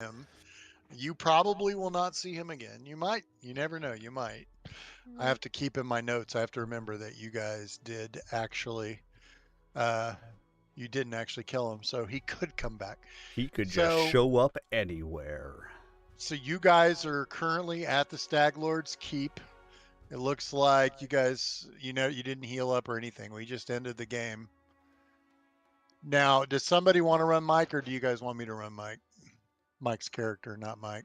him. You probably will not see him again. You might. You never know. You might. I have to keep in my notes. I have to remember that you guys did actually. Uh, you didn't actually kill him, so he could come back. He could just So, show up anywhere. so you guys are currently at the Stag Lord's Keep. It looks like you guys, you didn't heal up or anything. We just ended the game. Now, does somebody want to run Mike, or do you guys want me to run Mike? Mike's character, not Mike.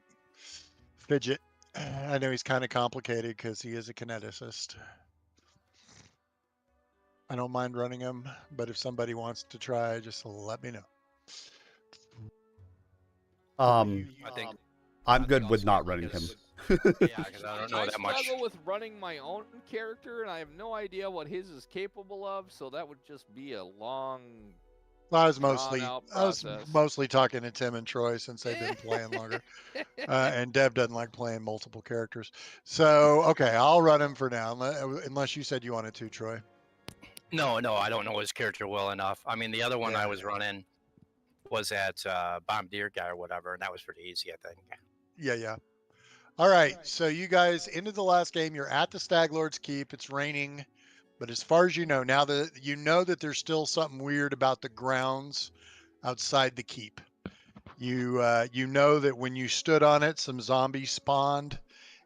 Fidget. I know he's kind of complicated because he is a kineticist. I don't mind running him, but if somebody wants to try, just let me know. I think I'm good with not running him. Yeah, because I don't know that much. I struggle with running my own character, and I have no idea what his is capable of, so that would just be a long. I was drawn-out process. mostly talking to Tim and Troy since they've been playing longer, and Deb doesn't like playing multiple characters. So okay, I'll run him for now, unless you said you wanted to, Troy. No, I don't know his character well enough. I mean, the other one I was running was at Bombardier guy or whatever, and that was pretty easy, I think. Yeah. All right, so you guys ended the last game. You're at the Stag Lord's Keep. It's raining, but as far as you know, now that you know that there's still something weird about the grounds outside the keep. You know that when you stood on it, some zombies spawned,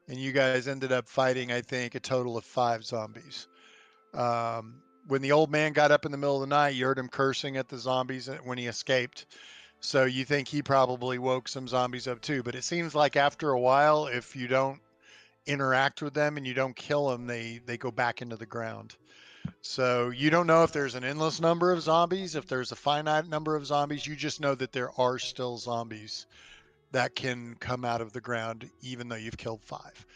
and you guys ended up fighting, I think, a total of 5 zombies. When the old man got up in the middle of the night, you heard him cursing at the zombies when he escaped. So you think he probably woke some zombies up too. But it seems like after a while, if you don't interact with them and you don't kill them, they go back into the ground. So you don't know if there's an endless number of zombies, if there's a finite number of zombies. You just know that there are still zombies that can come out of the ground, even though you've killed 5.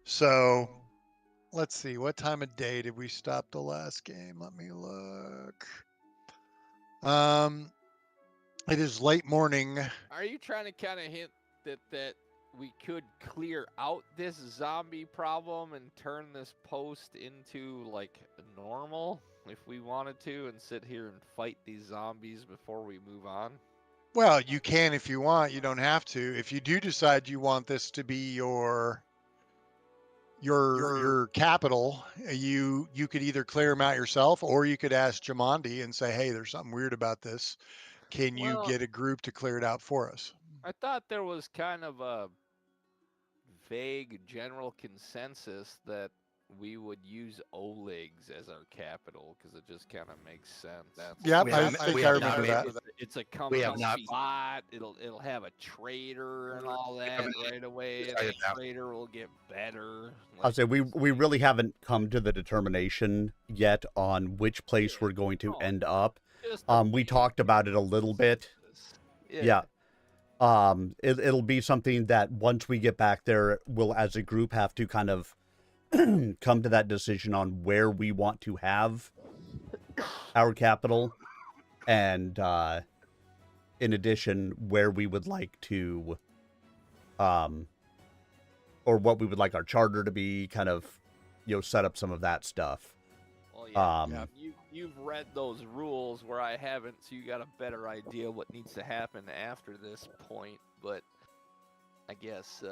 So let's see, what time of day did we stop the last game? Let me look. It is late morning. Are you trying to kind of hint that we could clear out this zombie problem and turn this post into like normal if we wanted to, and sit here and fight these zombies before we move on? Well, you can if you want. You don't have to. If you do decide you want this to be your capital, you could either clear them out yourself, or you could ask Jamandi and say, hey, there's something weird about this. Can you get a group to clear it out for us? I thought there was kind of a vague general consensus that we would use Oleg's as our capital because it just kind of makes sense. Yeah, We I have- think we I have not remember that. It's a company have not- spot. It'll have a trader and all that right away. And the trader will get better. I'll say we really haven't come to the determination yet on which place we're going to end up. We talked about it a little bit. Yeah. It'll be something that once we get back there, we'll as a group have to kind of come to that decision on where we want to have our capital, and in addition, where we would like to, or what we would like our charter to be, kind of, set up some of that stuff. Well, you've read those rules where I haven't, so you got a better idea what needs to happen after this point. But I guess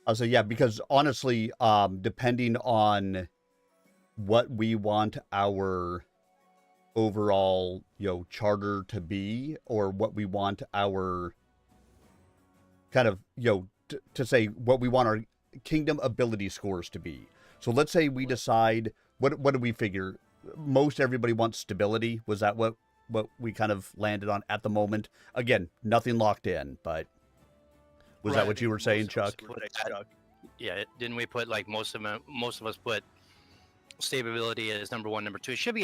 I'll say because honestly, depending on what we want our overall charter to be, or what we want our kind of to say what we want our kingdom ability scores to be. So let's say we decide, what do we figure? Most everybody wants stability. Was that what we kind of landed on at the moment? Again, nothing locked in, but was that what you were saying, Chuck? Yeah, didn't we put like most of us put stability as number 1, number 2? It should be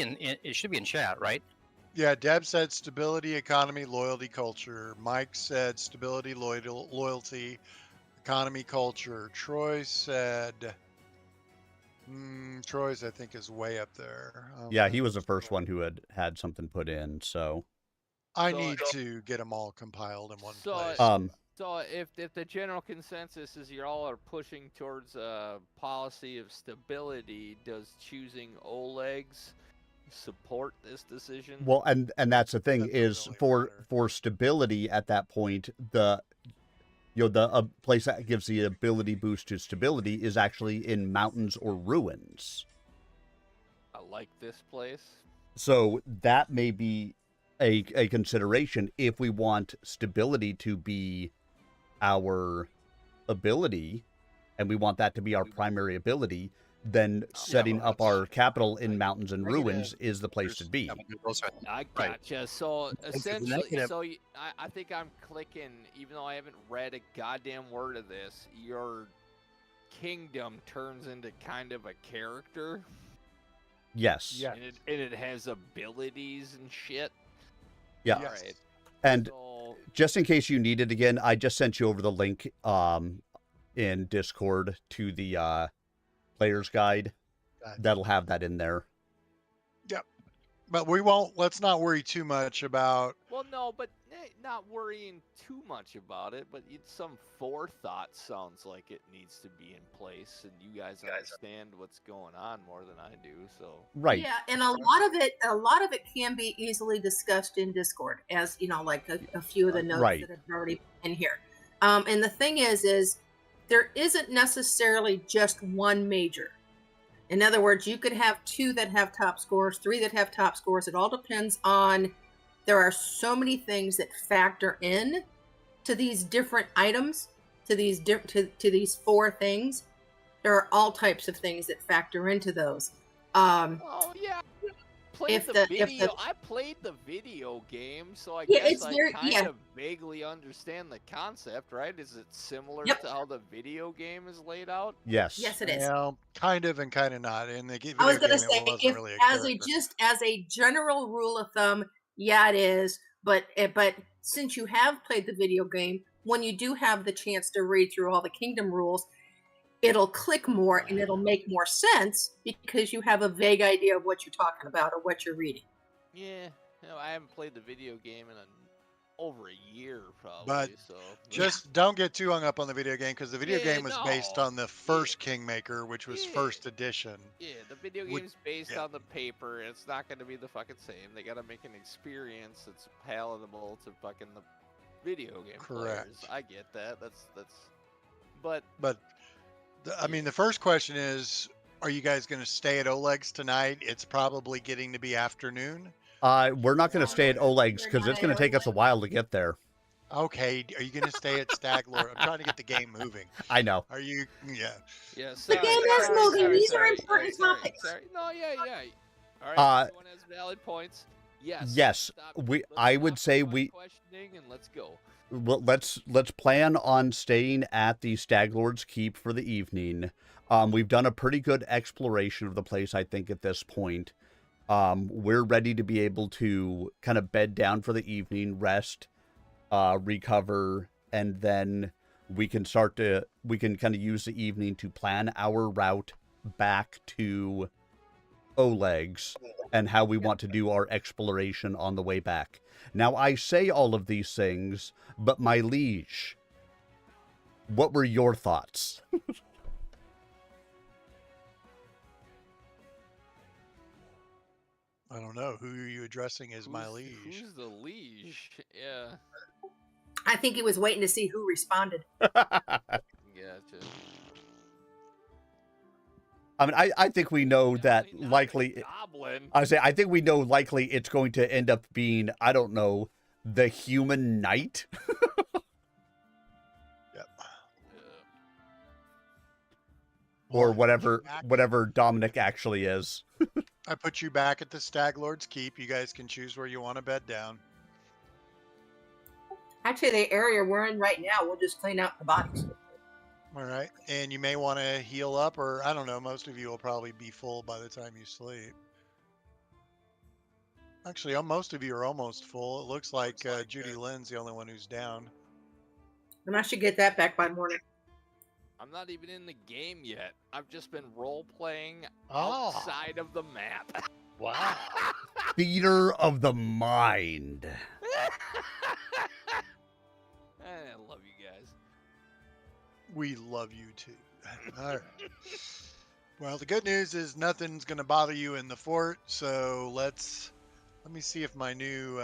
in chat, right? Yeah, Deb said stability, economy, loyalty, culture. Mike said stability, loyalty, economy, culture. Troy said, Troy's I think is way up there. Yeah, he was the first one who had something put in, so I need to get them all compiled in one place. So if the general consensus is you all are pushing towards a policy of stability, does choosing Oleg's support this decision? Well, and that's the thing, is for stability at that point, the place that gives the ability boost to stability is actually in mountains or ruins. I like this place. So that may be a consideration if we want stability to be our ability, and we want that to be our primary ability, then setting up our capital in mountains and ruins is the place to be. I gotcha. So essentially, I think I'm clicking, even though I haven't read a goddamn word of this, your kingdom turns into kind of a character. Yes. Yeah. And it has abilities and shit. Yeah. All right. And So, just in case you need it again, I just sent you over the link in Discord to the player's guide. That'll have that in there. Yep. But let's not worry too much about. well, no, but not worrying too much about it, but some forethought sounds like it needs to be in place, and you guys understand what's going on more than I do, so. Right. Yeah, and a lot of it can be easily discussed in Discord, as like a few of the notes Right. that have already been here. And the thing is there isn't necessarily just one major. In other words, you could have 2 that have top scores, 3 that have top scores. It all depends on. There are so many things that factor in to these different items, to these to these 4 things. There are all types of things that factor into those. Oh yeah, I played the video game, so I guess I kind of vaguely understand the concept, right? Is it similar to how the video game is laid out? Yes. Yes, it is. Well, kind of and kind of not. In the video I was going to game, say, as a general rule of thumb, yeah, it is. But since you have played the video game, when you do have the chance to read through all the kingdom rules, it'll click more and it'll make more sense because you have a vague idea of what you're talking about or what you're reading. Yeah, I haven't played the video game in over a year, probably. But so just don't get too hung up on the video game, because the video game was based on the first Kingmaker, which was first edition. Yeah, the video game's based on the paper, and it's not going to be the fucking same. They got to make an experience that's palatable to fucking the video game players. I get that. But I mean, the first question is, are you guys going to stay at Oleg's tonight? It's probably getting to be afternoon. We're not going to stay at Oleg's because it's going to take us a while to get there. Okay, are you going to stay at Stag Lord? I'm trying to get the game moving. I know. Are you? Yeah. Yes. The game is moving. These are important topics. No, yeah. All right. Everyone has valid points. Yes. Yes. I would say questioning and let's go. Well, let's plan on staying at the Stag Lord's Keep for the evening. We've done a pretty good exploration of the place, I think, at this point. We're ready to be able to kind of bed down for the evening, rest, recover, and then we can kind of use the evening to plan our route back to Oleg's and how we want to do our exploration on the way back. Now, I say all of these things, but my liege, what were your thoughts? I don't know. Who are you addressing as my liege? Who's the liege? Yeah. I think he was waiting to see who responded. Gotcha. I mean, I think we know that likely. Goblin. I think we know likely it's going to end up being, I don't know, the human knight. Yep. Or whatever Dominic actually is. I put you back at the Stag Lord's Keep. You guys can choose where you want to bed down. Actually, the area we're in right now, we'll just clean out the bodies. All right. And you may want to heal up, or I don't know, most of you will probably be full by the time you sleep. Actually, most of you are almost full. It looks like Judy Lynn's the only one who's down. And I should get that back by morning. I'm not even in the game yet. I've just been role-playing outside of the map. Wow. Theater of the mind. I love you guys. We love you too. All right. Well, the good news is nothing's going to bother you in the fort. So let me see if my new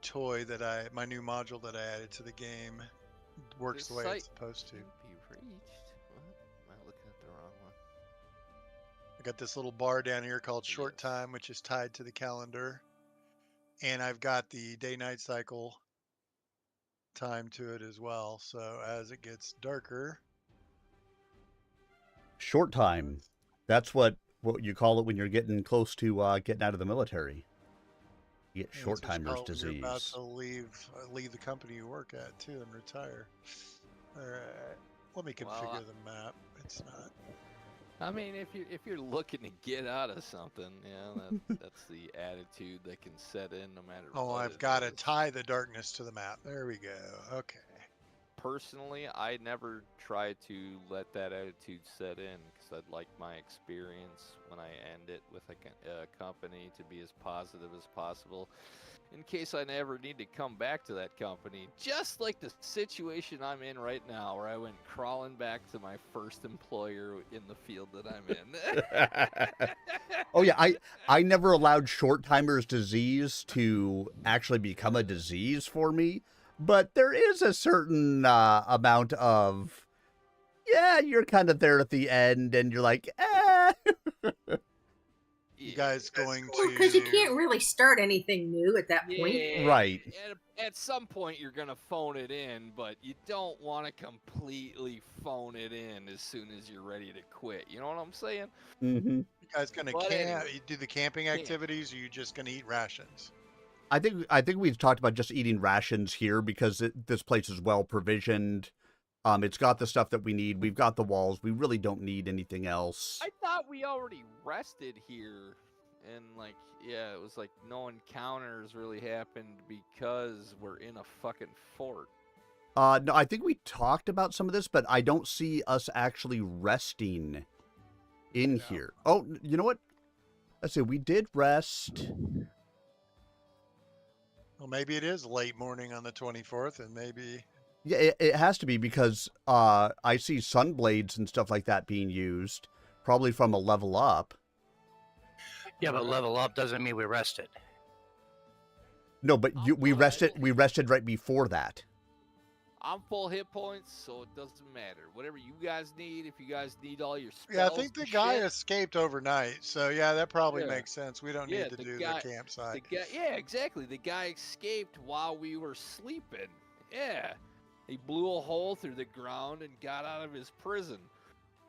toy my new module that I added to the game. works This the way it's site supposed to. can be reached. What? Am I looking at the wrong one? I got this little bar down here called short Yes. time, which is tied to the calendar. And I've got the day-night cycle time to it as well. So as it gets darker, Short time. That's what you call it when you're getting close to getting out of the military. You get yeah, short that's what you timer's call it when you're about disease. to leave the company you work at too and retire. All right, let me configure the map. It's not. I mean, if you're looking to get out of something, that's the attitude that can set in no matter Oh, what I've it got to is. tie the darkness to the map. There we go. Okay. Personally, I never try to let that attitude set in because I'd like my experience when I end it with a company to be as positive as possible in case I never need to come back to that company. Just like the situation I'm in right now, where I went crawling back to my first employer in the field that I'm in. Oh yeah, I never allowed short timer's disease to actually become a disease for me, but there is a certain amount of, yeah, you're kind of there at the end and you're like, eh. You guys going Well, because you can't really start anything new at that point. Yeah, Right. At some point, you're going to phone it in, but you don't want to completely phone it in as soon as you're ready to quit. You know what I'm saying? Mm-hmm. You guys gonna But camp? anyway. You do the camping activities, or you just gonna eat rations? I think we've talked about just eating rations here because this place is well provisioned. It's got the stuff that we need. We've got the walls. We really don't need anything else. I thought we already rested here. And, it was like no encounters really happened because we're in a fucking fort. No, I think we talked about some of this, but I don't see us actually resting in here. Oh, you know what? Let's see. We did rest. Well, maybe it is late morning on the 24th, and maybe. Yeah, it has to be because I see sunblades and stuff like that being used, probably from a level up. Yeah, but level up doesn't mean we rested. No, but we good. rested. We rested right before that. I'm full hit points, so it doesn't matter. Whatever you guys need, if you guys need all your spells. Yeah, I think the and guy shit, escaped overnight, so yeah, that probably Yeah. makes sense. We don't Yeah, need to the do guy- the campsite. yeah, exactly. The guy escaped while we were sleeping. Yeah. He blew a hole through the ground and got out of his prison.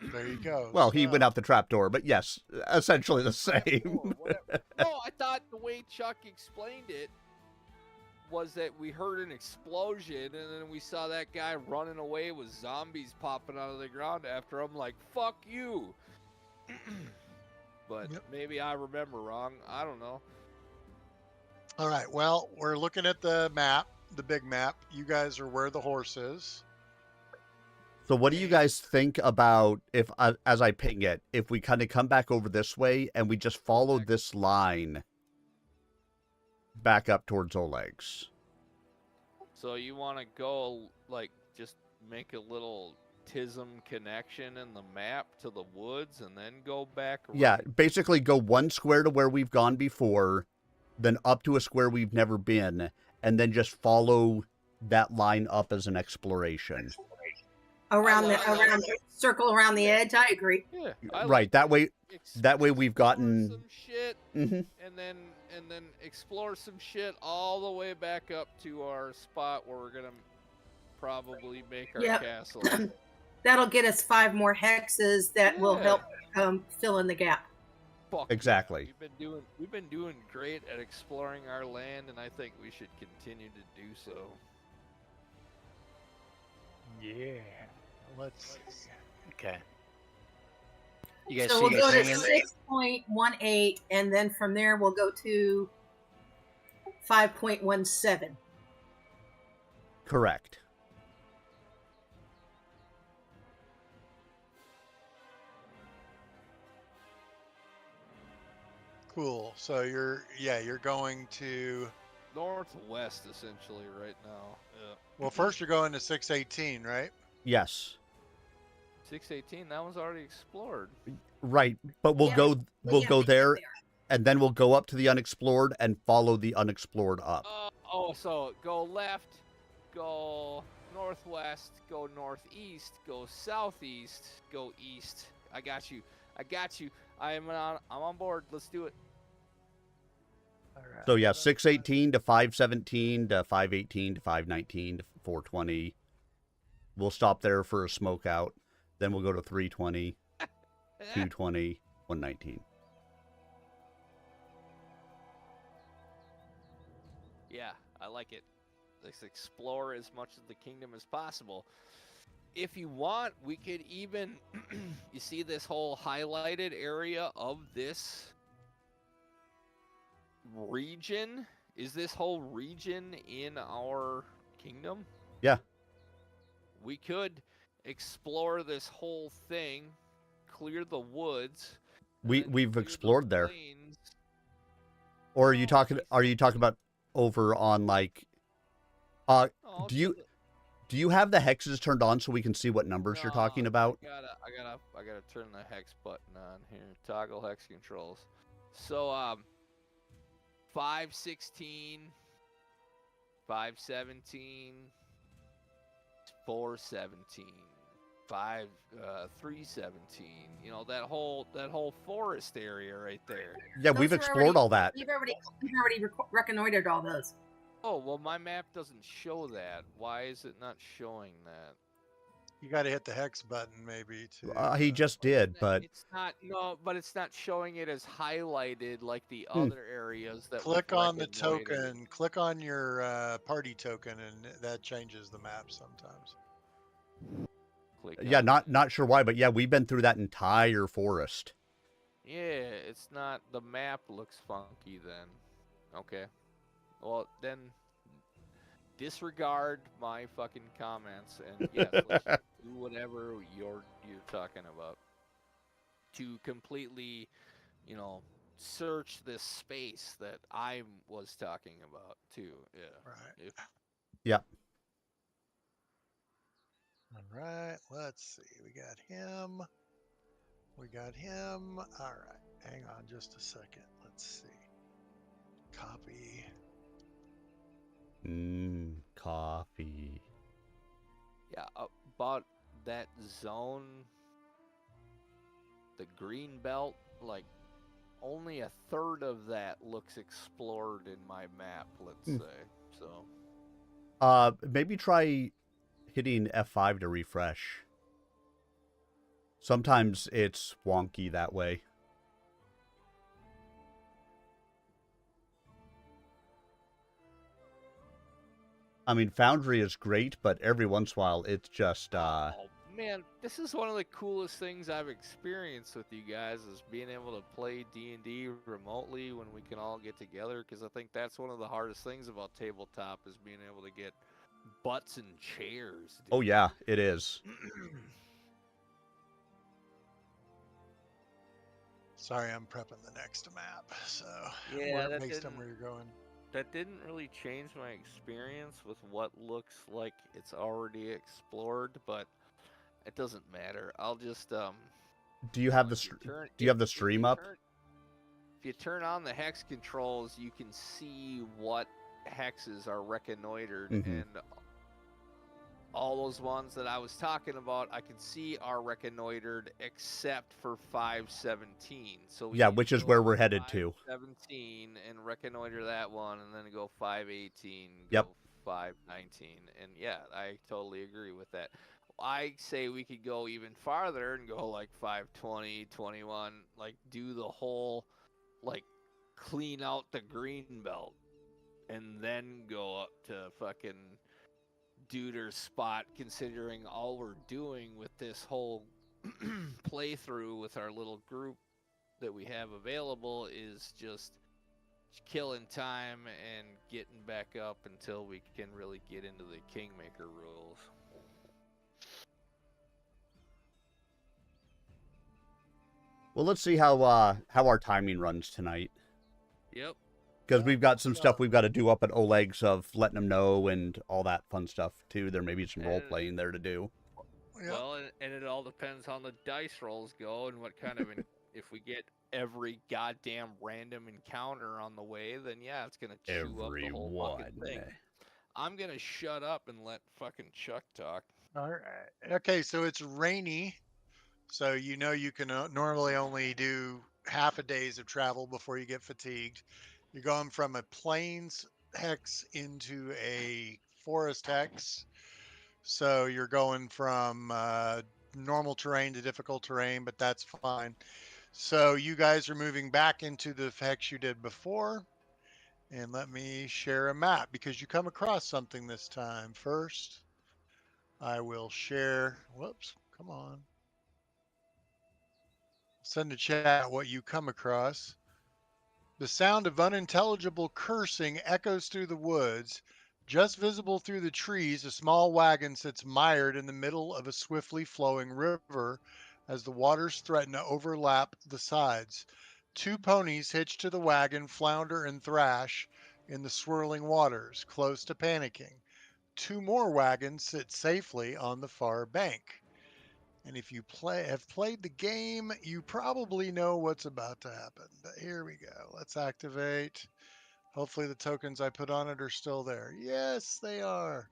There you go. Well, he went So- out the trapdoor, but yes, essentially the Or same. whatever. No, I thought the way Chuck explained it was that we heard an explosion and then we saw that guy running away with zombies popping out of the ground after him, like, fuck you. But Yep. maybe I remember wrong. I don't know. All right. Well, we're looking at the map, the big map. You guys are where the horse is. So what do you guys think about if, as I ping it, if we kind of come back over this way and we just follow this line back up towards Oleg's? So you want to go, just make a little TISM connection in the map to the woods and then go back around? Yeah, basically go one square to where we've gone before, then up to a square we've never been, and then just follow that line up as an exploration. Circle around the edge. I agree. Yeah. Right, that way explore we've gotten- some shit Mhm. and then explore some shit all the way back up to our spot where we're gonna probably make our Yep. castle. That'll get us 5 more hexes that will Yeah. help fill in the gap. Fuck yeah. Exactly. We've been doing great at exploring our land, and I think we should continue to do so. Yeah. Let's. Okay. You guys So see we'll go to anything? 6.18, and then from there we'll go to 5.17. Correct. Cool. So you're going to. Northwest, essentially, right now. Yeah. Well, first you're going to 618, right? Yes. 618, that one's already explored. Right, but we'll Yeah, go but we'll yeah, go we get there, and then we'll go up to the unexplored and follow the unexplored up. So go left, go northwest, go northeast, go southeast, go east. I got you. I got you. I'm on board. Let's do it. All right. So yeah, 618 to 517 to 518 to 519 to 420. We'll stop there for a smoke out. Then we'll go to 320, 220, 119. Yeah, I like it. Let's explore as much of the kingdom as possible. If you want, we could even, you see this whole highlighted area of this region? Is this whole region in our kingdom? Yeah. We could explore this whole thing, clear the woods. We've explored there. Or are you talking about over on like do you have the hexes turned on so we can see what numbers you're talking about? I gotta turn the hex button on here. Toggle hex controls. So 516, 517, 417, 317. You know, that whole forest area right there. Yeah, we've explored all that. You've already reconnoitered all those. Oh, well, my map doesn't show that. Why is it not showing that? You got to hit the hex button maybe too. He just did, but it's not. No, but it's not showing it as highlighted like the other areas that. Click on the token. Click on your party token, and that changes the map sometimes. Yeah, not sure why, but yeah, we've been through that entire forest. Yeah, it's not. The map looks funky then. Okay. Well, then disregard my fucking comments and yes, let's do whatever you're talking about to completely, you know, search this space that I was talking about too. Yeah. Right. Yeah. All right. Let's see. We got him. All right. Hang on just a second. Let's see. Copy. Coffee. Yeah, about that zone, the green belt, like only a third of that looks explored in my map, let's say. So maybe try hitting F5 to refresh. Sometimes it's wonky that way. I mean, Foundry is great, but every once in a while, it's just... Oh, man, this is one of the coolest things I've experienced with you guys, is being able to play D&D remotely when we can all get together, because I think that's one of the hardest things about tabletop, is being able to get butts and chairs. Dude. Oh, yeah, it is. Sorry, I'm prepping the next map, so yeah, based on where you're going. That didn't really change my experience with what looks like it's already explored, but it doesn't matter. I'll just Do you have the stream up? If you turn on the hex controls, you can see what hexes are reconnoitered, and all those ones that I was talking about, I can see are reconnoitered except for 517. So yeah, which is where we're headed to. 517 and reconnoiter that one, and then go 518. Yep. Go 519, and yeah, I totally agree with that. I say we could go even farther and go like 520, 21, like do the whole, like clean out the green belt, and then go up to fucking Duder's spot, considering all we're doing with this whole playthrough with our little group that we have available is just killing time and getting back up until we can really get into the Kingmaker rules. Well, let's see how our timing runs tonight. Yep. Because we've got some stuff we've got to do up at Oleg's of letting them know and all that fun stuff too. There may be some role playing there to do. Yep. Well, and it all depends how the dice rolls go and what kind of if we get every goddamn random encounter on the way, then yeah, it's gonna chew up the whole fucking thing. I'm gonna shut up and let fucking Chuck talk. All right. Okay, so it's rainy. So you know you can normally only do half a days of travel before you get fatigued. You're going from a plains hex into a forest hex. So you're going from normal terrain to difficult terrain, but that's fine. So you guys are moving back into the hex you did before. And let me share a map because you come across something this time. First, I will share, whoops, come on. Send a chat what you come across. The sound of unintelligible cursing echoes through the woods. Just visible through the trees, a small wagon sits mired in the middle of a swiftly flowing river as the waters threaten to overlap the sides. Two ponies hitched to the wagon flounder and thrash in the swirling waters, close to panicking. Two more wagons sit safely on the far bank. And if you have played the game, you probably know what's about to happen. But here we go. Let's activate. Hopefully the tokens I put on it are still there. Yes, they are.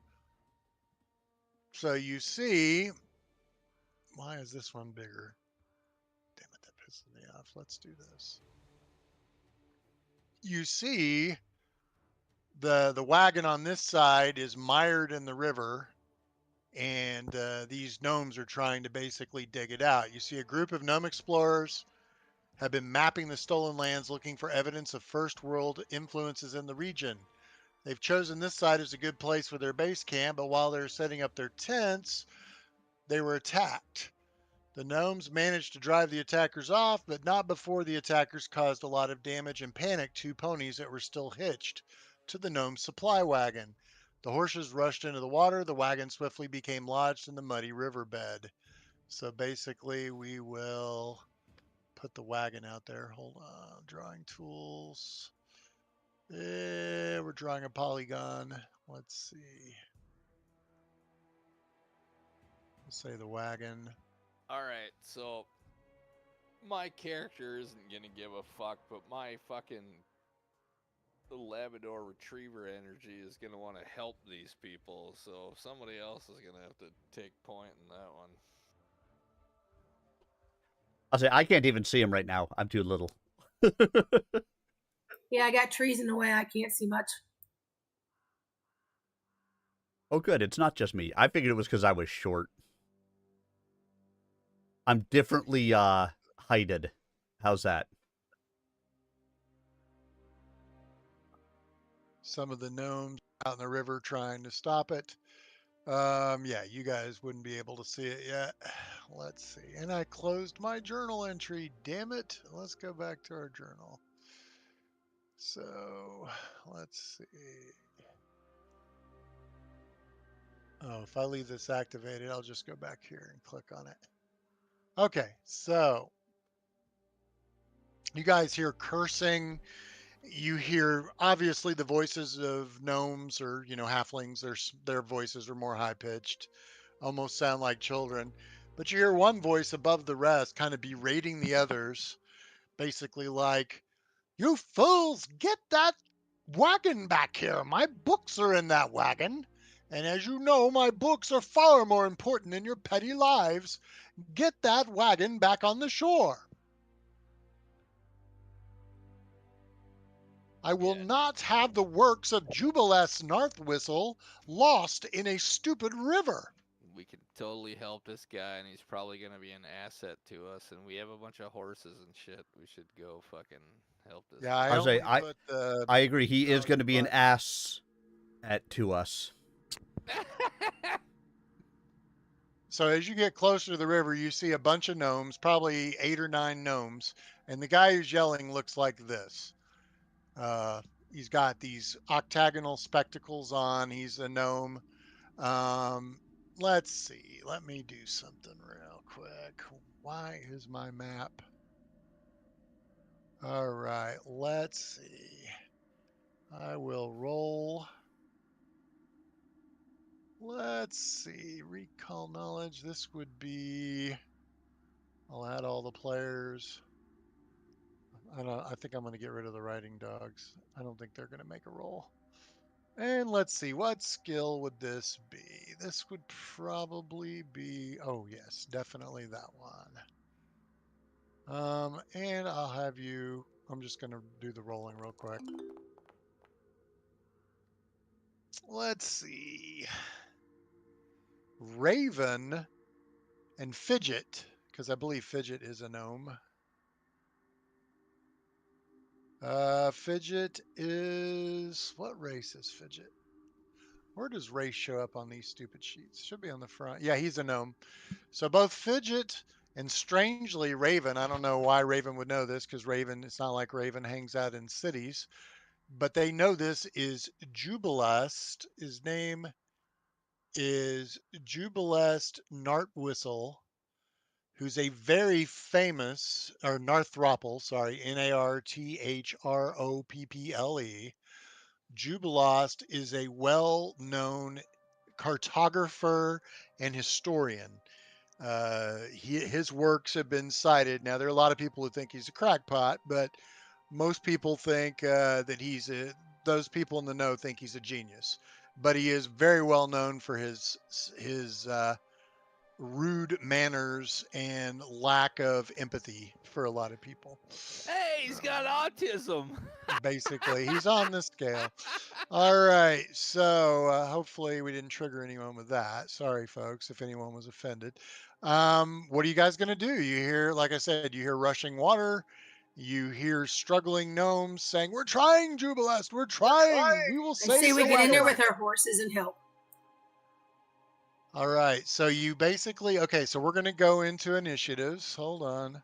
So you see, why is this one bigger? Damn it, that pisses me off. Let's do this. You see the wagon on this side is mired in the river, and these gnomes are trying to basically dig it out. You see a group of gnome explorers have been mapping the stolen lands looking for evidence of first world influences in the region. They've chosen this site as a good place for their base camp, but while they're setting up their tents, they were attacked. The gnomes managed to drive the attackers off, but not before the attackers caused a lot of damage and panicked two ponies that were still hitched to the gnome supply wagon. The horses rushed into the water. The wagon swiftly became lodged in the muddy riverbed. So basically, we will put the wagon out there. Hold on. Drawing tools. We're drawing a polygon. Let's see. Let's say the wagon. All right, so my character isn't gonna give a fuck, but my fucking Labrador Retriever energy is gonna want to help these people. So somebody else is gonna have to take point in that one. I'll say I can't even see him right now. I'm too little. Yeah, I got trees in the way. I can't see much. Oh, good. It's not just me. I figured it was because I was short. I'm differently heighted. How's that? Some of the gnomes out in the river trying to stop it. Yeah, you guys wouldn't be able to see it yet. Let's see. And I closed my journal entry. Damn it. Let's go back to our journal. So let's see. Oh, if I leave this activated, I'll just go back here and click on it. Okay, so you guys hear cursing. You hear obviously the voices of gnomes or halflings. Their voices are more high pitched, almost sound like children. But you hear one voice above the rest, kind of berating the others, basically like, "You fools, get that wagon back here. My books are in that wagon. And as you know, my books are far more important than your petty lives. Get that wagon back on the shore. I will not have the works of Jubileus Northwhistle lost in a stupid river." We could totally help this guy, and he's probably gonna be an asset to us. And we have a bunch of horses and shit. We should go fucking help this. Yeah, guy. I only put the. I agree. He is going to be an but- ass to us. So as you get closer to the river, you see a bunch of gnomes, probably 8 or 9 gnomes, and the guy who's yelling looks like this. He's got these octagonal spectacles on. He's a gnome. Let's see. Let me do something real quick. Why is my map? All right, let's see. I will roll. Let's see. Recall knowledge. This would be. I'll add all the players. I think I'm going to get rid of the riding dogs. I don't think they're going to make a roll. And let's see, what skill would this be? This would probably be, oh yes, definitely that one. And I'll have you, I'm just going to do the rolling real quick. Let's see. Raven and Fidget, because I believe Fidget is a gnome. Fidget is, what race is Fidget? Where does race show up on these stupid sheets? Should be on the front. Yeah, he's a gnome. So both Fidget and strangely Raven, I don't know why Raven would know this because Raven, it's not like Raven hangs out in cities, but they know this is Jubilest. His name is Jubilest Nartwhistle, who's a very famous, or Narthropple, sorry, Narthropple. Jubilost is a well-known cartographer and historian. His works have been cited. Now, there are a lot of people who think he's a crackpot, but most people think that those people in the know think he's a genius. But he is very well known for his rude manners and lack of empathy for a lot of people. Hey, he's got autism. Basically, he's on the scale. All right, so hopefully we didn't trigger anyone with that. Sorry, folks, if anyone was offended. What are you guys going to do? You hear, like I said, you hear rushing water. You hear struggling gnomes saying, "We're trying, Jubilest. We're trying. We will I save say we the get in there wagon." with our horses and help. All right, so you basically, okay, so we're going to go into initiatives. Hold on.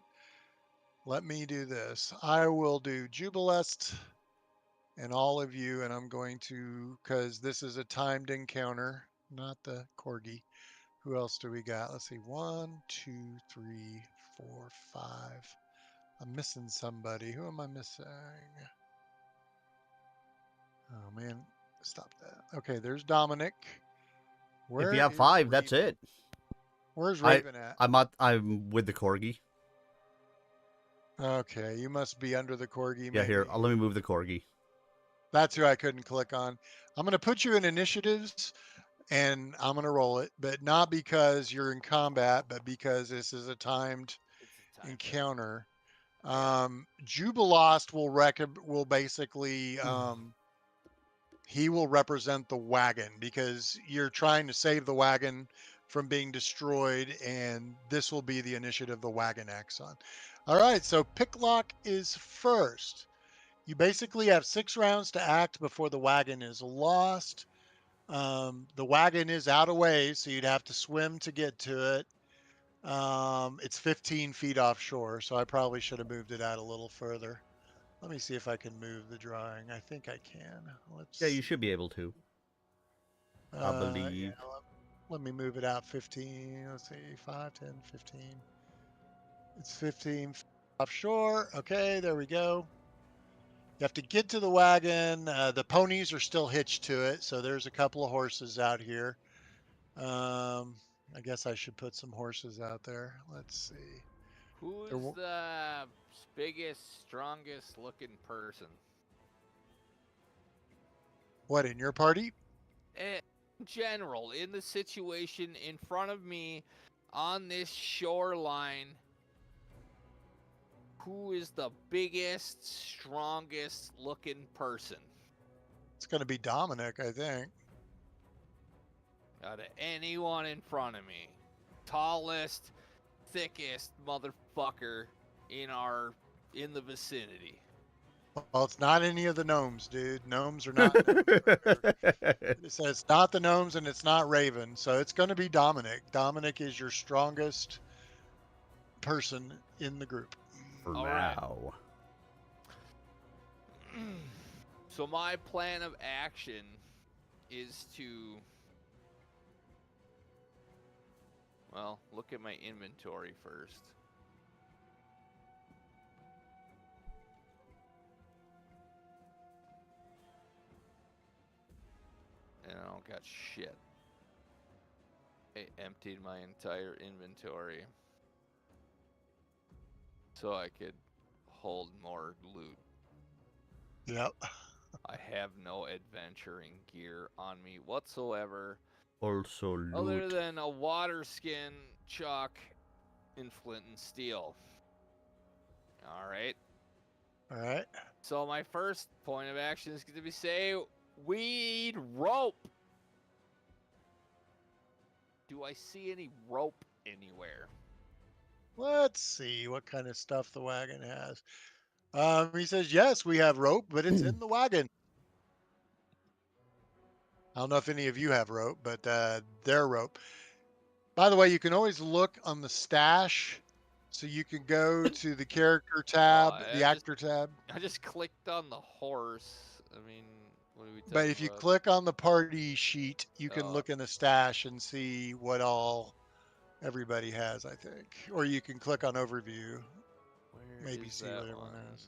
Let me do this. I will do Jubilest and all of you, and I'm going to, because this is a timed encounter, not the corgi. Who else do we got? Let's see. 1, 2, 3, 4, 5. I'm missing somebody. Who am I missing? Oh man, stop that. Okay, there's Dominic. If you Where have is 5, Raven? that's it. Where's Raven at? I'm with the corgi. Okay, you must be under the corgi. Yeah, Maybe. here, let me move the corgi. That's who I couldn't click on. I'm going to put you in initiatives and I'm going to roll it, but not because you're in combat, but because this is a timed encounter. Jubilost will basically he will represent the wagon because you're trying to save the wagon from being destroyed, and this will be the initiative the wagon acts on. All right, so Picklock is first. You basically have 6 rounds to act before the wagon is lost. The wagon is out of ways, so you'd have to swim to get to it. It's 15 feet offshore, so I probably should have moved it out a little further. Let me see if I can move the drawing. I think I can. Yeah, you should be able to. I believe. Yeah, let me move it out 15. Let's see, 5, 10, 15. It's 15 offshore. Okay, there we go. You have to get to the wagon. The ponies are still hitched to it, so there's a couple of horses out here. I guess I should put some horses out there. Let's see. Who's the biggest, strongest looking person? What, in your party? In general, in the situation in front of me on this shoreline, who is the biggest, strongest looking person? It's going to be Dominic, I think. Out of anyone in front of me. Tallest, thickest motherfucker in the vicinity. Well, it's not any of the gnomes, dude. Gnomes are not. So it's not the gnomes and it's not Raven. So it's going to be Dominic. Dominic is your strongest person in the group. For All now. Right. So my plan of action is to, well, look at my inventory first. And I don't got shit. I emptied my entire inventory so I could hold more loot. Yep. I have no adventuring gear on me whatsoever. Also Other loot. than a water skin, chalk, and flint and steel. Alright. Alright. So my first point of action is going to be say, we need rope. Do I see any rope anywhere? Let's see what kind of stuff the wagon has. He says, yes, we have rope, but it's in the wagon. I don't know if any of you have rope, but their rope. By the way, you can always look on the stash. So you can go to the character tab, the actor tab. I just clicked on the horse. I mean, what are we talking But if you about? click on the party sheet, you can look in the stash and see what all everybody has, I think. Or you can click on overview. Where Maybe is see that what everyone one? has.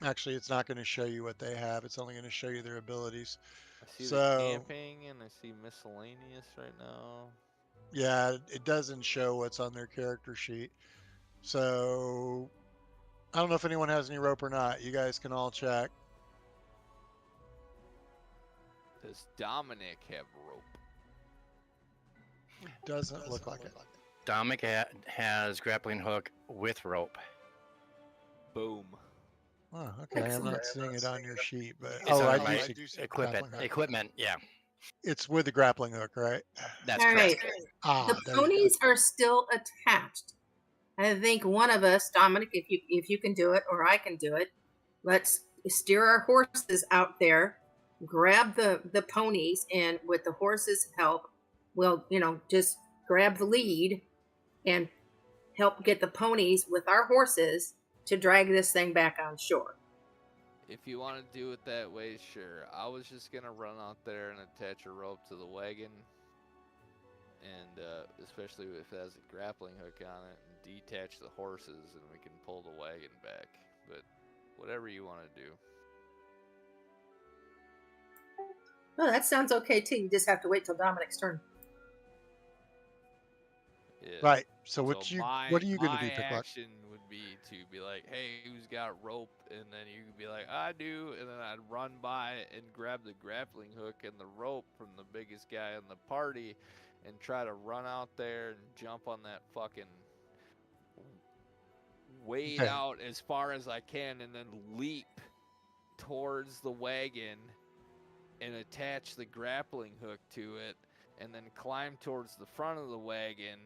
Actually, it's not going to show you what they have. It's only going to show you their abilities. I see So, the camping and I see miscellaneous right now. yeah, it doesn't show what's on their character sheet. So, I don't know if anyone has any rope or not. You guys can all check. Does Dominic have rope? Doesn't look like it. Dominic has grappling hook with rope. Boom. Oh, okay. I'm not Excellent. seeing it on your sheet, but It's oh, on I my do see equipment. grappling hook. Equipment, yeah. It's with the grappling hook, right? That's All right. correct. Ah, The there you go. ponies are still attached. I think one of us, Dominic, if you can do it, or I can do it, let's steer our horses out there, grab the ponies, and with the horses' help, we'll just grab the lead and help get the ponies with our horses to drag this thing back on shore. If you want to do it that way, sure. I was just going to run out there and attach a rope to the wagon. And especially if it has a grappling hook on it, and detach the horses and we can pull the wagon back. But whatever you want to do. Oh, that sounds okay too. You just have to wait till Dominic's turn. Yeah. Right. So what are you going to do, My Picklock? action would be to be like, hey, who's got rope? And then you could be like, I do. And then I'd run by and grab the grappling hook and the rope from the biggest guy in the party and try to run out there and jump on that fucking wade Okay. out as far as I can and then leap towards the wagon and attach the grappling hook to it and then climb towards the front of the wagon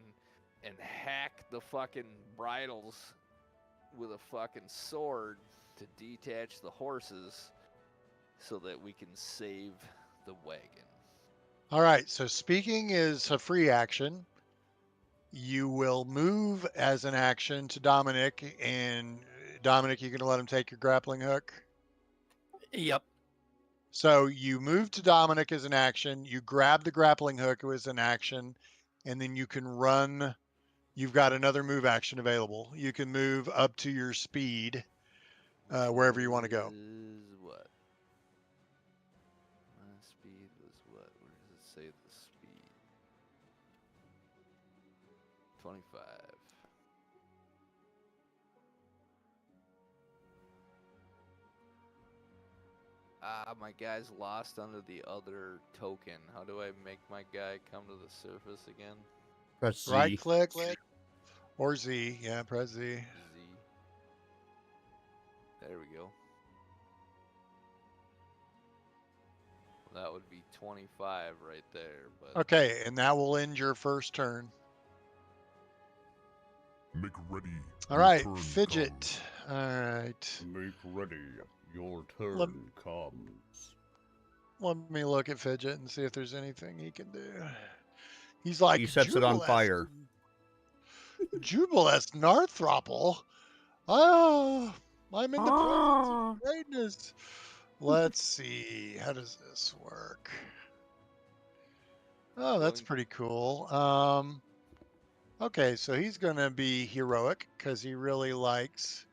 and hack the fucking bridles with a fucking sword to detach the horses so that we can save the wagon. All right. So speaking is a free action. You will move as an action to Dominic, and Dominic, you going to let him take your grappling hook? Yep. So you move to Dominic as an action. You grab the grappling hook as an action, and then you can run. You've got another move action available. You can move up to your speed wherever you want to go. Is what? My speed was what? Where does it say the speed? 25. My guy's lost under the other token. How do I make my guy come to the surface again? Press Z. Right click or Z. Yeah, press Z. Z. There we go. That would be 25 right there. But Okay, and that will end your first turn. Make ready. All your right, turn Fidget. comes. All right. Make ready. Your turn Let- comes. Let me look at Fidget and see if there's anything he can do. He's like, He sets it on Jubilest- fire. Jubilest Narthropple. Oh, I'm in the presence of greatness. Let's see. How does this work? Oh, that's pretty cool. Okay, so he's going to be heroic because he really likes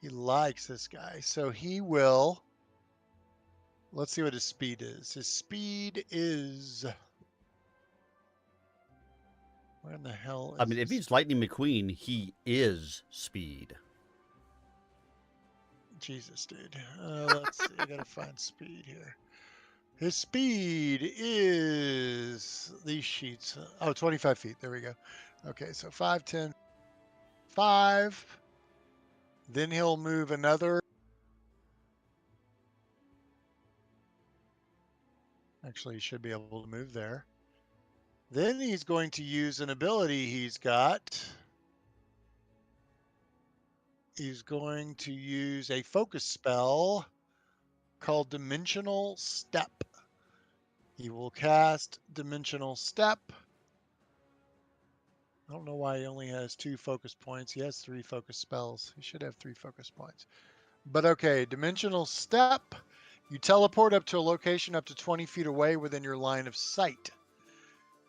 this guy. So he will, let's see what his speed is. His speed is, where in the hell is I mean, if his- he's Lightning McQueen, he is speed. Jesus, dude. Let's see. I gotta find speed here. His speed is these sheets. Oh, 25 feet. There we go. Okay, so 5, 10, 5. Then he'll move another. Actually, he should be able to move there. Then he's going to use an ability he's got. He's going to use a focus spell called Dimensional Step. He will cast Dimensional Step. I don't know why he only has 2 focus points. He has 3 focus spells. He should have 3 focus points. But okay, Dimensional Step. You teleport up to a location up to 20 feet away within your line of sight.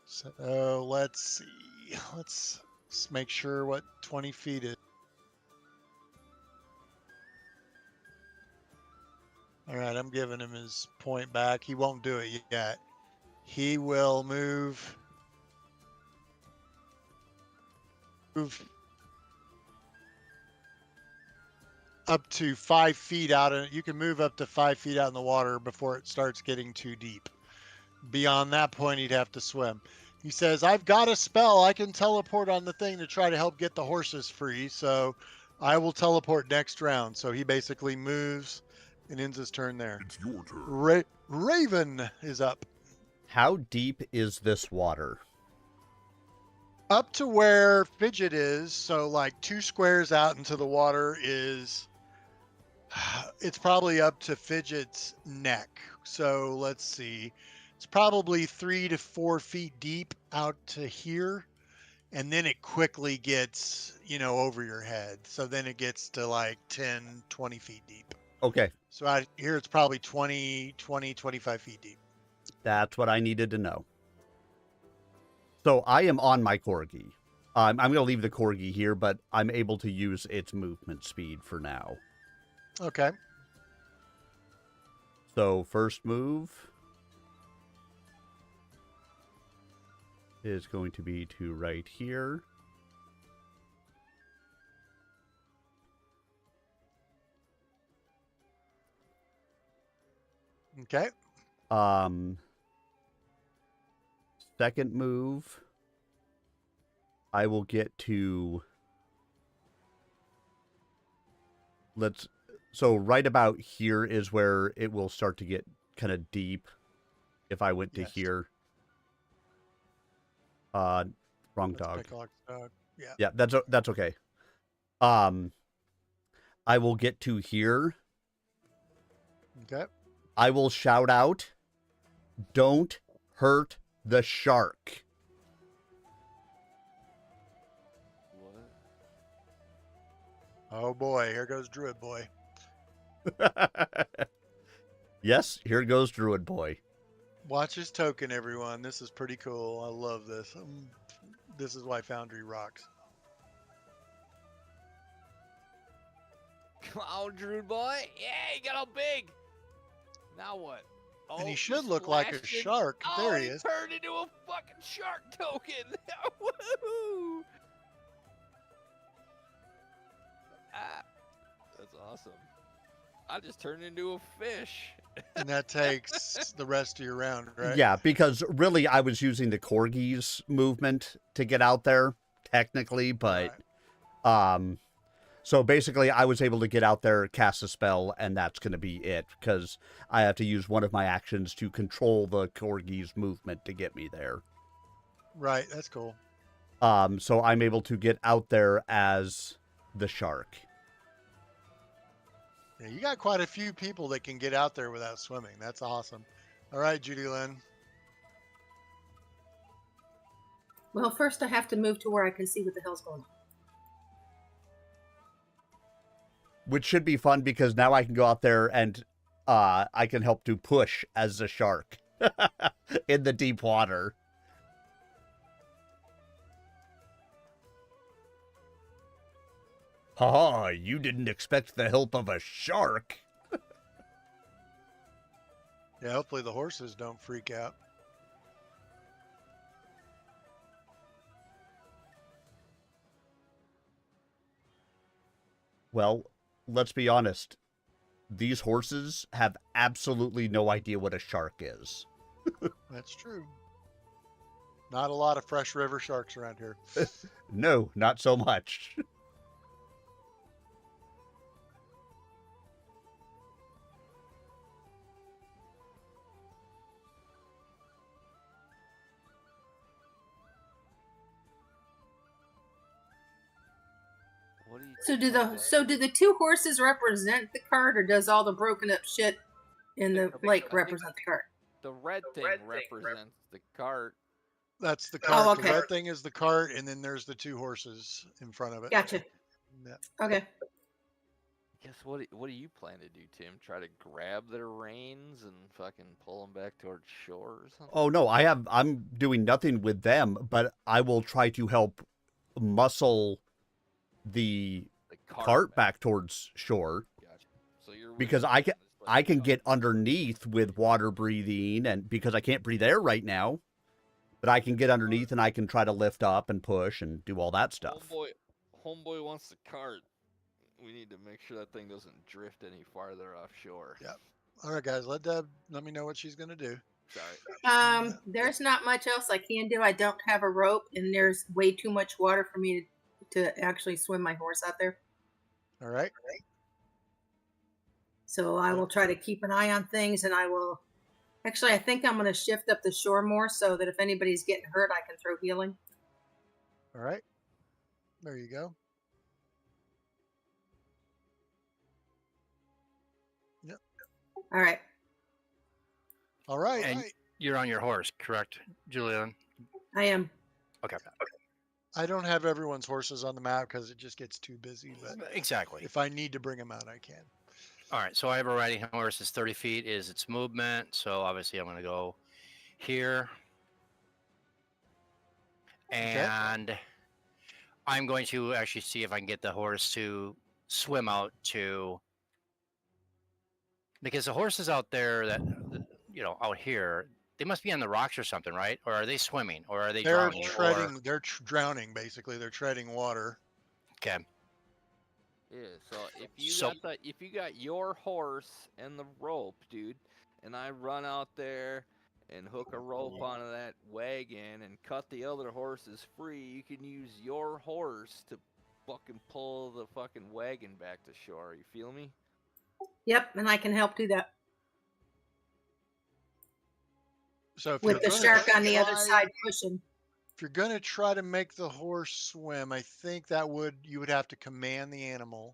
So let's see. Let's make sure what 20 feet is. All right, I'm giving him his point back. He won't do it yet. He will move up to 5 feet out. You can move up to 5 feet out in the water before it starts getting too deep. Beyond that point, he'd have to swim. He says, I've got a spell. I can teleport on the thing to try to help get the horses free. So I will teleport next round. So he basically moves and ends his turn there. It's your turn. Raven is up. How deep is this water? Up to where Fidget is. So like 2 squares out into the water is, it's probably up to Fidget's neck. So let's see. It's probably 3 to 4 feet deep out to here. And then it quickly gets, over your head. So then it gets to like 10, 20 feet deep. Okay. So out here, it's probably 20, 25 feet deep. That's what I needed to know. So I am on my Corgi. I'm going to leave the Corgi here, but I'm able to use its movement speed for now. Okay. So first move is going to be to right here. Okay. Second move, I will get to, so right about here is where it will start to get kind of deep if I went to here. Wrong dog. Yeah. Yeah, that's okay. I will get to here. Okay. I will shout out, don't hurt the shark. What? Oh boy, here goes Druid Boy. Yes, here goes Druid Boy. Watch his token, everyone. This is pretty cool. I love this. This is why Foundry rocks. Come on, Druid boy. Yeah, he got all big. Now what? Oh, And he should look like a splashed in- shark. Oh, There he is. turned into a fucking shark token. Woohoo! Ah, that's awesome. I just turned into a fish. And that takes the rest of your round, right? Yeah, because really I was using the Corgi's movement to get out there, technically, but so basically I was able to get out there, cast a spell, and that's going to be it, because I have to use one of my actions to control the Corgi's movement to get me there. Right, that's cool. So I'm able to get out there as the shark. Yeah, you got quite a few people that can get out there without swimming. That's awesome. All right, Judy Lynn. Well, first I have to move to where I can see what the hell's going on. Which should be fun because now I can go out there and I can help to push as a shark in the deep water. Haha, you didn't expect the help of a shark. Yeah, hopefully the horses don't freak out. Well, let's be honest. these horses have absolutely no idea what a shark is. That's true. Not a lot of fresh river sharks around here. No, not so much. What do you So do the two horses represent the cart, or does all the broken up shit in the lake represent the cart? The red thing represents the cart. That's the cart. Oh, okay. The red thing is the cart, and then there's the two horses in front of it. Gotcha. Yeah. Okay. Guess what do you plan to do, Tim? Try to grab their reins and fucking pull them back towards shore or something? Oh no, I'm doing nothing with them, but I will try to help muscle the cart back towards shore. Gotcha. So you're Because I can get underneath with water breathing, and because I can't breathe air right now, but I can get underneath and I can try to lift up and push and do all that stuff. Homeboy wants the cart. We need to make sure that thing doesn't drift any farther offshore. Yeah. All right, guys. Let Deb let me know what she's gonna do. Sorry. There's not much else I can do. I don't have a rope, and there's way too much water for me to actually swim my horse out there. All right. So I will try to keep an eye on things, and I will. Actually, I think I'm going to shift up the shore more so that if anybody's getting hurt, I can throw healing. All right. There you go. Yep. All right. All right. And you're on your horse, correct, Julian? I am. Okay. I don't have everyone's horses on the map because it just gets too busy. But Exactly. if I need to bring them out, I can. All right, so I have a riding horse. It's 30 feet is its movement. So obviously I'm going to go here. And I'm going to actually see if I can get the horse to swim out to, because the horses out there that, out here, they must be on the rocks or something, right? Or are they swimming? Or are they drowning? They're drowning, basically. They're treading water. Okay. Yeah, so if you got your horse and the rope, dude, and I run out there and hook a rope onto that wagon and cut the other horses free, you can use your horse to fucking pull the fucking wagon back to shore. You feel me? Yep, and I can help do that. So if with the shark on the other side pushing. If you're going to try to make the horse swim, I think you would have to command the animal.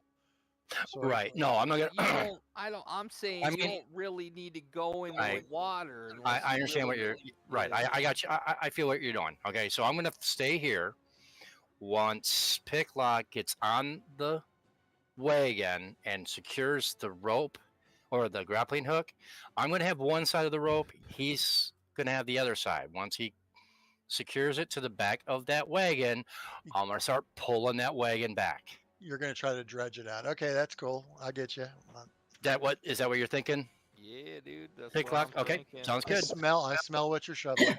Right. No, I'm not gonna. I'm saying you don't really need to go in the water. I understand what you're. Right. I got you. I feel what you're doing. Okay. So I'm gonna stay here. Once Picklock gets on the wagon and secures the rope or the grappling hook, I'm gonna have one side of the rope. He's gonna have the other side. Once he secures it to the back of that wagon, I'm gonna start pulling that wagon back. You're gonna try to dredge it out. Okay, that's cool. I get you. Is that what you're thinking? Yeah, dude. That's Picklock. Okay, sounds good. I smell what you're shoveling.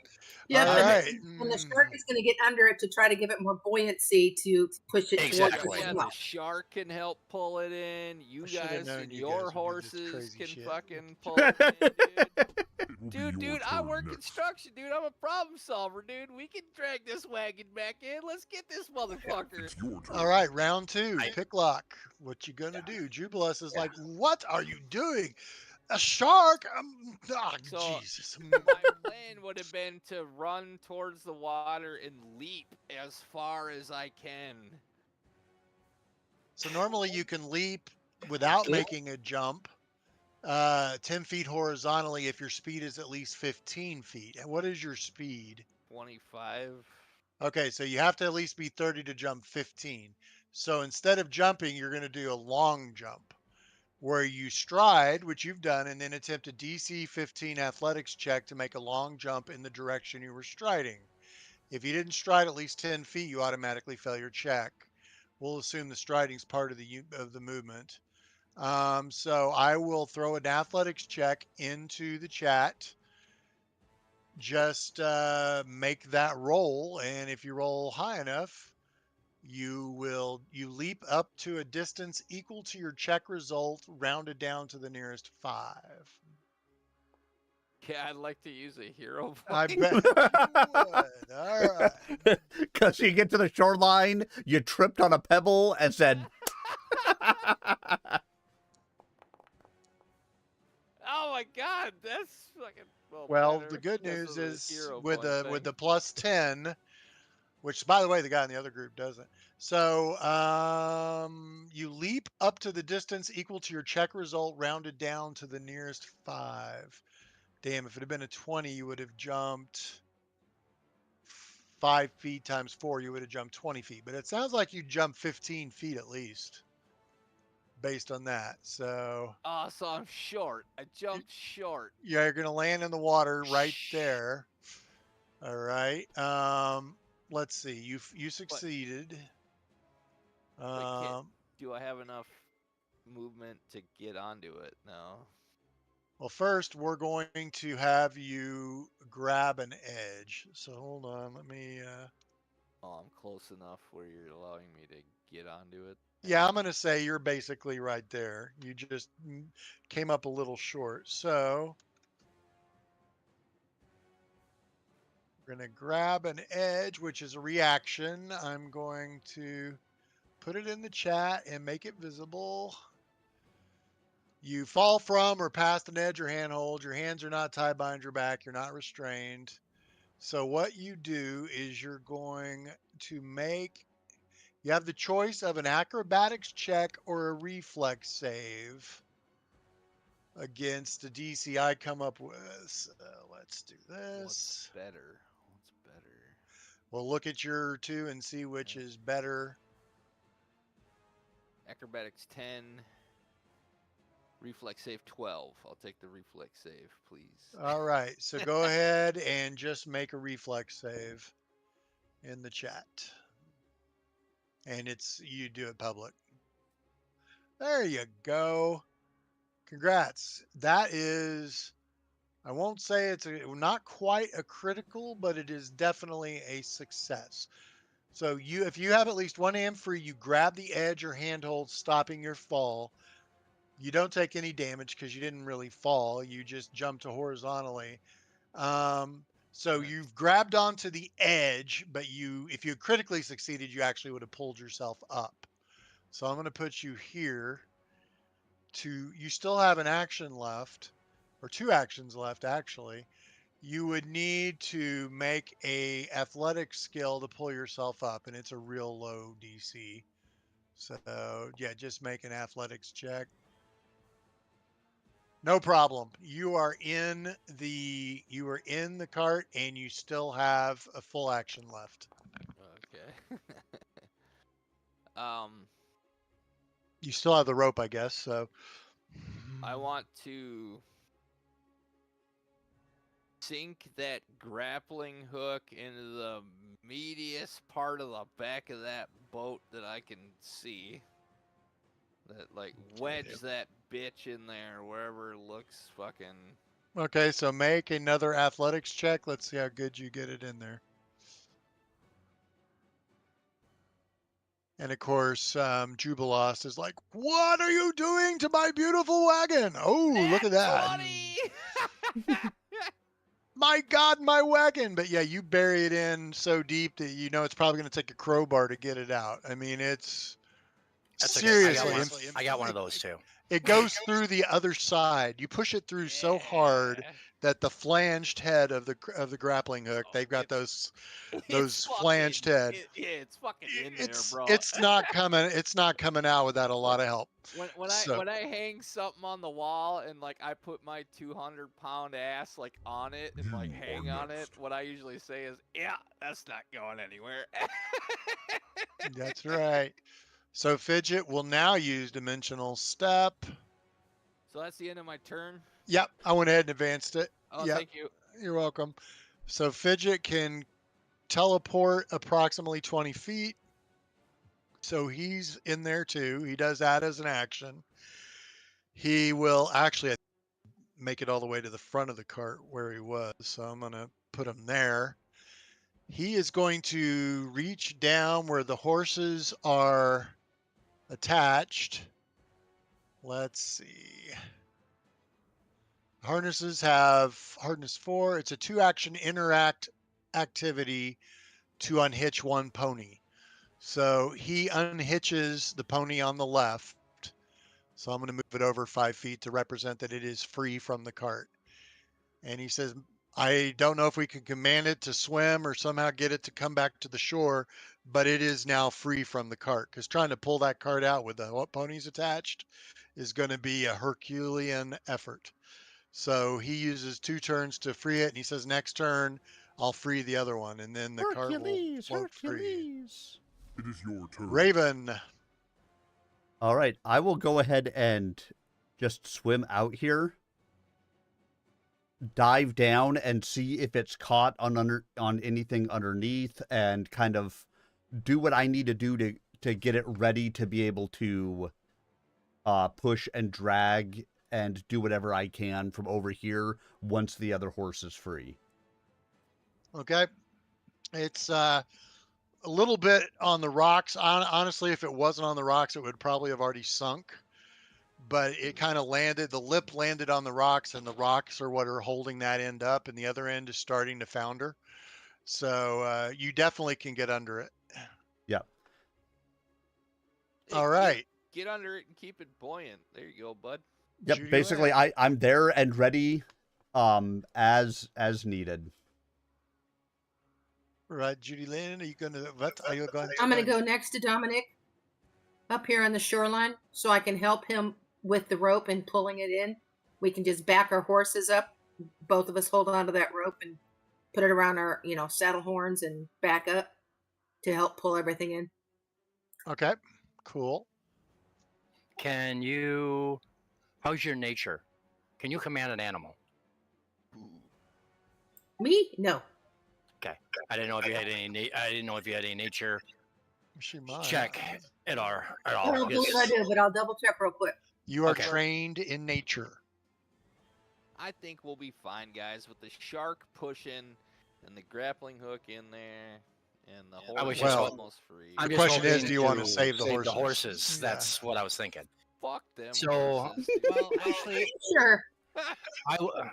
Yeah, all right. And the shark is going to get under it to try to give it more buoyancy to push it exactly. towards Yeah, the shark can help pull it in. You guys and your horses can fucking pull it in, dude. I work construction, dude. I'm a problem solver, dude. We can drag this wagon back in. Let's get this motherfucker. All right, round two. Picklock. What you gonna do? Jubilus is like, what are you doing? A shark? Jesus. My plan would have been to run towards the water and leap as far as I can. So normally you can leap without making a jump 10 feet horizontally if your speed is at least 15 feet. And what is your speed? 25. Okay, so you have to at least be 30 to jump 15. So instead of jumping, you're going to do a long jump where you stride, which you've done, and then attempt a DC 15 athletics check to make a long jump in the direction you were striding. If you didn't stride at least 10 feet, you automatically fail your check. We'll assume the striding is part of the movement. So I will throw an athletics check into the chat. Just make that roll, and if you roll high enough, You leap up to a distance equal to your check result, rounded down to the nearest 5. Yeah, I'd like to use a hero I point. bet you would. All right. Because you get to the shoreline, you tripped on a pebble and said, Oh my god, that's fucking Well, better the good because news of the is hero with point the thing. plus 10, which by the way, the guy in the other group doesn't. So you leap up to the distance equal to your check result, rounded down to the nearest 5. Damn, if it had been a 20, you would have jumped 5 feet times 4. You would have jumped 20 feet. But it sounds like you jumped 15 feet at least, based on that. So Oh, so I'm short. I jumped short. yeah, you're gonna land in the water right there. All right. Let's see. You succeeded. But do I have enough movement to get onto it? No. Well, first we're going to have you grab an edge. So hold on. Let me. Oh, I'm close enough where you're allowing me to get onto it. Yeah, I'm gonna say you're basically right there. You just came up a little short. So we're gonna grab an edge, which is a reaction. I'm going to put it in the chat and make it visible. You fall from or past an edge or handhold. Your hands are not tied behind your back. You're not restrained. So what you do is you're going to you have the choice of an acrobatics check or a reflex save against the DC I come up with. So let's do this. What's better? What's better? We'll look at your 2 and see which is better. Acrobatics 10. Reflex save 12. I'll take the reflex save, please. All right. So go ahead and just make a reflex save in the chat. And you do it public. There you go. Congrats. That is, I won't say it's not quite a critical, but it is definitely a success. So if you have at least one hand free, you grab the edge or handhold, stopping your fall. You don't take any damage because you didn't really fall. You just jumped horizontally. So you've grabbed onto the edge, but if you critically succeeded, you actually would have pulled yourself up. So I'm going to put you here. You still have an action left, or 2 actions left actually. You would need to make a athletic skill to pull yourself up, and it's a real low DC. So yeah, just make an athletics check. No problem. You are in the cart, and you still have a full action left. Okay. You still have the rope, I guess. So I want to sink that grappling hook into the meatiest part of the back of that boat that I can see. That wedge that bitch in there wherever it looks fucking. Okay, so make another athletics check. Let's see how good you get it in there. And of course, Jubilost is like, "What are you doing to my beautiful wagon? Oh, look at that! 20! My God, my wagon!" But yeah, you bury it in so deep that you know it's probably going to take a crowbar to get it out. I mean, it's seriously. I got one of those too. It goes through the other side. You push it through so hard that the flanged head of the grappling hook, they've got those flanged head. It's fucking in there, bro. It's not coming out without a lot of help. When I hang something on the wall and I put my 200-pound ass on it and hang on it, what I usually say is, yeah, that's not going anywhere. That's right. So Fidget will now use Dimensional Step. So that's the end of my turn? Yep, I went ahead and advanced it. Oh, yep. Thank you. You're welcome. So Fidget can teleport approximately 20 feet. So he's in there too. He does that as an action. He will actually make it all the way to the front of the cart where he was. So I'm going to put him there. He is going to reach down where the horses are attached. Let's see. Harnesses have harness 4. It's a 2-action interact activity to unhitch one pony. So he unhitches the pony on the left. So I'm going to move it over 5 feet to represent that it is free from the cart. And he says, I don't know if we can command it to swim or somehow get it to come back to the shore, but it is now free from the cart, because trying to pull that cart out with the ponies attached is going to be a Herculean effort. So he uses 2 turns to free it, and he says, next turn, I'll free the other one, and then the cart will float free. It is your turn. Raven. All right, I will go ahead and just swim out here, dive down, and see if it's caught on anything underneath, and kind of do what I need to do to get it ready to be able to push and drag and do whatever I can from over here once the other horse is free. Okay. It's a little bit on the rocks. Honestly, if it wasn't on the rocks, it would probably have already sunk. But it kind of landed, the lip landed on the rocks, and the rocks are what are holding that end up, and the other end is starting to founder. So you definitely can get under it. Yeah. Hey, All right. Get under it and keep it buoyant. There you go, bud. Yep. Judy Basically, Lynn. I'm there and ready, as needed. Right, Judy Lynn, are you going to? I'm going to go next to Dominic up here on the shoreline so I can help him with the rope and pulling it in. We can just back our horses up. Both of us hold on to that rope and put it around our, saddle horns and back up to help pull everything in. Okay, cool. How's your nature? Can you command an animal? Me? No. Okay. I didn't know if you had any nature She might. check at all. I don't believe I do, but I'll double check real quick. You are Okay. trained in nature. I think we'll be fine, guys, with the shark pushing and the grappling hook in there and the horse just almost free. The question is, do you want to save the horses? Yeah. That's what I was thinking. Fuck them So, horses. dude. well, actually, Sure.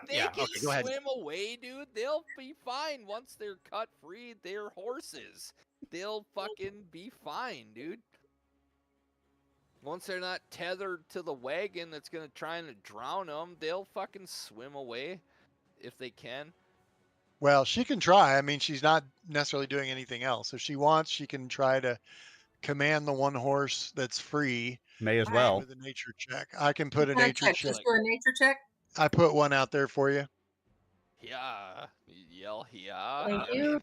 They yeah. can Okay, go ahead. swim away, dude. They'll be fine once they're cut free. They're horses. They'll fucking be fine, dude. Once they're not tethered to the wagon that's gonna try and drown them, they'll fucking swim away if they can. Well, she can try. I mean, she's not necessarily doing anything else. If she wants, she can try to command the one horse that's free. May as All right. well. With a nature check. I can put a Can I nature check? check. Just for a nature check? I put one out there for you. Yeah. Yell, yeah. Thank you.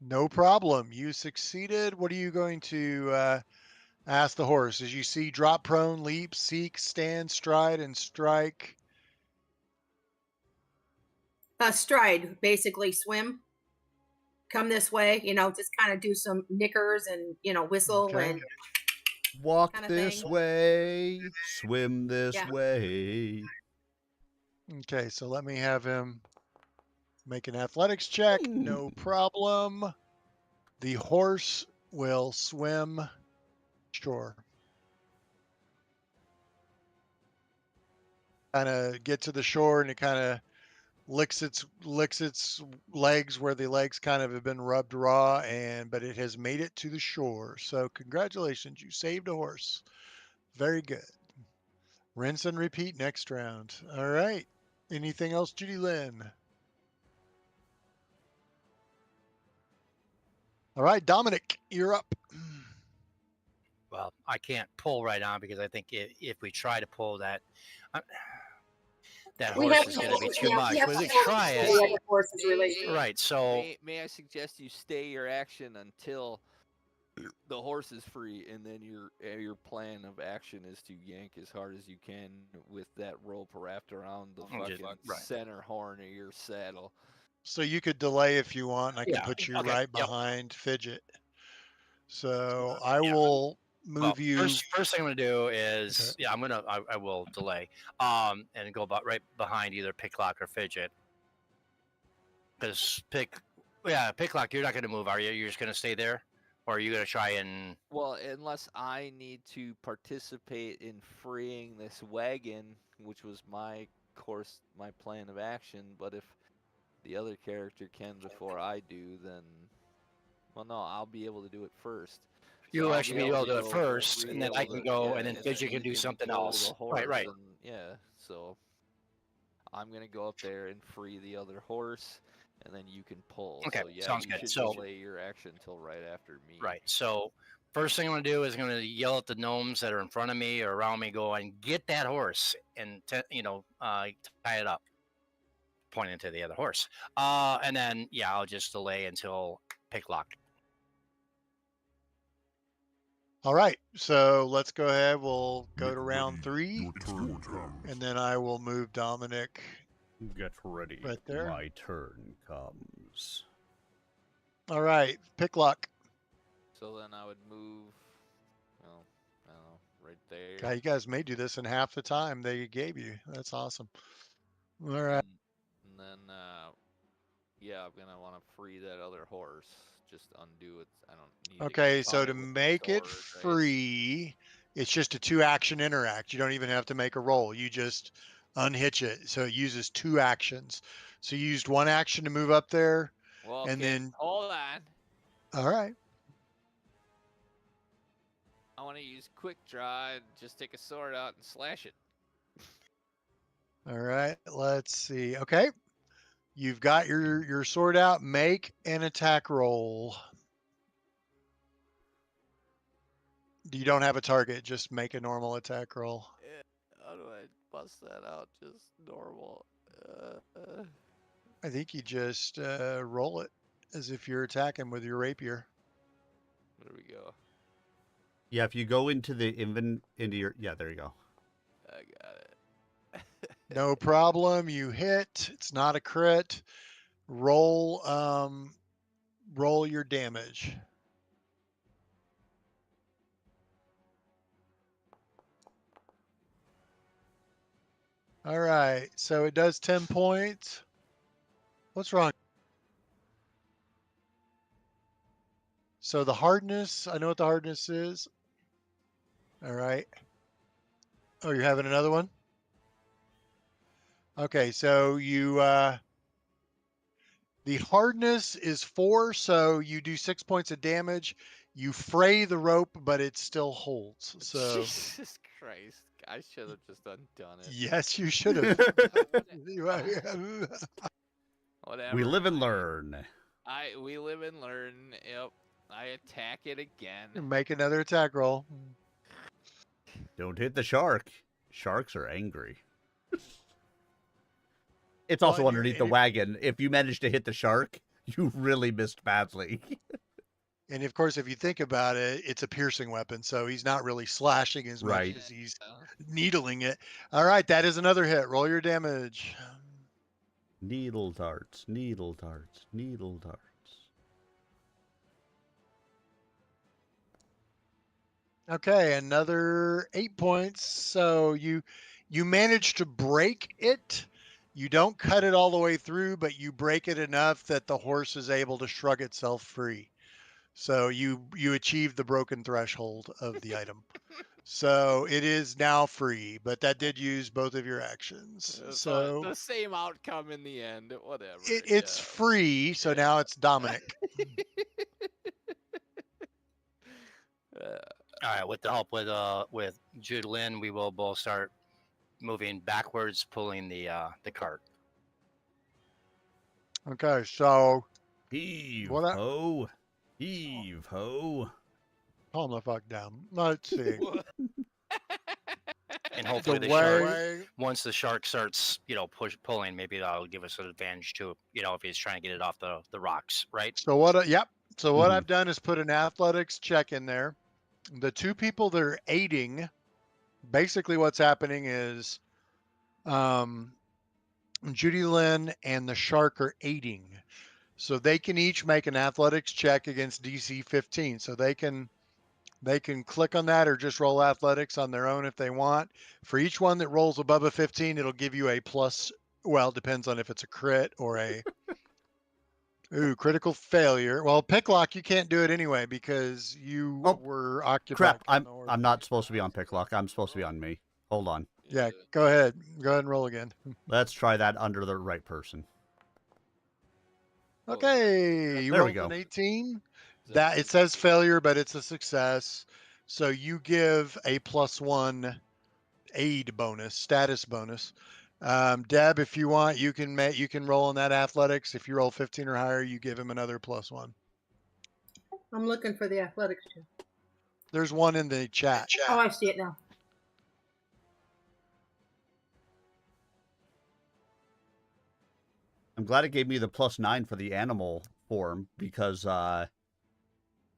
No problem. You succeeded. What are you going to ask the horse? As you see, drop prone, leap, seek, stand, stride, and strike. Stride, basically swim. Come this way, just kind of do some knickers and, whistle Okay. and Walk kinda this thing. way, swim this Yeah. way. Okay, so let me have him make an athletics check. No problem. The horse will swim shore. Kind of get to the shore, and it kind of licks its legs where the legs kind of have been rubbed raw, but it has made it to the shore. So congratulations, you saved a horse. Very good. Rinse and repeat next round. All right. Anything else, Judy Lynn? All right, Dominic, you're up. Well, I can't pull right on because I think if we try to pull that, that We horse have is to- going to be too yeah, much. we have We to could hold try the it. way the horse is related. Right. So May I suggest you stay your action until the horse is free, and then your plan of action is to yank as hard as you can with that rope wrapped around the Okay, fucking right. center horn of your saddle. So you could delay if you want. I can Yeah, put you okay, right yep. behind Fidget. So I will move you. First thing I'm going to do is, I will delay and go about right behind either Picklock or Fidget. Because Picklock, you're not going to move, are you? You're just going to stay there? Or are you going to try and... Well, unless I need to participate in freeing this wagon, which was my plan of action, but if the other character can before I do, then... Well, no, I'll be able to do it first. You'll actually be able to do it first, and then I can go, and then Fidget can do something else. Right. Yeah, so I'm going to go up there and free the other horse, and then you can pull. Okay, so, yeah, sounds you good. should So delay your action until right after me. Right. So first thing I'm going to do is I'm going to yell at the gnomes that are in front of me or around me, go and get that horse and, tie it up, pointing to the other horse. And then, I'll just delay until Picklock. All right. So let's go ahead. We'll go Get to round ready. 3. Your turn comes. And then I will move Dominic. Get ready. Right there. My turn comes. All right. Picklock. So then I would move, well, I don't know, right there. God, you guys may do this in half the time they gave you. That's awesome. All right. And then, I'm going to want to free that other horse. Just undo it. I don't need Okay, to so get to it with the make it sword, right? free, it's just a 2-action interact. You don't even have to make a roll. You just unhitch it. So it uses 2 actions. So you used 1 action to move up there. Well, and okay, then hold on. All right. I want to use quick draw and just take a sword out and slash it. All right. Let's see. Okay. You've got your sword out. Make an attack roll. You don't have a target. Just make a normal attack roll. How do I bust that out? Just normal. I think you just roll it as if you're attacking with your rapier. There we go. Yeah, if you go into the into your there you go. I got it. No problem. You hit. It's not a crit. Roll your damage. All right. So it does 10 points. What's wrong? So the hardness, I know what the hardness is. All right. Oh, you're having another one? Okay, so you the hardness is 4, so you do 6 points of damage. You fray the rope, but it still holds. So Jesus Christ. I should have just undone it. yes, you should have. Whatever. We live and learn. We live and learn. Yep. I attack it again. Make another attack roll. Don't hit the shark. Sharks are angry. It's also underneath the wagon. If you manage to hit the shark, you really missed badly. And of course, if you think about it, it's a piercing weapon, so he's not really slashing as much as he's needling it. All right, that is another hit. Roll your damage. Needle darts, needle darts, needle darts. Okay, another 8 points. So you manage to break it. You don't cut it all the way through, but you break it enough that the horse is able to shrug itself free. So you achieve the broken threshold of the item. So it is now free, but that did use both of your actions. So the same outcome in the end. Whatever. It's free, so now it's Dominic. All right, with the help with Jude Lynn, we will both start moving backwards, pulling the cart. Okay, so heave ho, heave ho. Calm the fuck down. Let's see. And hopefully the shark, once the shark starts, pulling, maybe that'll give us an advantage too. If he's trying to get it off the rocks, right? So what? Yep. So what I've done is put an athletics check in there. The 2 people that are aiding, basically what's happening is Judy Lynn and the shark are aiding. So they can each make an athletics check against DC 15. So they can click on that or just roll athletics on their own if they want. For each one that rolls above a 15, it'll give you a plus. Well, it depends on if it's a crit or a critical failure. Well, picklock, you can't do it anyway because you were occupied. Crap, I'm not supposed to be on picklock. I'm supposed to be on me. Hold on. Yeah, go ahead. Go ahead and roll again. Let's try that under the right person. Okay, you there we rolled go. an 18. That it says failure, but it's a success. So you give a +1 aid bonus, status bonus. Deb, if you want, you can roll on that athletics. If you roll 15 or higher, you give him another +1. I'm looking for the athletics check. There's one in the chat. Oh, I see it now. I'm glad it gave me the +9 for the animal form because I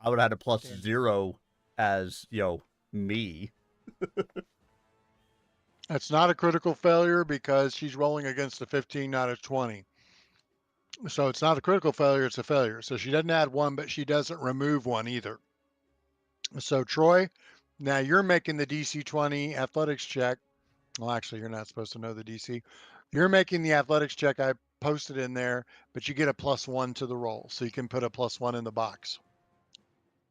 would have had a +0 as, me. That's not a critical failure because she's rolling against a 15, not a 20. So it's not a critical failure, it's a failure. So she doesn't add one, but she doesn't remove one either. So Troy, now you're making the DC 20 athletics check. Well, actually, you're not supposed to know the DC. You're making the athletics check. I posted in there, but you get a +1 to the roll. So you can put a +1 in the box.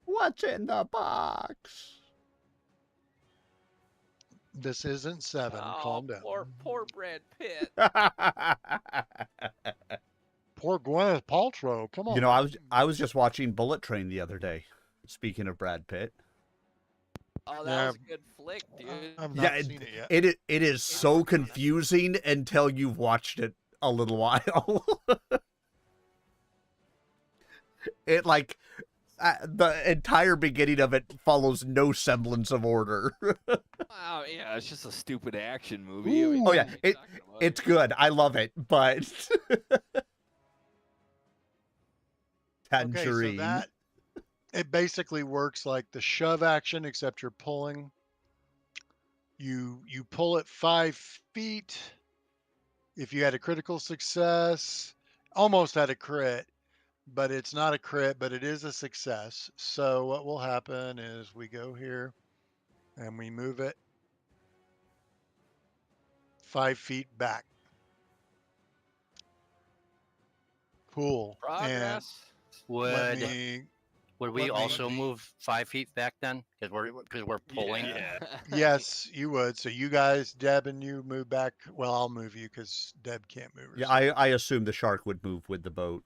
What's in the box? This isn't 7. Calm down. Poor Brad Pitt. Poor Gwyneth Paltrow. Come on. I was just watching Bullet Train the other day. Speaking of Brad Pitt. Oh, that was a good flick, dude. I've not seen it yet. It is so confusing until you've watched it a little while. It the entire beginning of it follows no semblance of order. Wow, yeah, it's just a stupid action movie. Ooh. Oh yeah, it's good. I love it, but Tangerine. Okay, so it basically works like the shove action, except you're pulling. You pull it 5 feet. If you had a critical success, almost had a crit, but it's not a crit, but it is a success. So what will happen is we go here and we move it 5 feet back. Cool. Progress. Would we also move 5 feet back then? Because we're pulling. Yeah. Yes, you would. So you guys, Deb and you move back. Well, I'll move you because Deb can't move. Yeah, I assume the shark would move with the boat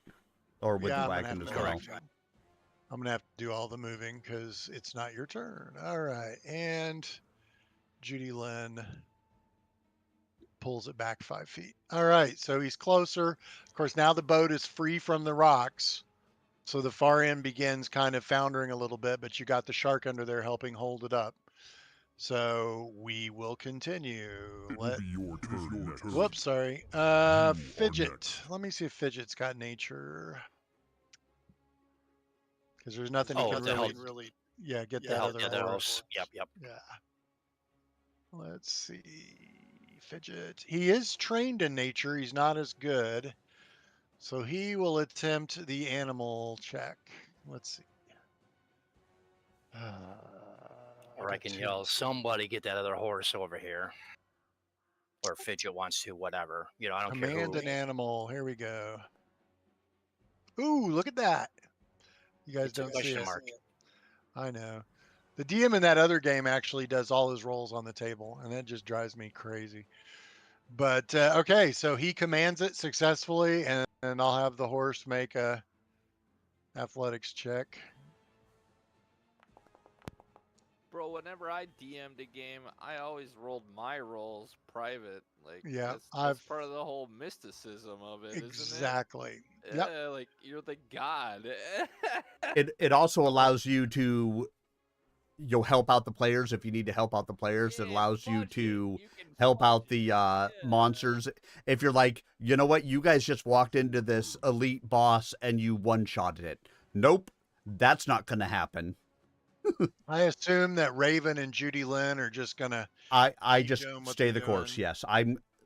or with the wagon as well. I'm gonna have to do all the moving because it's not your turn. All right, and Judy Lynn pulls it back 5 feet. All right, so he's closer. Of course, now the boat is free from the rocks. So the far end begins kind of foundering a little bit, but you got the shark under there helping hold it up. So we will continue. It will be your turn. Whoops, sorry. Fidget. Let me see if Fidget's got nature. Because there's nothing he can really get that other horse. Yep. Yeah. Let's see. Fidget. He is trained in nature. He's not as good. So he will attempt the animal check. Let's see. Or I can yell, somebody get that other horse over here. Or Fidget wants to, whatever. I don't care who. Command an animal. Here we go. Ooh, look at that. You guys don't see it. I know. The DM in that other game actually does all his rolls on the table, and that just drives me crazy. But, okay, so he commands it successfully, and I'll have the horse make a athletics check. Bro, whenever I DM'd a game, I always rolled my rolls private. Yeah, that's part of the whole mysticism of it, exactly. Isn't it? Yeah, like you're the god. It also allows you to help out the players if you need to help out the players. It allows you to help out the monsters. If you're like, you know what, you guys just walked into this elite boss and you one-shotted it. Nope, that's not going to happen. I assume that Raven and Judy Lynn are just gonna. I just stay the course. Yes,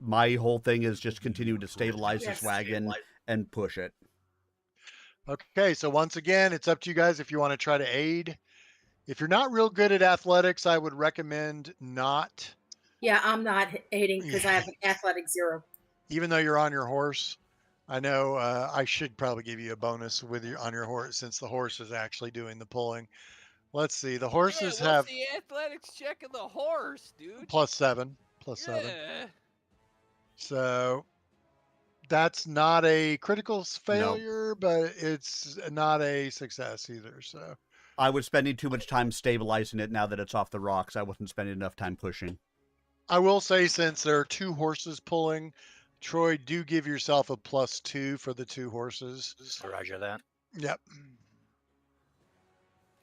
my whole thing is just continue to stabilize this wagon and push it. Okay, so once again, it's up to you guys if you want to try to aid. If you're not real good at athletics, I would recommend not. Yeah, I'm not aiding because I have an athletic 0. Even though you're on your horse. I know I should probably give you a bonus with your on your horse since the horse is actually doing the pulling. Let's see. The Yeah, horses what's have the athletics check of the horse, dude? +7, +7. Yeah. So that's not a critical No. failure, but it's not a success either. So I was spending too much time stabilizing it now that it's off the rocks. I wasn't spending enough time pushing. I will say, since there are 2 horses pulling, Troy, do give yourself a +2 for the 2 horses. Roger that. Yep.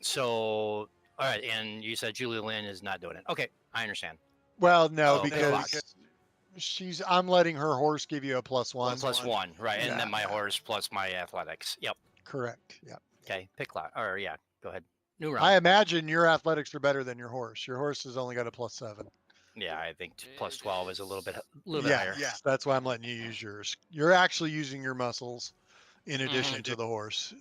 So, all right, and you said Julie Lynn is not doing it. Okay, I understand. Well, no, Oh, because I'm letting her horse give you a +1. +1, right? Yeah. And then my horse plus my athletics. Yep. Correct. Yep. Okay, pick lot. Or yeah, go ahead. New round. I imagine your athletics are better than your horse. Your horse has only got a +7. Yeah, I think +12 is a little bit Yeah, higher. yeah. That's why I'm letting you use yours. You're actually using your muscles in addition to the horse.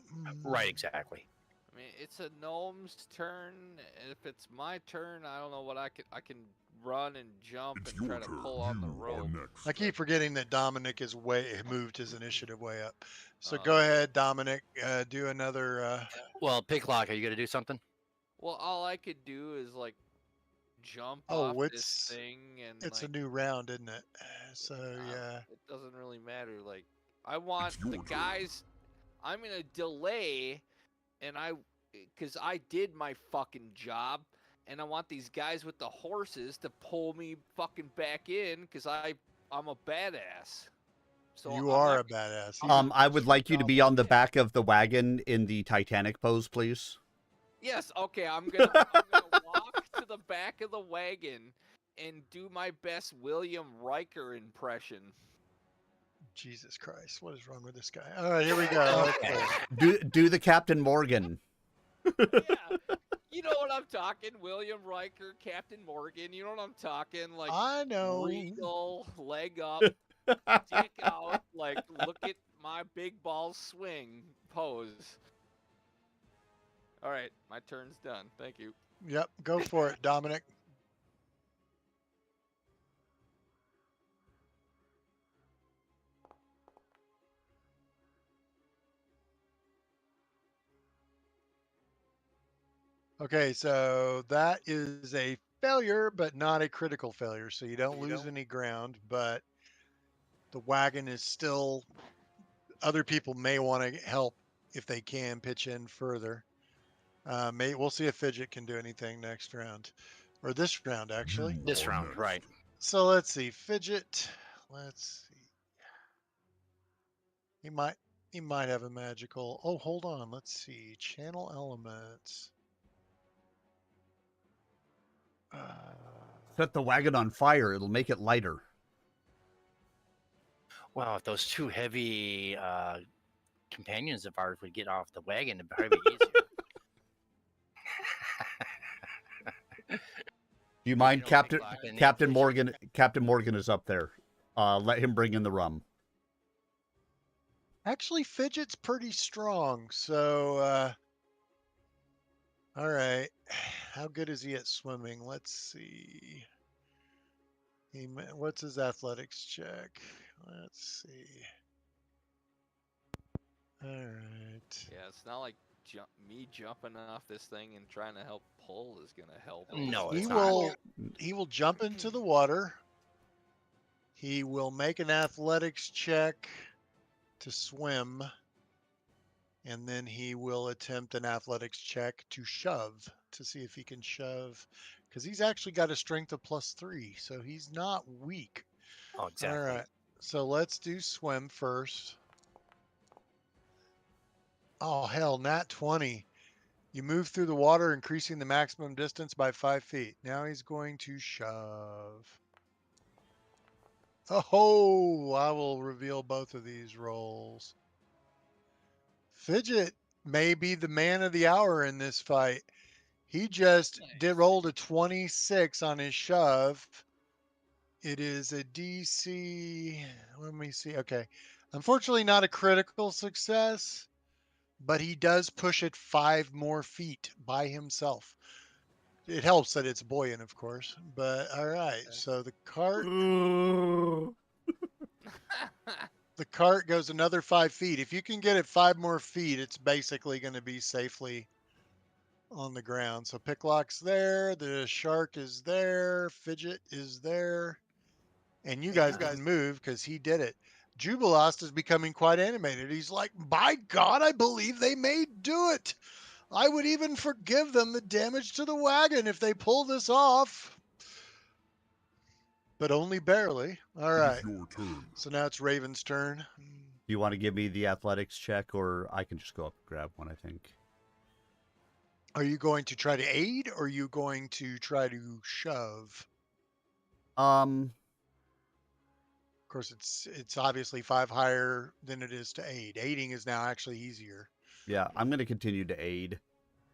Right, exactly. I mean, it's a gnome's turn. If it's my turn, I don't know what I can run and jump It's and try your to turn. pull on the You are rope. next. I keep forgetting that Dominic is moved his initiative way up. So go ahead, Dominic. Do another. Well, pick lock. Are you gonna do something? Well, all I could do is like jump Oh, off this it's thing and it's like, a new round, isn't it? So yeah. it doesn't really matter. Like I want It's your the turn. guys. I'm gonna delay, and because I did my fucking job, and I want these guys with the horses to pull me fucking back in because I'm a badass. So You I'm are not- a badass. I would like you to be on the back of the wagon in the Titanic pose, please. Yes, okay. I'm gonna walk to the back of the wagon and do my best William Riker impression. Jesus Christ, what is wrong with this guy? All right, here we go. Okay. Do the Captain Morgan. Yeah, you know what I'm talking? William Riker, Captain Morgan. You know what I'm talking? Like I know. regal, leg up, dick out. Like look at my big balls swing pose. All right, my turn's done. Thank you. Yep, go for it, Dominic. Okay, so that is a failure, but not a critical failure. So you don't lose any ground, but the wagon is still, other people may want to help if they can pitch in further. We'll see if Fidget can do anything next round, or this round actually. This round, right? So let's see, Fidget. Let's see. He might have a magical. Oh, hold on. Let's see. Channel elements. Set the wagon on fire. It'll make it lighter. Well, if those 2 heavy companions of ours would get off the wagon, it'd probably be easier. Do you mind, don't Captain think like an Captain Fidget- Morgan? Captain Morgan is up there. Let him bring in the rum. Actually, Fidget's pretty strong. So, all right. How good is he at swimming? Let's see. What's his athletics check? Let's see. All right. Yeah, it's not like me jumping off this thing and trying to help pull is gonna help. No, He it's will. not. He will jump into the water. He will make an athletics check to swim, and then he will attempt an athletics check to shove to see if he can shove, because he's actually got a strength of +3, so he's not weak. Oh, exactly. All right, so let's do swim first. Oh hell, nat 20. You move through the water, increasing the maximum distance by 5 feet. Now he's going to shove. Oh, I will reveal both of these rolls. Fidget may be the man of the hour in this fight. He just rolled a 26 on his shove. It is a DC. Let me see. Okay. Unfortunately, not a critical success, but he does push it 5 more feet by himself. It helps that it's buoyant, of course. But all right, so the cart goes another 5 feet. If you can get it 5 more feet, it's basically going to be safely on the ground. So Picklock's there, the shark is there, Fidget is there, and you guys didn't move because he did it. Jubilost is becoming quite animated. He's like, by God, I believe they may do it. I would even forgive them the damage to the wagon if they pull this off. But only barely. All right. Your turn. So now it's Raven's turn. Do you want to give me the athletics check, or I can just go up and grab one, I think. Are you going to try to aid, or are you going to try to shove? Of course, it's obviously 5 higher than it is to aid. Aiding is now actually easier. Yeah, I'm going to continue to aid.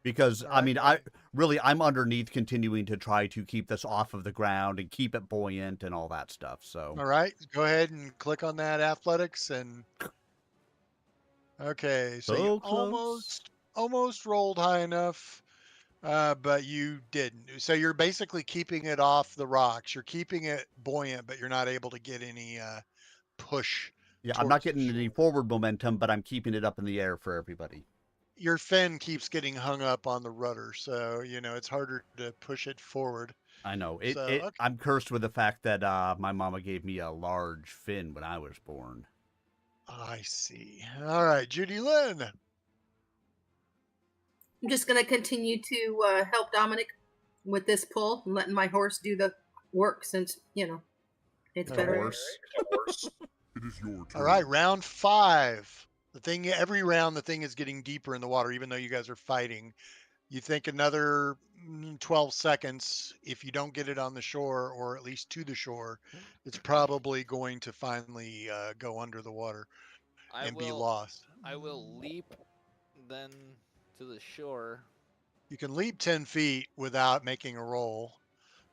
Because, All right. I'm underneath continuing to try to keep this off of the ground and keep it buoyant and all that stuff, so. All right, go ahead and click on that athletics and. Okay, so you almost rolled high enough, but you didn't. So you're basically keeping it off the rocks. You're keeping it buoyant, but you're not able to get any push. Yeah, I'm not towards the getting any shore. forward momentum, but I'm keeping it up in the air for everybody. Your fin keeps getting hung up on the rudder, so it's harder to push it forward. I know. Okay. I'm cursed with the fact that my mama gave me a large fin when I was born. I see. All right, Judy Lynn. I'm just going to continue to help Dominic with this pull and letting my horse do the work since, it's better. Horse. It is your turn. All right, round 5. Every round, the thing is getting deeper in the water, even though you guys are fighting. You think another 12 seconds, if you don't get it on the shore, or at least to the shore, it's probably going to finally go under the water and be lost. I will leap then to the shore. You can leap 10 feet without making a roll.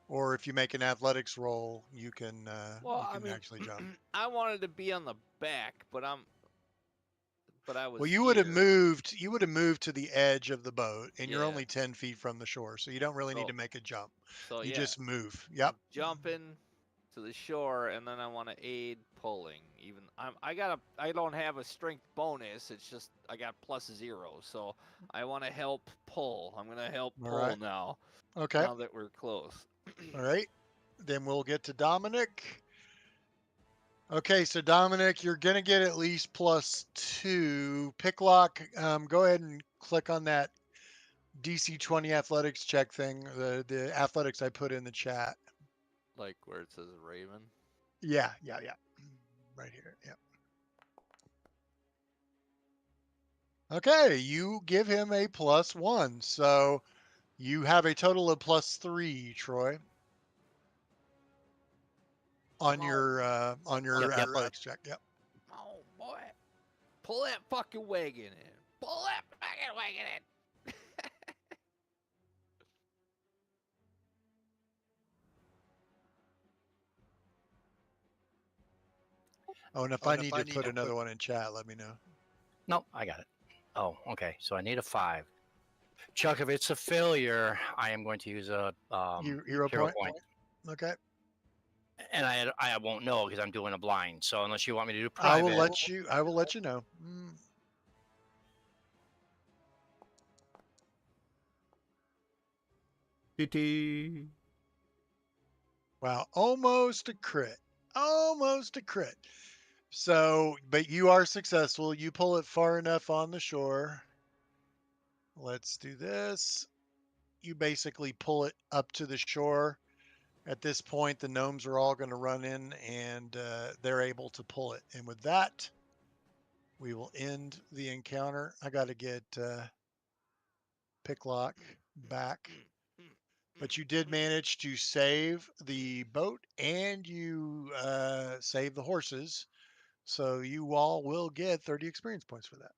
Or if you make an athletics roll, you can actually jump. I wanted to be on the back, but I was. Well, you would have moved. You would have moved to the edge of the boat, and you're only 10 feet from the shore, so you don't really need to make a jump. So you just move. Yep. Jumping to the shore, and then I want to aid pulling. Even I don't have a strength bonus. It's just I got +0, so I want to help pull. I'm gonna help pull now. Okay. Now that we're close. All right. Then we'll get to Dominic. Okay, so Dominic, you're gonna get at least +2. Picklock, go ahead and click on that DC 20 athletics check thing. The athletics I put in the chat. Like where it says Raven. Yeah. Right here. Yeah. Okay, you give him a +1, so you have a total of +3, Troy. On your athletics check. Yep. Oh boy, pull that fucking wagon in. Pull that fucking wagon in. Oh, and if I need to put another one in chat, let me know. No, I got it. Oh, okay. So I need a 5. Chuck, if it's a failure, I am going to use a hero point. Okay. And I won't know because I'm doing a blind. So unless you want me to do private, I will let you know. VTT. Wow, almost a crit. Almost a crit. So, but you are successful. You pull it far enough on the shore. Let's do this. You basically pull it up to the shore. At this point, the gnomes are all going to run in, and they're able to pull it. And with that, we will end the encounter. I got to get Picklock back. But you did manage to save the boat, and you save the horses. So you all will get 30 experience points for that.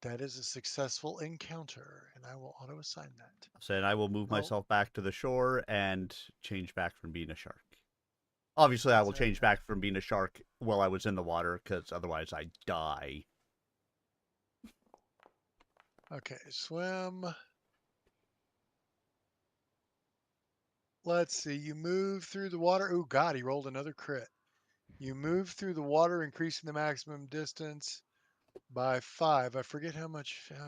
That is a successful encounter, and I will auto-assign that. So I will move myself back to the shore and change back from being a shark. Obviously, I will change back from being a shark while I was in the water, because otherwise I die. Okay, swim. Let's see. You move through the water. Oh, God, he rolled another crit. You move through the water, increasing the maximum distance by 5. I forget how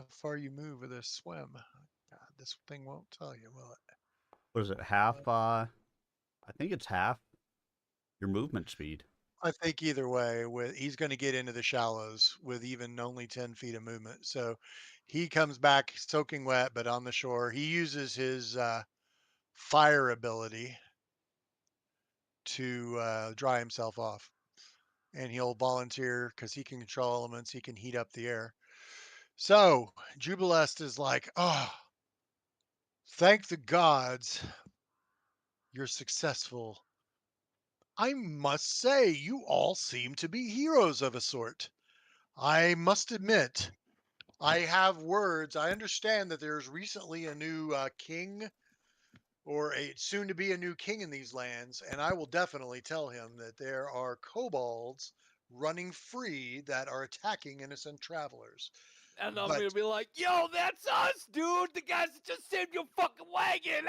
far you move with a swim. God, this thing won't tell you, will it? What is it? Half? I think it's half your movement speed. I think either way, he's going to get into the shallows with even only 10 feet of movement. So he comes back soaking wet, but on the shore. He uses his fire ability to dry himself off. And he'll volunteer because he can control elements. He can heat up the air. So Jubilest is like, oh, thank the gods you're successful. I must say, you all seem to be heroes of a sort. I must admit, I have words. I understand that there's recently a new king or a soon to be a new king in these lands, and I will definitely tell him that there are kobolds running free that are attacking innocent travelers. And I'm But gonna be like, yo, that's us, dude! The guys that just saved your fucking wagon!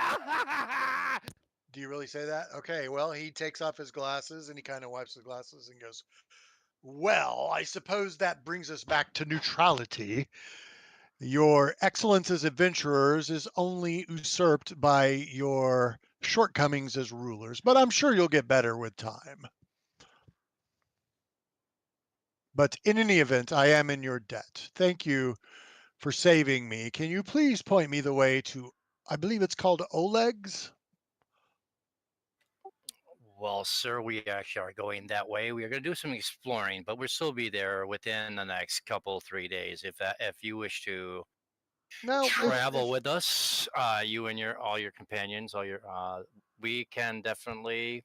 do you really say that? Okay, well, he takes off his glasses and he kind of wipes his glasses and goes, well, I suppose that brings us back to neutrality. Your excellence as adventurers is only usurped by your shortcomings as rulers, but I'm sure you'll get better with time. But in any event, I am in your debt. Thank you for saving me. Can you please point me the way to, I believe it's called Oleg's? Well, sir, we actually are going that way. We are going to do some exploring, but we'll still be there within the next couple 3 days. If you wish to No, travel with us, you and all your companions, we can definitely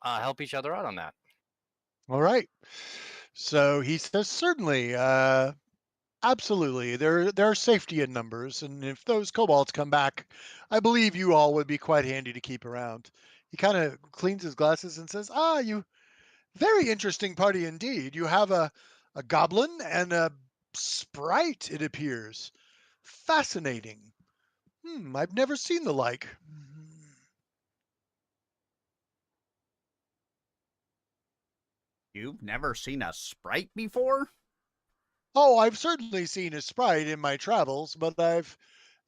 help each other out on that. all right. So he says, certainly, absolutely. There are safety in numbers, and if those kobolds come back, I believe you all would be quite handy to keep around. He kind of cleans his glasses and says, "Ah, you very interesting party indeed. You have a goblin and a sprite, it appears. Fascinating. I've never seen the like." You've never seen a sprite before? Oh, I've certainly seen a sprite in my travels, but I've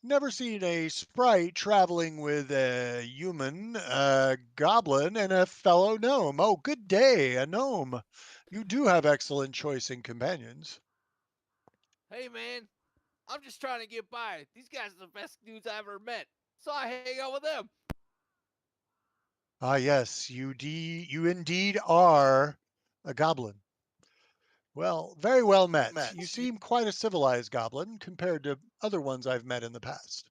never seen a sprite traveling with a human, a goblin, and a fellow gnome. Oh, good day, a gnome. You do have excellent choice in companions. Hey, man, I'm just trying to get by. These guys are the best dudes I ever met, so I hang out with them. Ah, yes, you indeed are a goblin. Well, very well met. You seem quite a civilized goblin compared to other ones I've met in the past.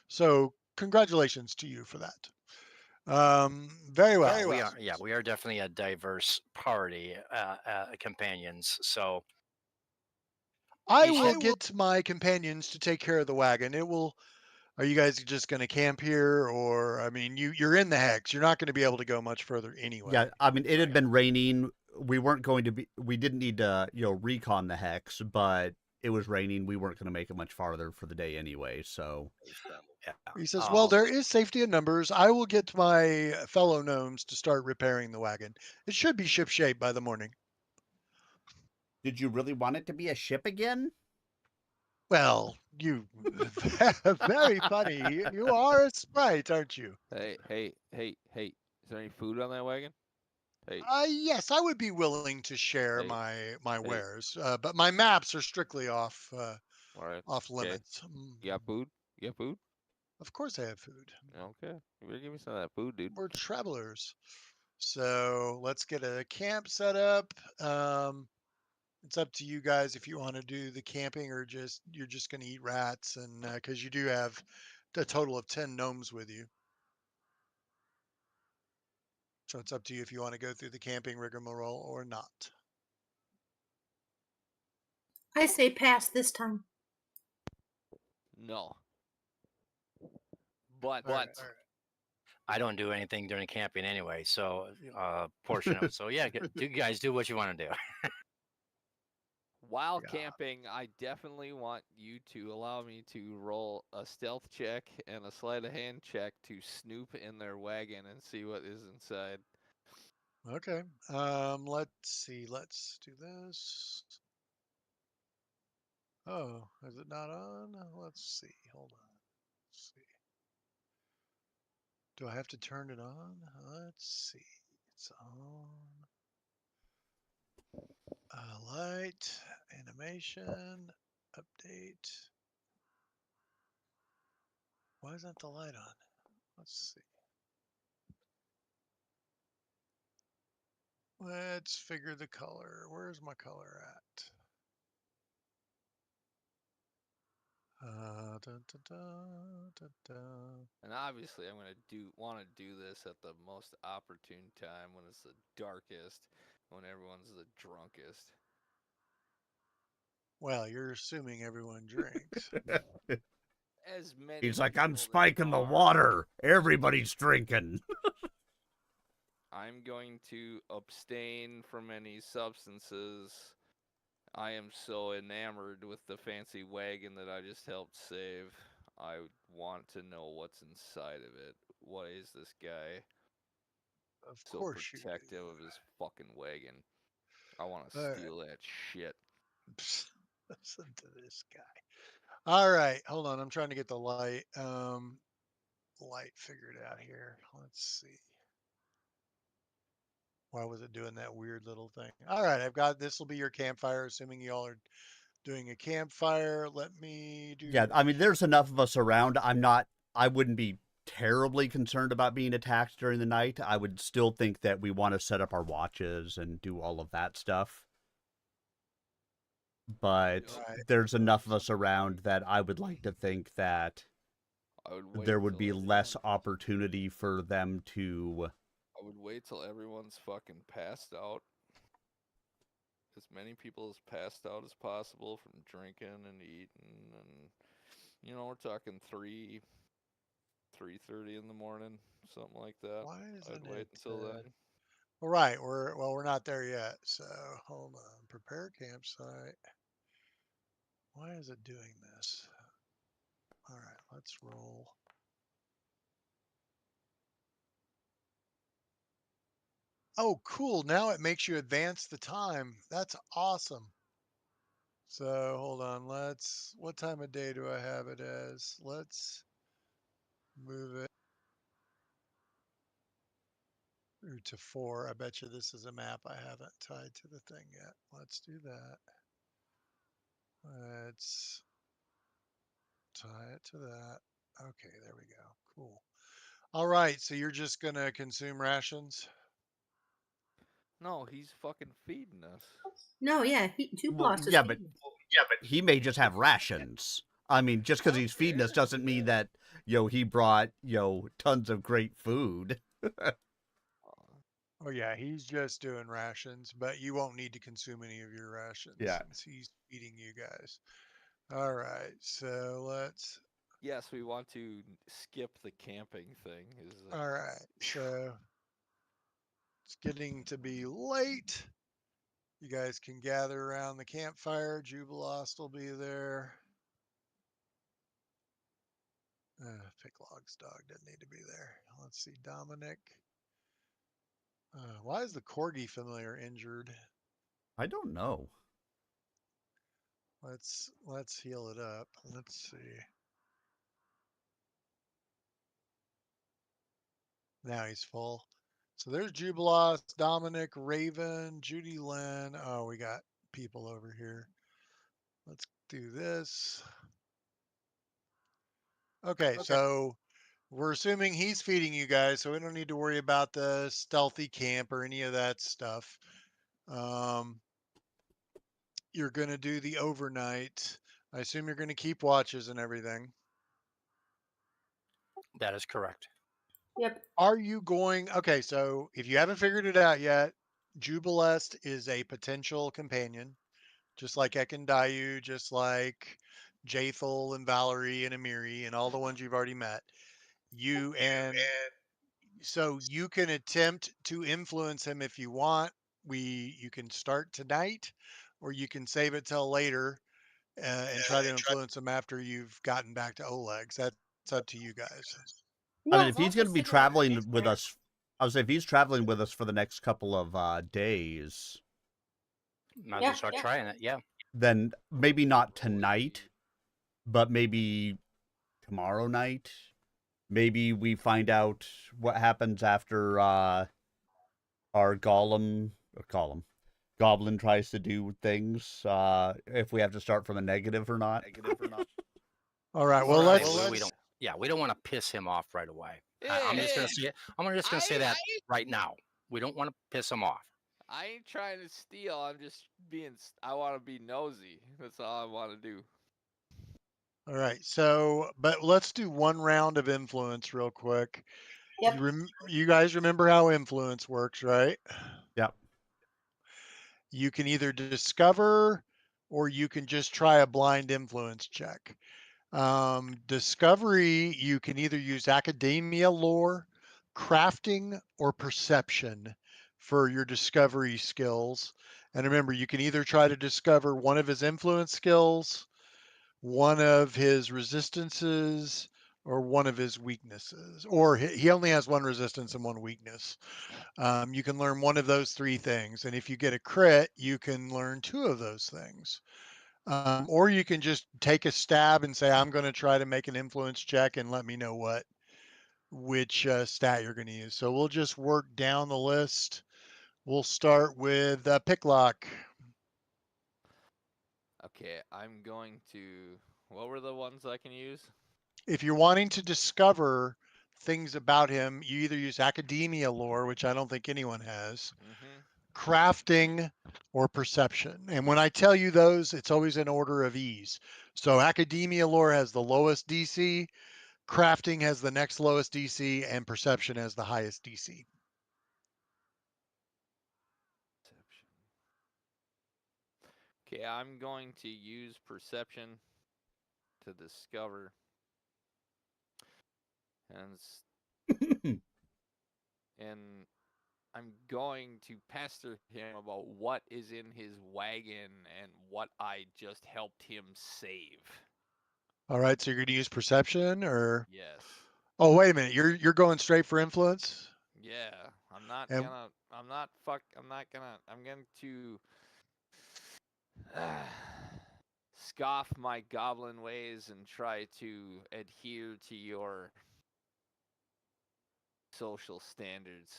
So, congratulations to you for that. Very well. We are definitely a diverse party, companions. So I each will get my companions to take care of the wagon. It will. Are you guys just going to camp here, or I mean, you're in the hex. You're not going to be able to go much further anyway. Yeah, I mean, it had been raining. We weren't going to be. We didn't need to, recon the hex, but it was raining. We weren't going to make it much farther for the day anyway. So yeah. He says, "Well, there is safety in numbers. I will get my fellow gnomes to start repairing the wagon. It should be shipshape by the morning." did you really want it to be a ship again? Well, you very funny. You are a sprite, aren't you? Hey. Is there any food on that wagon? Hey. Yes, I would be willing to share Hey. my wares, but my maps are strictly off All right. off Okay. limits. You got food? You got food? Of course, I have food. Okay. You better give me some of that food, dude. We're travelers, so let's get a camp set up. It's up to you guys if you want to do the camping or you're just going to eat rats, and because you do have a total of 10 gnomes with you. So it's up to you if you want to go through the camping rigmarole or not. I say pass this time. No. But All right. I don't do anything during camping anyway, so portion of it. So yeah, you guys do what you want to do. while Yeah. camping, I definitely want you to allow me to roll a stealth check and a sleight of hand check to snoop in their wagon and see what is inside. Okay. Let's see. Let's do this. Oh, is it not on? Let's see. Hold on. Let's see. Do I have to turn it on? Let's see. It's on. Light, animation, update. Why isn't the light on? Let's see. Let's figure the color. Where's my color at? Dun, dun, dun, dun, dun. And obviously, I'm gonna want to do this at the most opportune time when it's the darkest, when everyone's the drunkest. Well, you're assuming everyone drinks. As many. He's like, I'm people that spiking the are. water. Everybody's drinking. I'm going to abstain from any substances. I am so enamored with the fancy wagon that I just helped save. I want to know what's inside of it. What is this guy Of so course you protective do. of his fucking wagon? I want to All right. steal that shit. Listen to this guy. All right, hold on. I'm trying to get the light figured out here. Let's see. Why was it doing that weird little thing? All right, I've got this will be your campfire, assuming y'all are doing a campfire. Let me do. Yeah, I mean, there's enough of us around. I wouldn't be terribly concerned about being attacked during the night. I would still think that we want to set up our watches and do all of that stuff. But Right. there's enough of us around that I would like to think that I would wait there would till be everyone- less opportunity for them to. I would wait till everyone's fucking passed out. As many people as passed out as possible from drinking and eating, and we're talking 3:30 in the morning, something like that. Why isn't I'd wait until then. All right, we're not there yet. So hold on. Prepare campsite. Why is it doing this? All right, let's roll. Oh, cool. Now it makes you advance the time. That's awesome. So hold on. What time of day do I have it as? Let's move it through to 4. I bet you this is a map I haven't tied to the thing yet. Let's do that. Let's tie it to that. Okay, there we go. Cool. All right, so you're just going to consume rations? No, he's fucking feeding us. No, yeah, Jubilost is Yeah, but feeding. he may just have rations. I mean, just because he's feeding us doesn't mean that he brought tons of great food. Oh yeah, he's just doing rations, but you won't need to consume any of your rations Yeah. since he's feeding you guys. All right, so let's. Yes, we want to skip the camping thing. All right, so it's getting to be late. You guys can gather around the campfire. Jubilost will be there. Picklog's dog doesn't need to be there. Let's see, Dominic. Why is the corgi familiar injured? I don't know. Let's heal it up. Let's see. Now he's full. So there's Jubilost, Dominic, Raven, Judy Lynn. Oh, we got people over here. Let's do this. Okay, so we're assuming he's feeding you guys, so we don't need to worry about the stealthy camp or any of that stuff. You're going to do the overnight. I assume you're going to keep watches and everything. That is correct. Yep. Are you going? Okay, so if you haven't figured it out yet, Jubilest is a potential companion, just like Ekendayu, just like Jathel and Valerie and Amiri and all the ones you've already met. So you can attempt to influence him if you want. You can start tonight, or you can save it till later and try to influence him after you've gotten back to Oleg's. That's up to you guys. I mean, Yeah, if he's going to be traveling with us, I would say if he's traveling with us for the next couple of days, Might as well start trying it. Yeah. then maybe not tonight, but maybe tomorrow night. Maybe we find out what happens after our goblin tries to do things. If we have to start from a negative or not. All right. Well, let's. We don't want to piss him off right away. I'm just gonna say it. I'm just gonna say that right now. We don't want to piss him off. I ain't trying to steal. I'm just being. I want to be nosy. That's all I want to do. All right. So, but let's do one round of influence real quick. Yep. You guys remember how influence works, right? Yep. You can either discover or you can just try a blind influence check. Discovery, you can either use academia lore, crafting, or perception for your discovery skills. And remember, you can either try to discover one of his influence skills, one of his resistances, or one of his weaknesses. Or he only has one resistance and one weakness. You can learn one of those three things. And if you get a crit, you can learn two of those things. Or you can just take a stab and say, I'm going to try to make an influence check and let me know which stat you're going to use. So we'll just work down the list. We'll start with Picklock. Okay, I'm going to. What were the ones I can use? If you're wanting to discover things about him, you either use academia lore, which I don't think anyone has, crafting, or perception. And when I tell you those, it's always in order of ease. So academia lore has the lowest DC, crafting has the next lowest DC, and perception has the highest DC. Perception. Okay, I'm going to use perception to discover. And I'm going to pester him about what is in his wagon and what I just helped him save. All right, so you're going to use perception, or? Yes. Oh, wait a minute. You're going straight for influence? Yeah, I'm not And- gonna. I'm not fuck. I'm not gonna. I'm going to scoff my goblin ways and try to adhere to your social standards.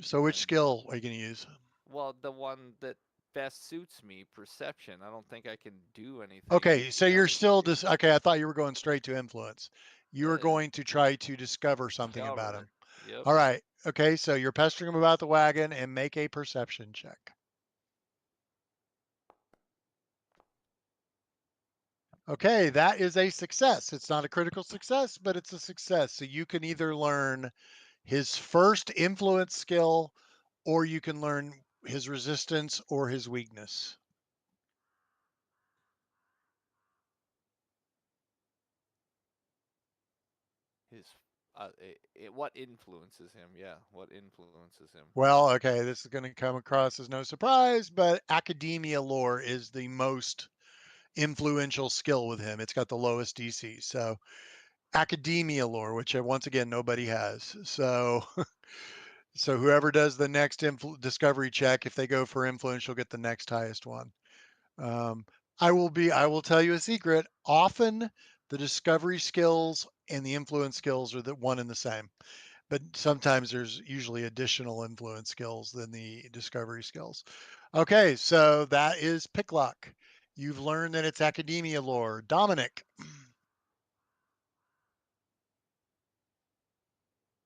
So which skill are you going to use? Well, the one that best suits me, perception. I don't think I can do anything. Okay, so you're still just okay. I thought you were going straight to influence. You were going to try to discover something about him. Yep. All right. Okay, so you're pestering him about the wagon and make a perception check. Okay, that is a success. It's not a critical success, but it's a success. So you can either learn his first influence skill, or you can learn his resistance or his weakness. His what influences him? Yeah, what influences him? Well, okay, this is going to come across as no surprise, but academia lore is the most influential skill with him. It's got the lowest DC. So academia lore, which once again nobody has. So so whoever does the next discovery check, if they go for influence, you'll get the next highest one. I will tell you a secret. Often the discovery skills and the influence skills are the one and the same, but sometimes there's usually additional influence skills than the discovery skills. Okay, so that is Picklock. You've learned that it's academia lore. Dominic.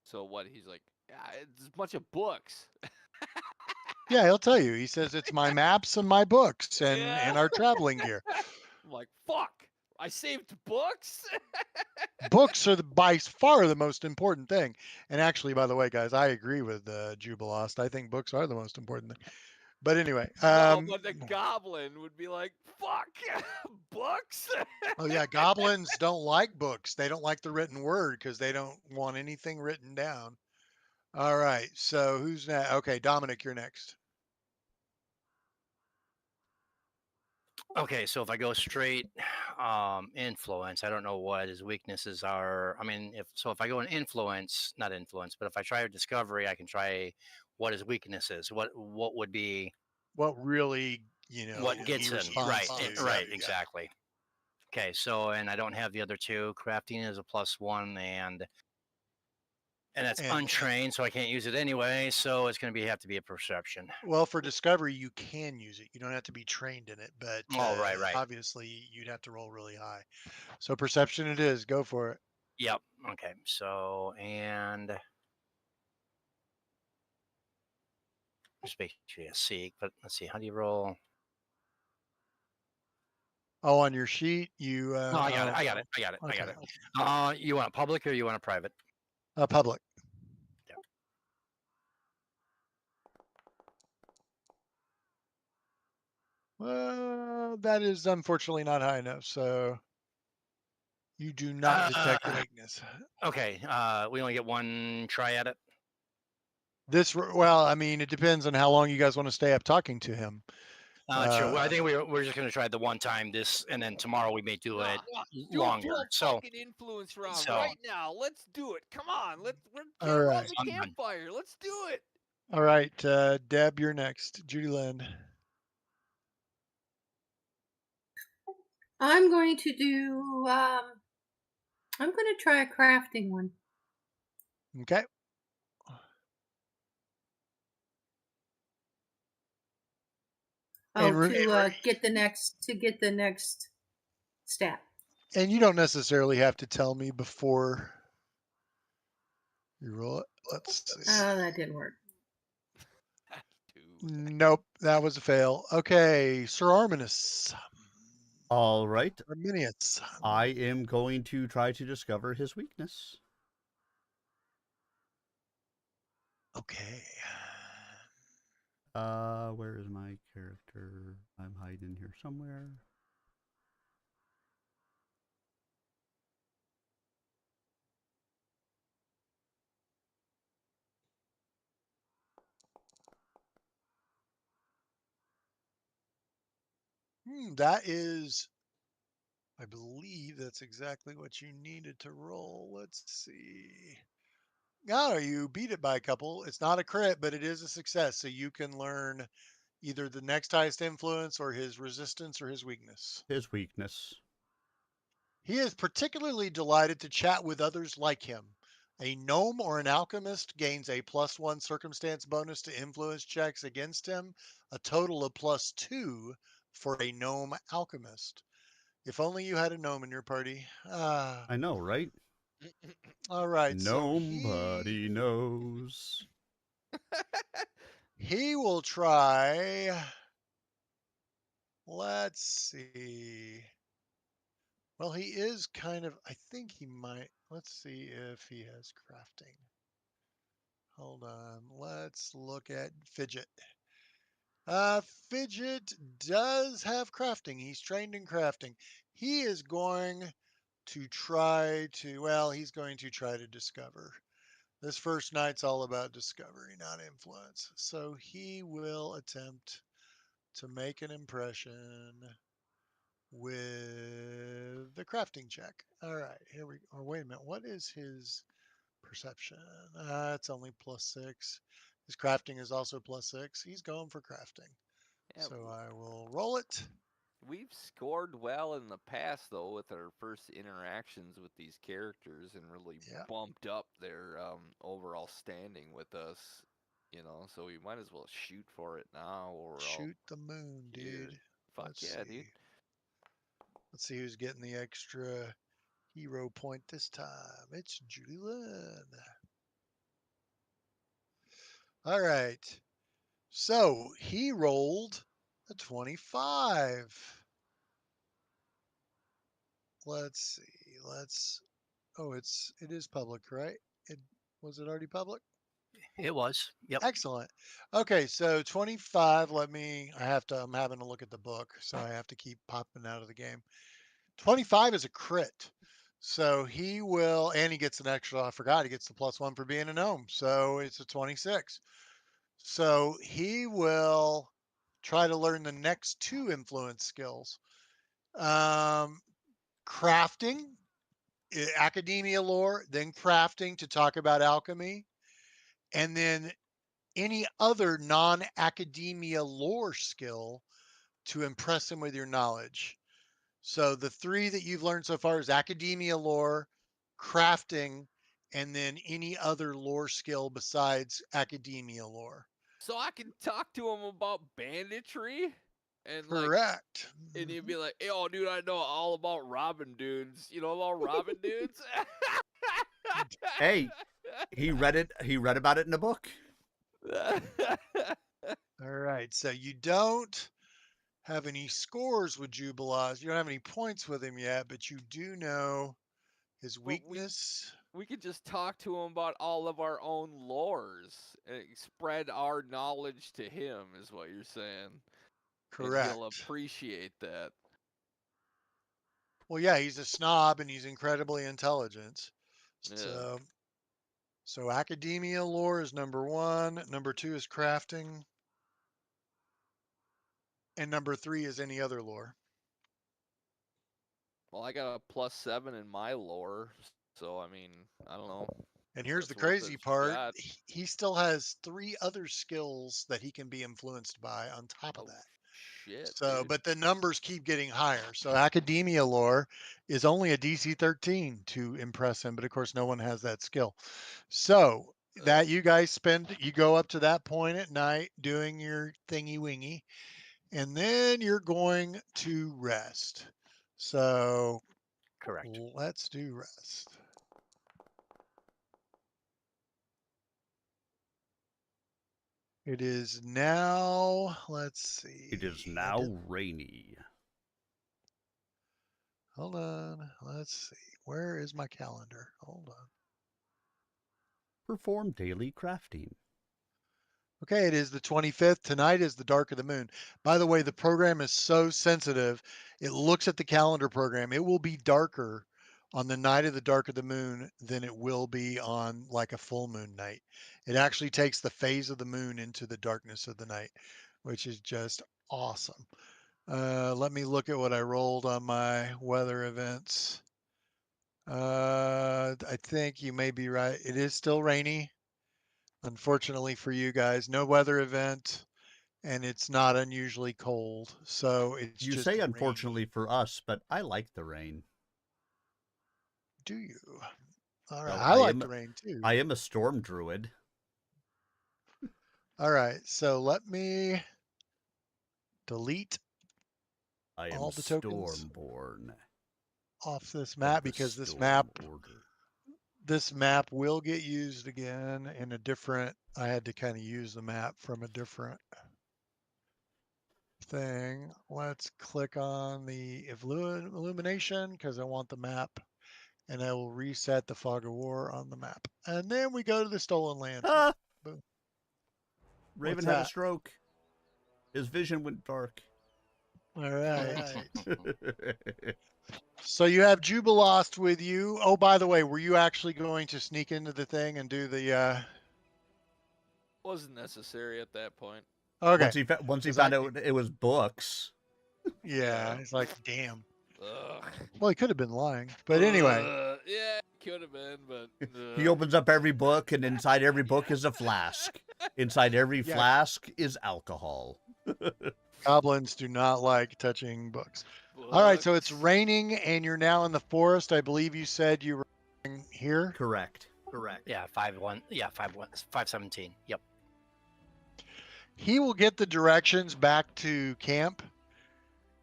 So what? He's like, it's a bunch of books. Yeah, he'll tell you. He says it's my maps and my books and our traveling gear. I'm like, fuck. I saved books. Books are by far the most important thing. And actually, by the way, guys, I agree with Jubilost. I think books are the most important thing. But anyway, No, but the goblin would be like, fuck, books. Oh yeah, goblins don't like books. They don't like the written word because they don't want anything written down. All right, so who's next? Okay, Dominic, you're next. Okay, so if I go straight influence, I don't know what his weaknesses are. I mean, if I go in influence, not influence, but if I try discovery, I can try what his weakness is. What would be What really, what he gets in? Right, responds to. right, exactly. Okay, so and I don't have the other two. Crafting is a +1, and that's And untrained, so I can't use it anyway. So it's going to have to be a perception. well, for discovery, you can use it. You don't have to be trained in it, but Oh, right, right. obviously you'd have to roll really high. So perception it is. Go for it. Yep. Okay. So and just basically a seek, but let's see. How do you roll? Oh, on your sheet, you. No, I got it. I got it. I got it. I got Okay. it. You want a public or you want a private? Public. Yeah. Well, that is unfortunately not high enough. So you do not detect the weakness. Okay. We only get one try at it. Well, I mean, it depends on how long you guys want to stay up talking to him. Sure. Well, I think we're just going to try the one time this, and then tomorrow we may do it longer. Do a So fucking influence round right now. Let's do it. Come on. We're all right. around the campfire. Let's do it. All right, Deb, you're next. Judy Lynn. I'm going to do. I'm going to try a crafting one. Okay. Oh, to get the next stat. And you don't necessarily have to tell me before you roll it. Let's see. Oh, that didn't work. Nope, that was a fail. Okay, Sir Arminus. All right. Arminius. I am going to try to discover his weakness. Okay. Where is my character? I'm hiding here somewhere. That is, I believe that's exactly what you needed to roll. Let's see. No, you beat it by a couple. It's not a crit, but it is a success. So you can learn either the next highest influence or his resistance or his weakness. His weakness. He is particularly delighted to chat with others like him. A gnome or an alchemist gains a +1 circumstance bonus to influence checks against him, a total of +2 for a gnome alchemist. If only you had a gnome in your party. I know, right? All right. Nobody knows. He will try. Let's see. Well, he is kind of, I think he might. Let's see if he has crafting. Hold on. Let's look at Fidget. Fidget does have crafting. He's trained in crafting. He is going to try to, well, he's going to try to discover. This first night's all about discovery, not influence. So he will attempt to make an impression with the crafting check. All right, here we go. Or wait a minute, what is his perception? It's only +6. His crafting is also +6. He's going for crafting. Yeah, so I will roll it. We've scored well in the past, though, with our first interactions with these characters and really bumped up their overall standing with us. So we might as well shoot for it now. Or shoot the moon, dude. Fuck yeah, dude. Let's see who's getting the extra hero point this time. It's Judy Lynn. All right. So he rolled a 25. Let's see. It is public, right? Was it already public? It was. Yep. Excellent. Okay, so 25. I'm having to look at the book, so I have to keep popping out of the game. 25 is a crit. So he will, and he gets an extra, I forgot, he gets the +1 for being a gnome. So it's a 26. So he will try to learn the next 2 influence skills. Crafting, academia lore, then crafting to talk about alchemy, and then any other non-academia lore skill to impress them with your knowledge. So the 3 that you've learned so far is academia lore, crafting, and then any other lore skill besides academia lore. So I can talk to him about banditry, and like, Correct. and he'd be like, "Yo, dude, I know all about robbing dudes. You know about robbing dudes?" Hey, he read it. He read about it in a book. All right. So you don't have any scores with Jubilost. You don't have any points with him yet, but you do know his But weakness. we could just talk to him about all of our own lores and spread our knowledge to him, is what you're saying. And he'll Correct. appreciate that. Well, yeah, he's a snob and he's incredibly intelligent. Yeah. So academia lore is number 1. Number 2 is crafting. And number 3 is any other lore. Well, I got a +7 in my lore, so I mean, I don't know. And here's the That's worth crazy a part. shot. He still has 3 other skills that he can be influenced by on top of Oh that. shit, So, dude. but the numbers keep getting higher. So academia lore is only a DC 13 to impress him, but of course no one has that skill. So that you guys you go up to that point at night doing your thingy wingy, and then you're going to rest. So Correct. let's do rest. It is now, let's see. It is now rainy. Hold on. Let's see. Where is my calendar? Hold on. Perform daily crafting. Okay, it is the 25th. Tonight is the dark of the moon. By the way, the program is so sensitive. It looks at the calendar program. It will be darker on the night of the dark of the moon than it will be on like a full moon night. It actually takes the phase of the moon into the darkness of the night, which is just awesome. Let me look at what I rolled on my weather events. I think you may be right. It is still rainy. Unfortunately for you guys, no weather event, and it's not unusually cold, so it's You just say rainy. unfortunately for us, but I like the rain. Do you? All right, Well, I like the rain too. I am a storm druid. All right, so let me delete I am all the tokens stormborn off this of map the because storm order. this map will get used again in a different. I had to kind of use the map from a different thing. Let's click on the illumination because I want the map, and I will reset the fog of war on the map. And then we go to the stolen land. Ah! Boom. Raven What's had a that? stroke. His vision went dark. All right. So you have Jubilost with you. Oh, by the way, were you actually going to sneak into the thing and do the? Wasn't necessary at that point. Okay. Once he 'Cause found out it was books. Yeah, it's like, damn. Ugh. Well, he could have been lying, but anyway. Yeah, could have been, but He opens up every book, and inside every book is a flask. Inside every Yeah. flask is alcohol. Goblins do not like touching books. All right, so it's raining, and you're now in the forest. I believe you said you were here. Correct. Yeah, 5-1. Yeah, 5-1. 5-17. Yep. He will get the directions back to camp,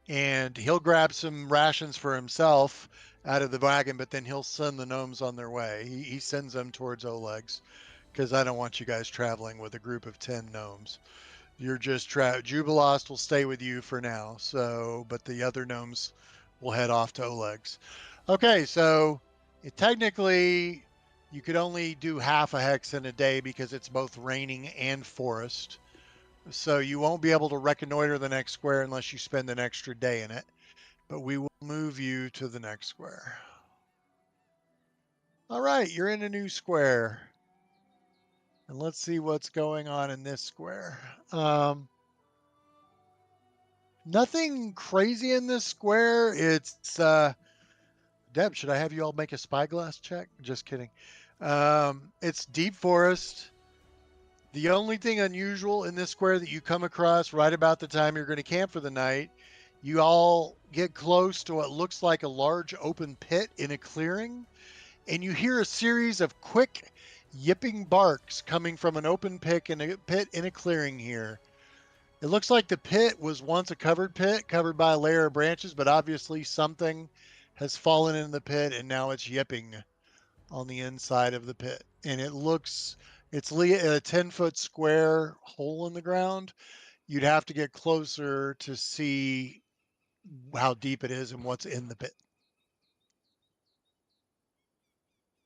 and he'll grab some rations for himself out of the wagon, but then he'll send the gnomes on their way. He sends them towards Oleg's because I don't want you guys traveling with a group of 10 gnomes. You're just Jubilost will stay with you for now. So, but the other gnomes will head off to Oleg's. Okay, so technically you could only do half a hex in a day because it's both raining and forest. So you won't be able to reconnoiter the next square unless you spend an extra day in it. But we will move you to the next square. All right, you're in a new square. And let's see what's going on in this square. Nothing crazy in this square. It's Deb, should I have you all make a spyglass check? Just kidding. It's deep forest. The only thing unusual in this square that you come across right about the time you're going to camp for the night, you all get close to what looks like a large open pit in a clearing, and you hear a series of quick yipping barks coming from an open pit in a clearing here. It looks like the pit was once a covered pit, covered by a layer of branches, but obviously something has fallen in the pit and now it's yipping on the inside of the pit. And it's a 10-foot square hole in the ground. You'd have to get closer to see how deep it is and what's in the pit.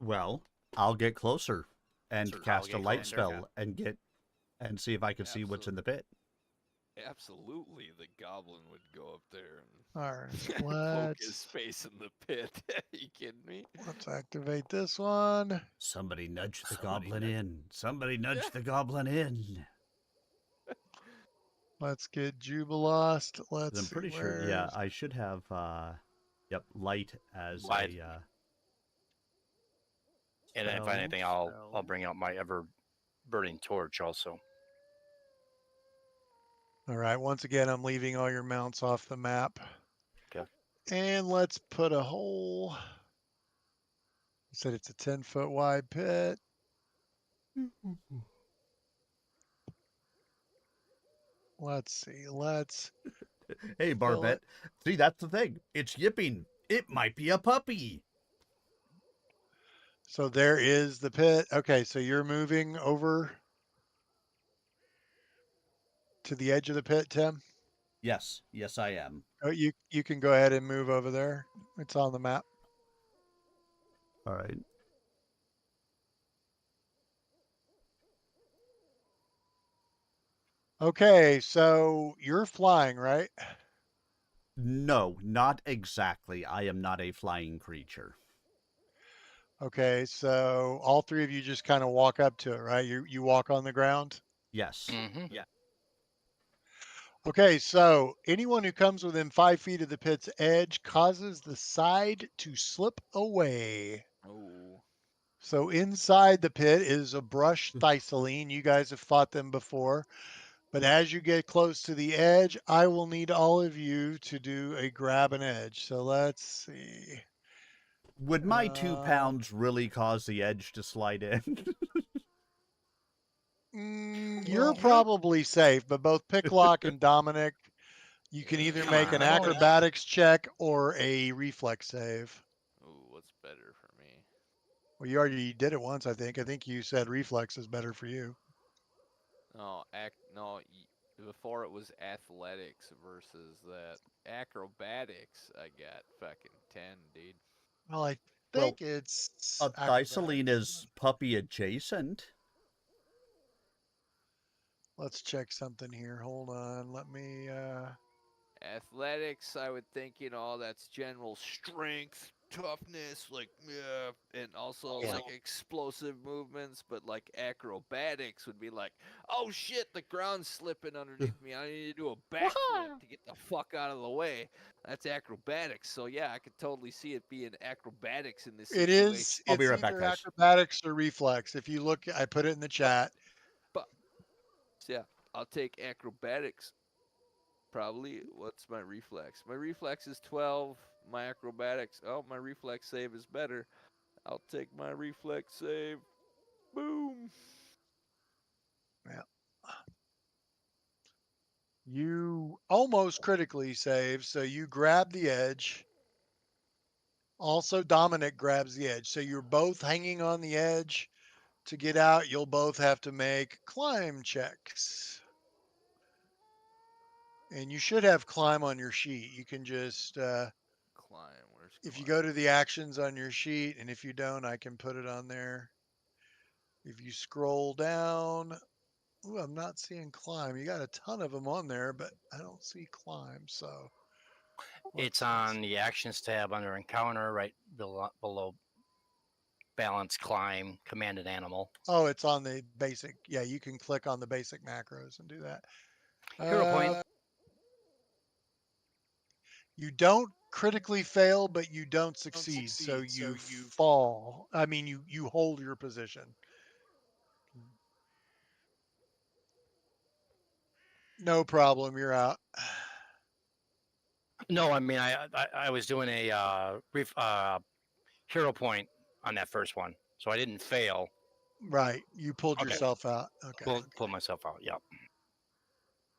Well, I'll get closer and cast a light spell and see if I can see what's in the pit. Absolutely, the goblin would go up there All and right, poke his face in the pit. Are you kidding me? let's activate this one. Somebody nudge the goblin in. Somebody nudge the goblin in. Let's get Jubilost. I'm pretty sure, yeah, I should have, light as Light. a, And then if anything, I'll bring out my ever burning torch also. All right, once again, I'm leaving all your mounts off the map. Okay. And let's put a hole. I said it's a 10-foot wide pit. Let's see. Hey, Barbette. See, that's the thing. It's yipping. It might be a puppy. So there is the pit. Okay, so you're moving over to the edge of the pit, Tim? Yes, I am. Oh, you can go ahead and move over there. It's on the map. All right. Okay, so you're flying, right? No, not exactly. I am not a flying creature. Okay, so all three of you just kind of walk up to it, right? You walk on the ground? Yes. Mm-hmm. Yeah. Okay, so anyone who comes within 5 feet of the pit's edge causes the side to slip away. Oh. So inside the pit is a brush Thysaline. You guys have fought them before. But as you get close to the edge, I will need all of you to do a grab an edge. So let's see. Would my 2 pounds really cause the edge to slide in? You're probably safe, but both Picklock and Dominic, you can either make an acrobatics check or a reflex save. Ooh, what's better for me? Well, you already did it once, I think. I think you said reflex is better for you. Before it was athletics versus that acrobatics. I got fucking 10, dude. Well, I think it's Thysaline is puppy adjacent. Let's check something here. Hold on. Let me Athletics, I would think, that's general strength, toughness, and also like explosive movements, but like acrobatics would be like, oh shit, the ground's slipping underneath me. I need to do a backflip to get the fuck out of the way. That's acrobatics. So yeah, I could totally see it being acrobatics in this situation. It is. I'll be right either back, guys. acrobatics or reflex. If you look, I put it in the chat. But yeah, I'll take acrobatics. Probably. What's my reflex? My reflex is 12. My acrobatics. Oh, my reflex save is better. I'll take my reflex save. Boom. Yeah. You almost critically save, so you grab the edge. Also, Dominic grabs the edge. So you're both hanging on the edge. To get out, you'll both have to make climb checks. And you should have climb on your sheet. You can just climb. Where's if you climb? go to the actions on your sheet, and if you don't, I can put it on there. If you scroll down, ooh, I'm not seeing climb. You got a ton of them on there, but I don't see climb. So it's on the actions tab under encounter, right below balance, climb, commanded animal. Oh, it's on the basic. Yeah, you can click on the basic macros and do that. Hero point. You don't critically fail, but you don't succeed. So you fall. I mean, you hold your position. No problem. You're out. No, I mean I was doing a hero point on that first one, so I didn't fail. Right. You pulled Okay. yourself out. Okay. Pull myself out. Yep.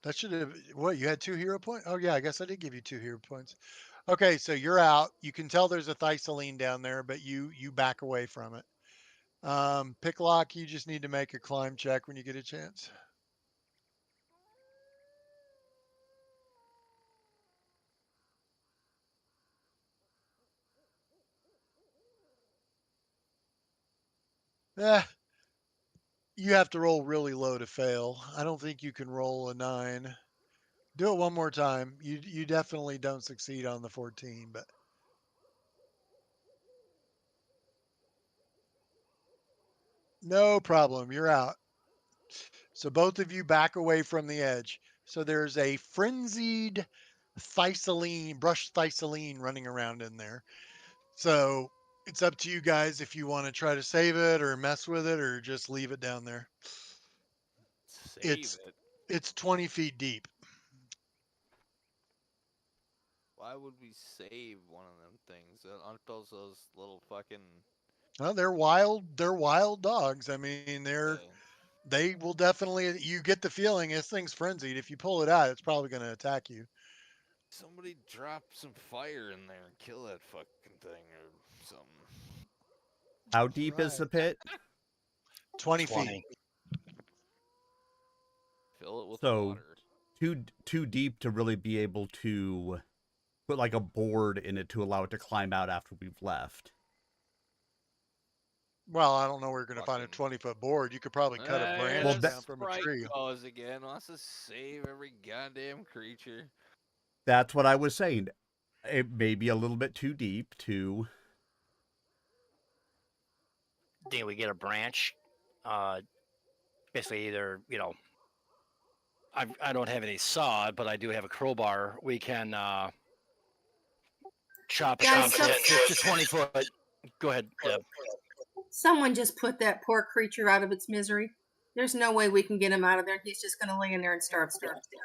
That should have. What, you had 2 hero points? Oh yeah, I guess I did give you 2 hero points. Okay, so you're out. You can tell there's a Thessaline down there, but you back away from it. Picklock, you just need to make a climb check when you get a chance. Eh, you have to roll really low to fail. I don't think you can roll a 9. Do it one more time. You definitely don't succeed on the 14, but no problem. You're out. So both of you back away from the edge. So there's a frenzied brush Thessaline running around in there. So it's up to you guys if you want to try to save it or mess with it or just leave it down there. Save it. It's 20 feet deep. Why would we save one of them things? Aren't those little fucking? Well, they're wild. They're wild dogs. I mean, they will definitely. You get the feeling this thing's frenzied. If you pull it out, it's probably going to attack you. Somebody drop some fire in there and kill that fucking thing or something. How deep is the pit? 20 feet. Fill it with So water. too deep to really be able to put like a board in it to allow it to climb out after we've left. Well, I don't know where you're going to find a 20-foot board. You could probably cut a branch down from a tree. Goes again. Wants to save every goddamn creature. That's what I was saying. It may be a little bit too deep to. Then we get a branch. Basically, either I don't have any saw, but I do have a crowbar. We can chop it down to 20 foot. Go ahead, Deb. Someone just put that poor creature out of its misery. There's no way we can get him out of there. He's just going to lay in there and starve.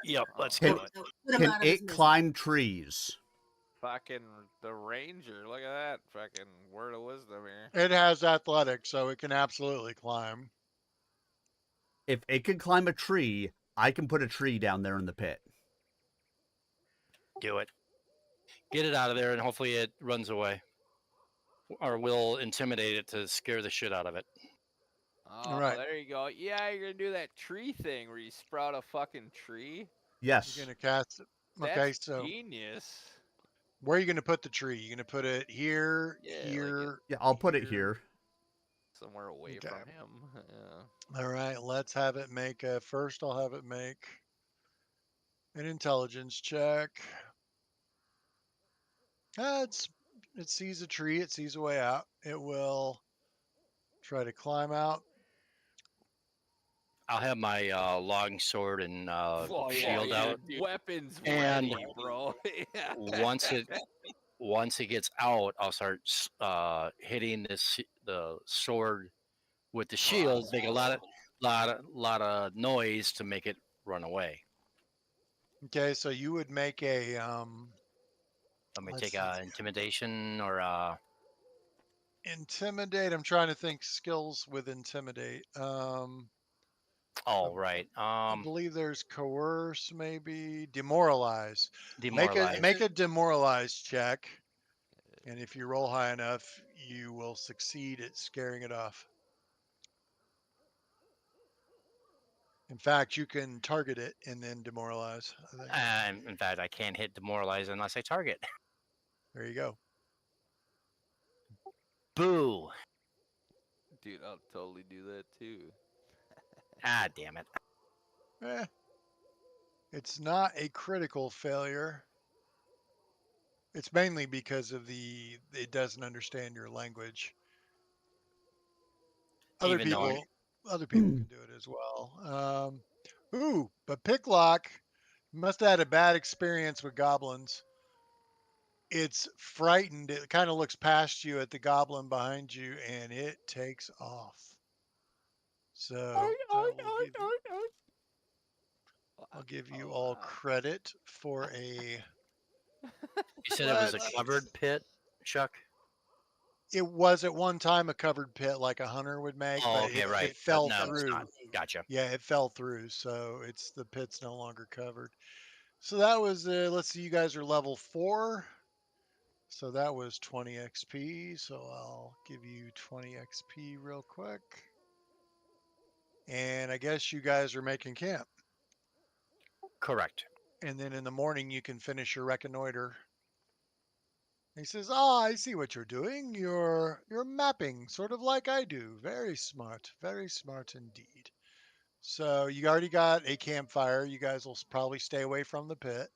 Yep, let's Can, do it. can it climb trees? Fucking the ranger. Look at that. Fucking word of wisdom here. It has athletics, so it can absolutely climb. If it can climb a tree, I can put a tree down there in the pit. Do it. Get it out of there, and hopefully it runs away. Or we'll intimidate it to scare the shit out of it. Oh, all right. There you go. Yeah, you're going to do that tree thing where you sprout a fucking tree. Yes. You're going to cast it. Okay, That's so genius. Where are you going to put the tree? You're going to put it here, here. Yeah, I'll put it here. Somewhere away from him. Yeah. All right, let's have it make a. First, I'll have it make an intelligence check. It sees a tree. It sees a way out. It will try to climb out. I'll have my long sword and shield out. Weapons and ready, bro. Yeah. once it gets out, I'll start hitting the sword with the shield, make a lot of noise to make it run away. Okay, so you would make a. Let me take a intimidation or intimidate. I'm trying to think skills with intimidate. Right. I believe there's coerce, maybe demoralize. Demoralize. Make a demoralize check, and if you roll high enough, you will succeed at scaring it off. In fact, you can target it and then demoralize. In fact, I can't hit demoralize unless I target. There you go. Boo. Dude, I'll totally do that too. Damn it. It's not a critical failure. It's mainly because of it doesn't understand your language. Other people can do it as well. But Picklock must have had a bad experience with goblins. it's frightened. It kind of looks past you at the goblin behind you, and it takes off. So I'll give you all credit for a. You said it was a covered pit, Chuck? It was at one time a covered pit like a hunter would make, Oh, but okay, right. it fell No, it's through. not. Gotcha. Yeah, it fell through, so the pit's no longer covered. So that was let's see, you guys are level 4. So that was 20 XP. So I'll give you 20 XP real quick. And I guess you guys are making camp. Correct. And then in the morning you can finish your reconnoiter. He says, "Ah, I see what you're doing. You're mapping, sort of like I do. Very smart indeed." So you already got a campfire. You guys will probably stay away from the pit.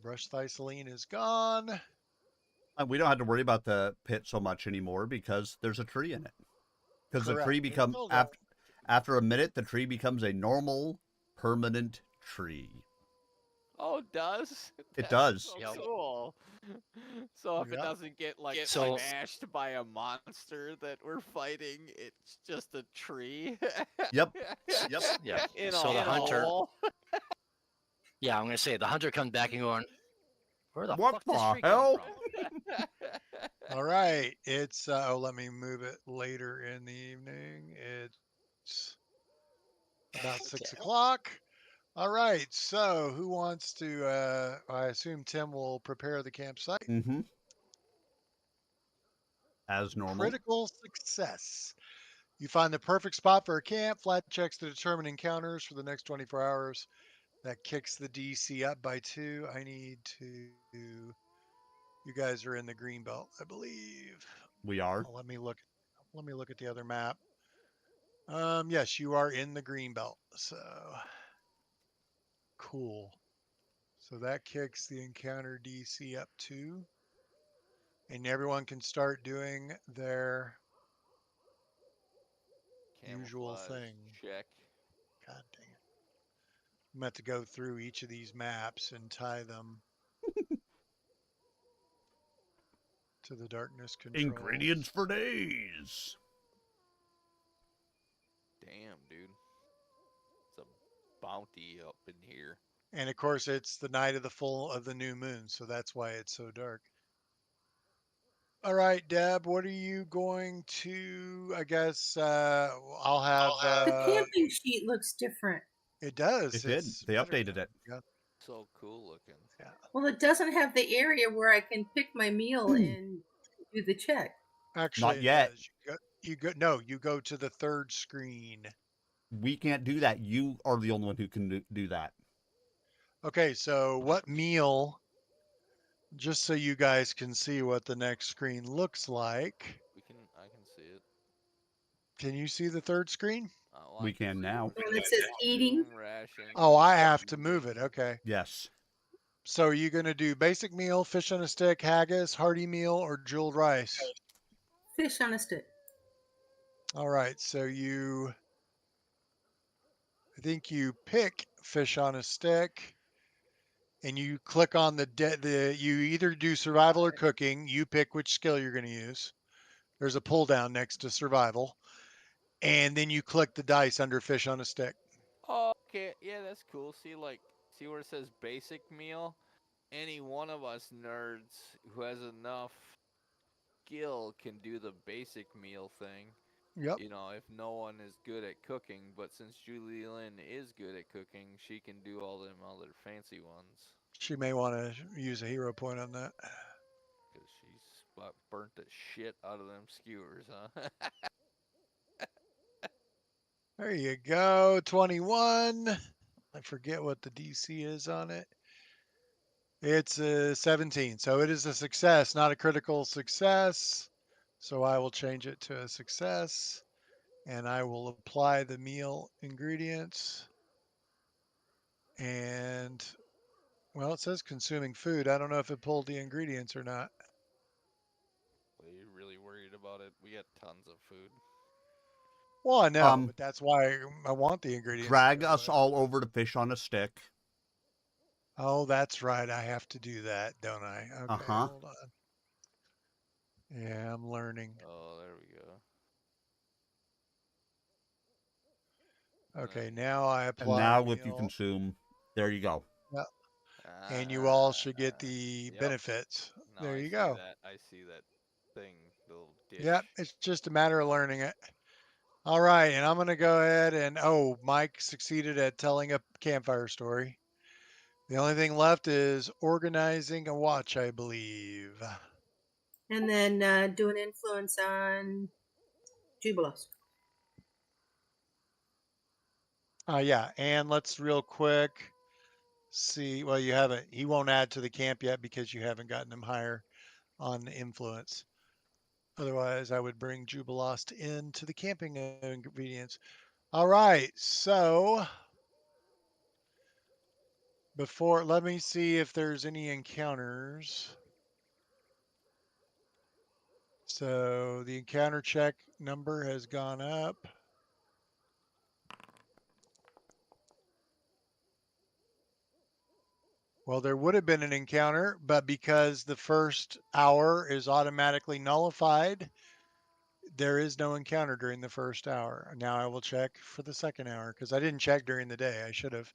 Brush Thiceline is gone. We don't have to worry about the pit so much anymore because there's a tree in it. Because the tree becomes after a minute, the tree becomes a normal, permanent tree. Oh, it does? It does. So Yep. cool. So if it doesn't get smashed by a monster that we're fighting, it's just a tree. Yep. Yeah. In So the hunter. hole. Yeah, I'm gonna say the hunter comes back and going, "Where the What fuck this the tree come hell?" from?" All right. It's let me move it later in the evening. It's about 6 o'clock. All right. So who wants to I assume Tim will prepare the campsite. Mm-hmm. As normal. Critical success. You find the perfect spot for a camp. Flat checks to determine encounters for the next 24 hours. That kicks the DC up by 2. I need to. You guys are in the green belt, I believe. We are. Let me look. Let me look at the other map. Yes, you are in the green belt. So cool. So that kicks the encounter DC up 2, and everyone can start doing their usual thing. Check. God dang it. I'm about to go through each of these maps and tie them to the darkness controls. Ingredients for days. Damn, dude. It's a bounty up in here. And of course, it's the night of the new moon, so that's why it's so dark. All right, Deb, what are you going to? I guess I'll have. The camping sheet looks different. It does. It did. They updated it. Yeah. So cool looking. Yeah. Well, it doesn't have the area where I can pick my meal and do the check. Actually, Not yet. You go to the third screen. We can't do that. You are the only one who can do that. Okay, so what meal? Just so you guys can see what the next screen looks like. I can see it. Can you see the third screen? We can now. And it says eating. Oh, I have to move it. Okay. Yes. So are you going to do basic meal, fish on a stick, haggis, hearty meal, or jeweled rice? Fish on a stick. All right. So I think you pick fish on a stick, and you click on you either do survival or cooking. You pick which skill you're going to use. There's a pull down next to survival. And then you click the dice under fish on a stick. Oh, okay. Yeah, that's cool. See where it says basic meal? Any one of us nerds who has enough skill can do the basic meal thing. Yep. You know, if no one is good at cooking, but since Julie Lynn is good at cooking, she can do all them other fancy ones. She may want to use a hero point on that. Because she's burnt the shit out of them skewers, huh? There you go. 21. I forget what the DC is on it. It's a 17. So it is a success, not a critical success. So I will change it to a success. And I will apply the meal ingredients. And, well, it says consuming food. I don't know if it pulled the ingredients or not. Are you really worried about it? We got tons of food. Well, I know, but that's why I want the ingredients. Drag us all over to fish on a stick. Oh, that's right. I have to do that, don't I? Okay, Uh-huh. hold on. Yeah, I'm learning. Oh, there we go. Okay, now I And apply now a if you meal. consume, there you go. Yeah, and you all should get Ah, the yep. benefits. No, There I you see go. that. I see that thing, the little dish. Yep, it's just a matter of learning it. All right, and I'm going to go ahead and Mike succeeded at telling a campfire story. The only thing left is organizing a watch, I believe. And then do an influence on Jubilos. Yeah, and let's real quick see. Well, you haven't. He won't add to the camp yet because you haven't gotten him higher on influence. Otherwise, I would bring Jubilost into the camping ingredients. All right, so let me see if there's any encounters. So the encounter check number has gone up. Well, there would have been an encounter, but because the first hour is automatically nullified, there is no encounter during the first hour. Now I will check for the second hour because I didn't check during the day. I should have.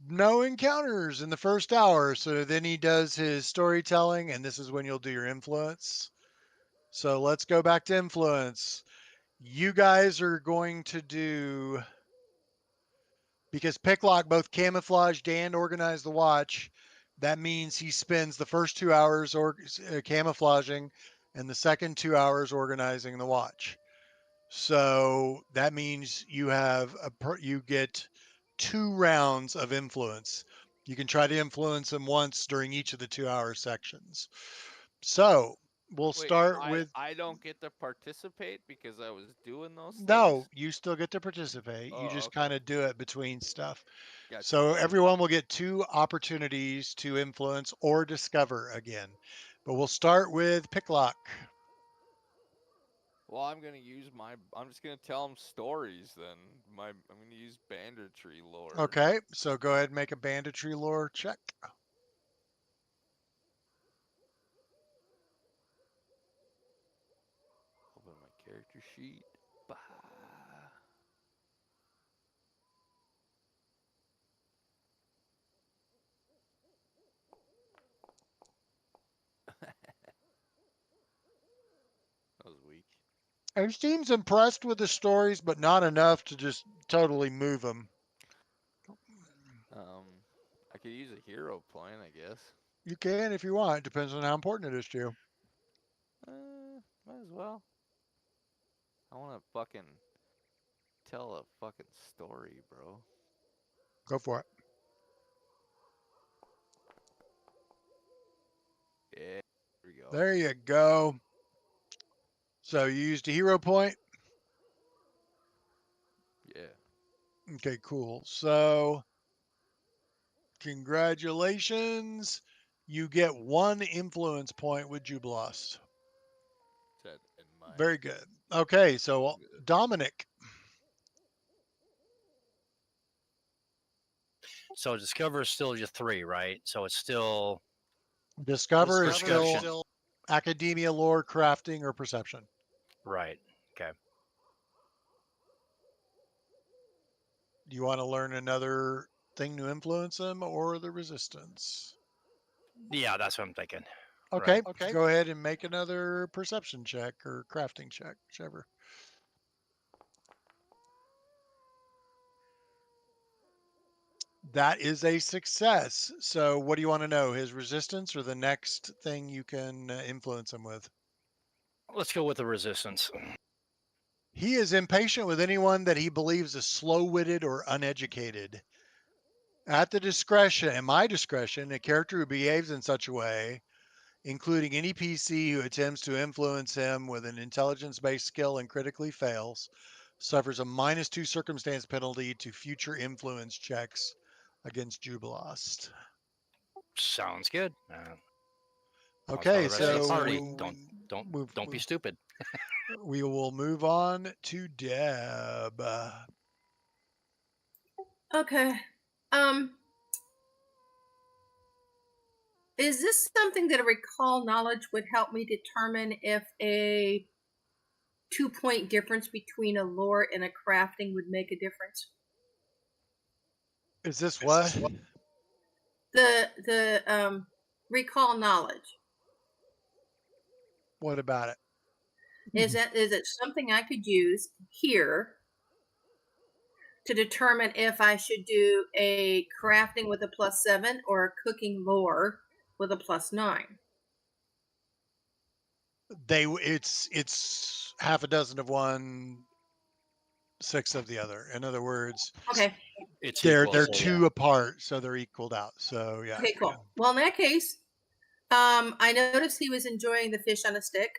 No encounters in the first hour. So then he does his storytelling, and this is when you'll do your influence. So let's go back to influence. You guys are going to do, because Picklock both camouflaged and organized the watch. That means he spends the first 2 hours camouflaging and the second 2 hours organizing the watch. So that means you get 2 rounds of influence. You can try to influence him once during each of the 2 hour sections. So we'll Wait, start with I don't get to participate because I was doing those no, things? you still get to participate. You Oh, just okay. kind of do it between stuff. Gotcha. So everyone will get 2 opportunities to influence or discover again. But we'll start with Picklock. Well, I'm gonna use my. I'm just gonna tell them stories then. I'm gonna use banditry lore. Okay, so go ahead and make a banditry lore check. Open my character sheet. Bah. That was weak. He seems impressed with the stories, but not enough to just totally move him. I could use a hero point, I guess. You can if you want. It depends on how important it is to you. Might as well. I want to fucking tell a fucking story, bro. Go for it. Yeah, there we go. There you go. So you used a hero point. Yeah. Okay, cool. So congratulations. You get 1 influence point with Jubilost. Set in my. Very good. Okay, so Dominic. So discover is still your 3, right? So it's still Discover is perception. still academia, lore, crafting, or perception. Right. Okay. Do you want to learn another thing to influence them or the resistance? Yeah, that's what I'm thinking. Okay, Right. go ahead and make another perception check or crafting check, whichever. That is a success. So, what do you want to know? His resistance or the next thing you can influence him with? Let's go with the resistance. He is impatient with anyone that he believes is slow witted or uneducated. At my discretion, a character who behaves in such a way, including any PC who attempts to influence him with an intelligence based skill and critically fails, suffers a -2 circumstance penalty to future influence checks against Jubilost. Sounds good. Okay, The rest of the so party, move, don't be stupid. we will move on to Deb. Okay. Um, Is this something that a recall knowledge would help me determine if a 2-point difference between a lore and a crafting would make a difference? Is this what? The recall knowledge. What about it? Is it something I could use here to determine if I should do a crafting with a +7 or a cooking lore with a +9? It's half a dozen of one, six of the other. In other words, Okay. It's they're equal. So, two apart, so they're equaled out. So yeah. Okay, cool. Well, in that case, I noticed he was enjoying the fish on a stick.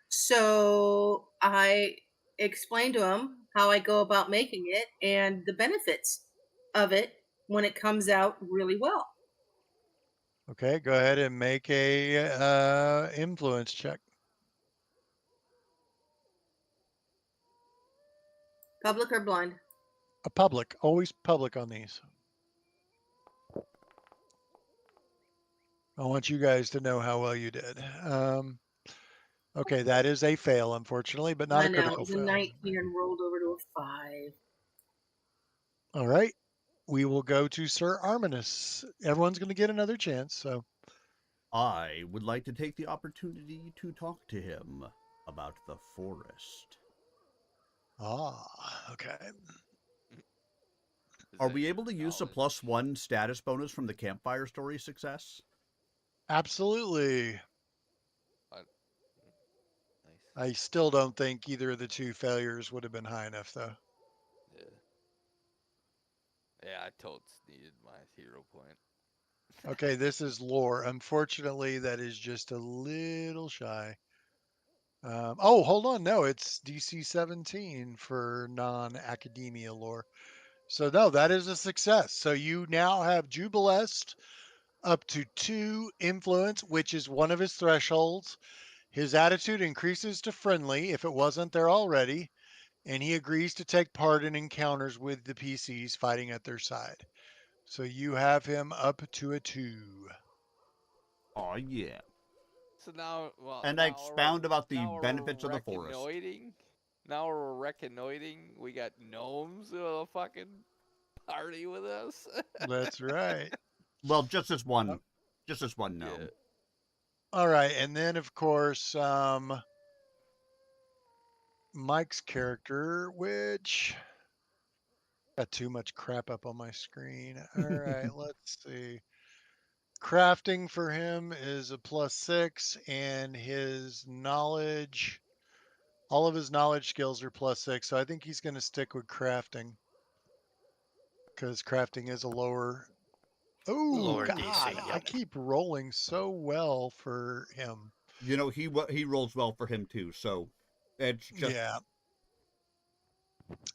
So I explained to him how I go about making it and the benefits of it when it comes out really well. Okay, go ahead and make a influence check. Public or blind? A public, always public on these. I want you guys to know how well you did. Okay, that is a fail, unfortunately, but not I a know. It critical was a fail. 19 and rolled over to a 5. All right, we will go to Sir Arminus. Everyone's going to get another chance, so. I would like to take the opportunity to talk to him about the forest. Ah, okay. Are we able to use a +1 status bonus from the campfire story success? Absolutely. Nice. I still don't think either of the two failures would have been high enough, though. Yeah, I totes needed my hero point. Okay, this is lore. Unfortunately, that is just a little shy. Oh, hold on. No, it's DC 17 for non-academia lore. So no, that is a success. So you now have Jubilest up to 2 influence, which is one of his thresholds. His attitude increases to friendly if it wasn't there already, and he agrees to take part in encounters with the PCs fighting at their side. So you have him up to a 2. Oh, yeah. So now, well, And now I expound about the now benefits we're of the forest. reconnoitering. Now we're reconnoitering. We got gnomes in a fucking party with us. That's right. Well, just this one gnome. Yeah. All right, and then of course, Mike's character, which got too much crap up on my screen. All right, let's see. Crafting for him is a +6, and his knowledge, all of his knowledge skills are +6. So I think he's going to stick with crafting because crafting is a lower. Oh Lower God, DC, I yep. keep rolling so well for him. You know, he rolls well for him too, so it's just Yeah,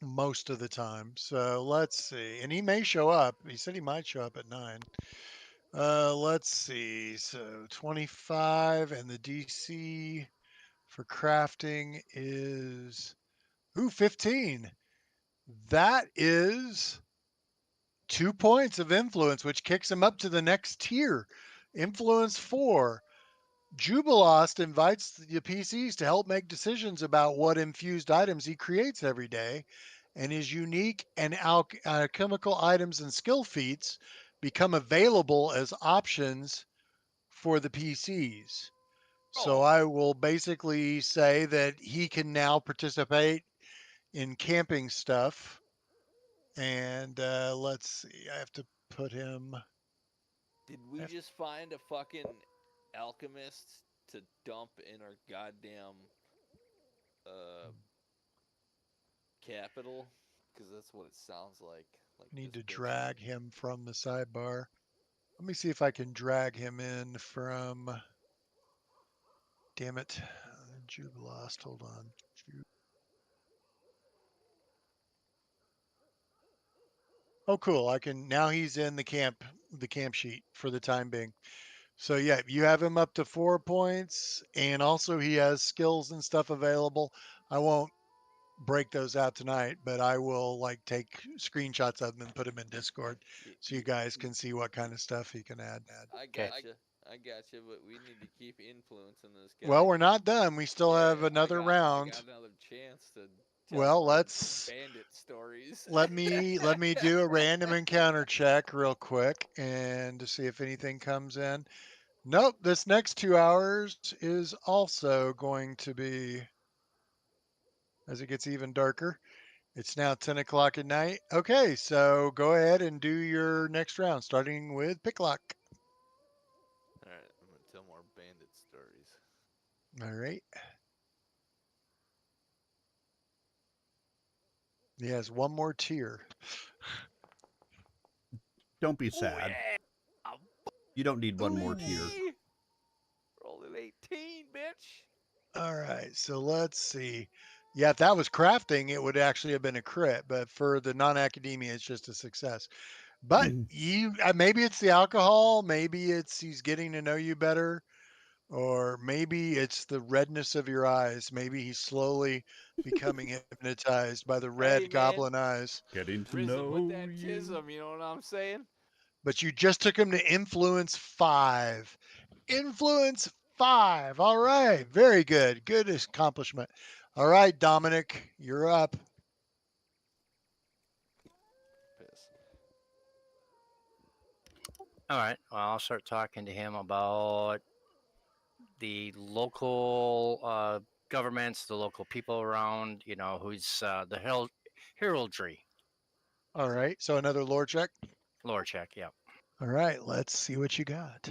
most of the time. So let's see, and he may show up. He said he might show up at 9. Let's see. So 25, and the DC for crafting is 15. That is 2 points of influence, which kicks him up to the next tier. Influence 4. Jubilost invites the PCs to help make decisions about what infused items he creates every day, and his unique and alchemical items and skill feats become available as options for the PCs. So Oh. I will basically say that he can now participate in camping stuff. And let's see, I have to put him. Did we just find a fucking alchemist to dump in our goddamn capital? Because that's what it sounds like. Like Need this to bitch. drag him from the sidebar. Let me see if I can drag him in from. Damn it, Jubilost. Hold on. Oh, cool. I can now. He's in the camp sheet for the time being. So yeah, you have him up to 4 points, and also he has skills and stuff available. I won't break those out tonight, but I will like take screenshots of them and put them in Discord so you guys can see what kind of stuff he can add. I Okay. gotcha. I got you, but we need to keep influencing this guy. Well, we're not done. We still have another I round. got another chance to tell Well, more let's bandit stories. let me do a random encounter check real quick and to see if anything comes in. Nope, this next 2 hours is also going to be as it gets even darker. It's now 10 o'clock at night. Okay, so go ahead and do your next round, starting with Picklock. All right, I'm gonna tell more bandit stories. All right. He has one more tier. Don't be sad. Yeah. You don't need one more tier. Roll an 18, bitch. All right, so let's see. Yeah, if that was crafting, it would actually have been a crit, but for the non-academia, it's just a success. But you, maybe it's the alcohol, maybe it's he's getting to know you better, or maybe it's the redness of your eyes. Maybe he's slowly becoming hypnotized by the red goblin eyes. Getting to Rizzo know with that you. chism, you know what I'm saying? But you just took him to influence 5. Influence 5. All right, very good. Good accomplishment. All right, Dominic, you're up. Piss. All right. Well, I'll start talking to him about the local governments, the local people around. You know, who's the heraldry. All right, so another lore check. Lore check. Yeah. All right, let's see what you got.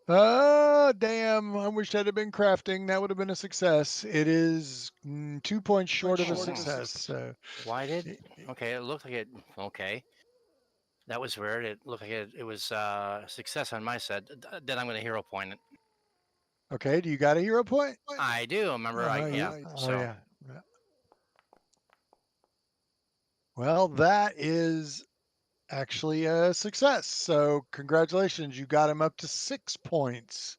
Oh, damn. I wish that had been crafting. That would have been a success. It is 2 points short of a success. So Why did? Okay, it looked like it. Okay. That was weird. It looked like it was a success on my side. Then I'm going to hero point it. Okay, do you got a hero point? I do. Remember, yeah. Oh, yeah. Well, that is actually a success. So congratulations. You got him up to 6 points.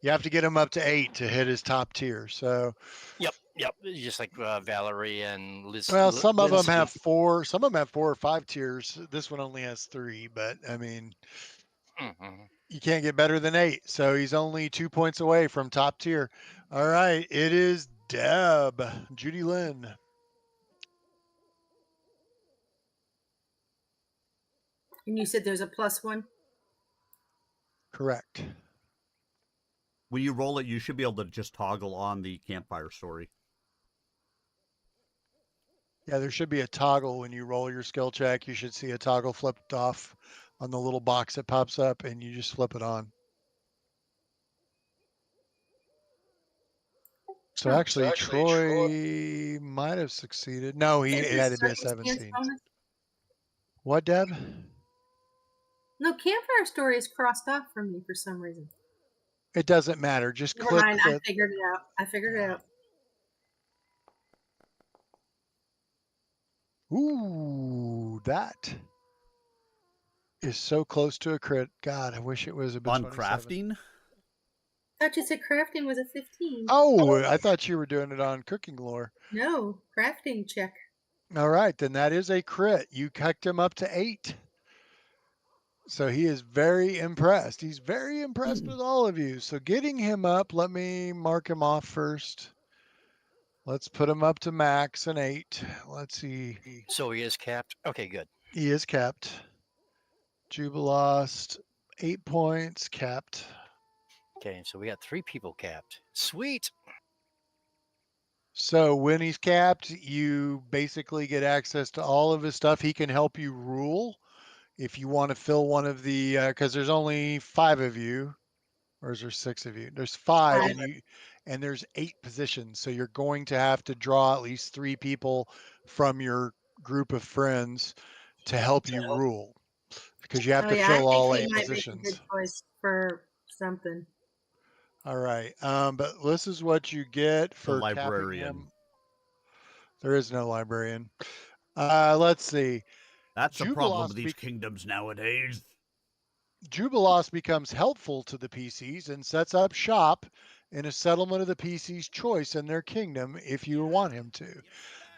You have to get him up to 8 to hit his top tier. So Yep. Just like Valerie and Liz. well, some of them have 4. Some of them have 4 or 5 tiers. This one only has 3, but I mean, you can't get better than 8. So he's only 2 points away from top tier. All right, it is Deb, Judy Lynn. And you said there's a +1? Correct. When you roll it, you should be able to just toggle on the campfire story. Yeah, there should be a toggle when you roll your skill check. You should see a toggle flipped off on the little box that pops up, and you just flip it on. So actually, Troy might have succeeded. No, it had to be a 17. What, Deb? No, campfire story is crossed off for me for some reason. It doesn't matter. Just Never click. mind, I figured it out. Ooh, that is so close to a crit. God, I wish it was a bit on crafting. I thought you said crafting was a 15. Oh, I thought you were doing it on cooking lore. No, crafting check. All right, then that is a crit. You kicked him up to 8. So he is very impressed. He's very impressed with all of you. So getting him up, let me mark him off first. Let's put him up to max an 8. Let's see. So he is capped. Okay, good. He is capped. Jubilost, 8 points, capped. Okay, so we got 3 people capped. Sweet. So when he's capped, you basically get access to all of his stuff. He can help you rule if you want to fill one of the, because there's only 5 of you, or is there 6 of you? There's 5, and there's 8 positions. So you're going to have to draw at least 3 people from your group of friends to help you rule, because you have to fill all 8 positions. Make a good choice for something. All right, but this is what you get for the librarian. Capping him. There is no librarian. Let's see. That's the problem with these kingdoms nowadays. Jubilost becomes helpful to the PCs and sets up shop in a settlement of the PC's choice in their kingdom if you want him to.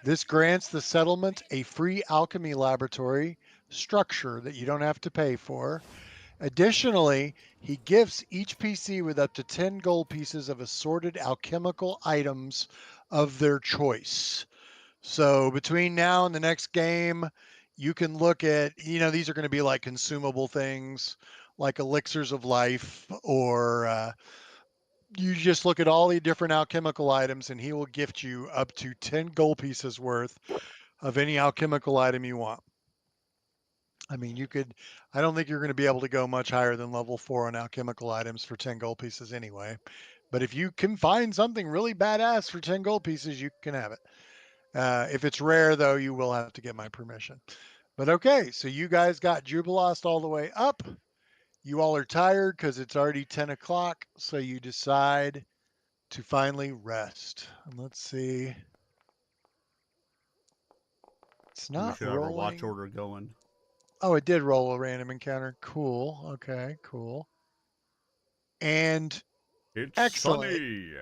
This grants the settlement a free alchemy laboratory structure that you don't have to pay for. Additionally, he gifts each PC with up to 10 gold pieces of assorted alchemical items of their choice. So between now and the next game, you can look at, these are going to be like consumable things like elixirs of life, or you just look at all the different alchemical items and he will gift you up to 10 gold pieces worth of any alchemical item you want. I mean, I don't think you're going to be able to go much higher than level 4 on alchemical items for 10 gold pieces anyway. But if you can find something really badass for 10 gold pieces, you can have it. If it's rare, though, you will have to get my permission. But okay, so you guys got Jubilost all the way up. You all are tired because it's already 10 o'clock, so you decide to finally rest. And let's see. It's We not should have our watch rolling. order going. Oh, it did roll a random encounter. Cool. Okay, cool. And It's excellent. sunny.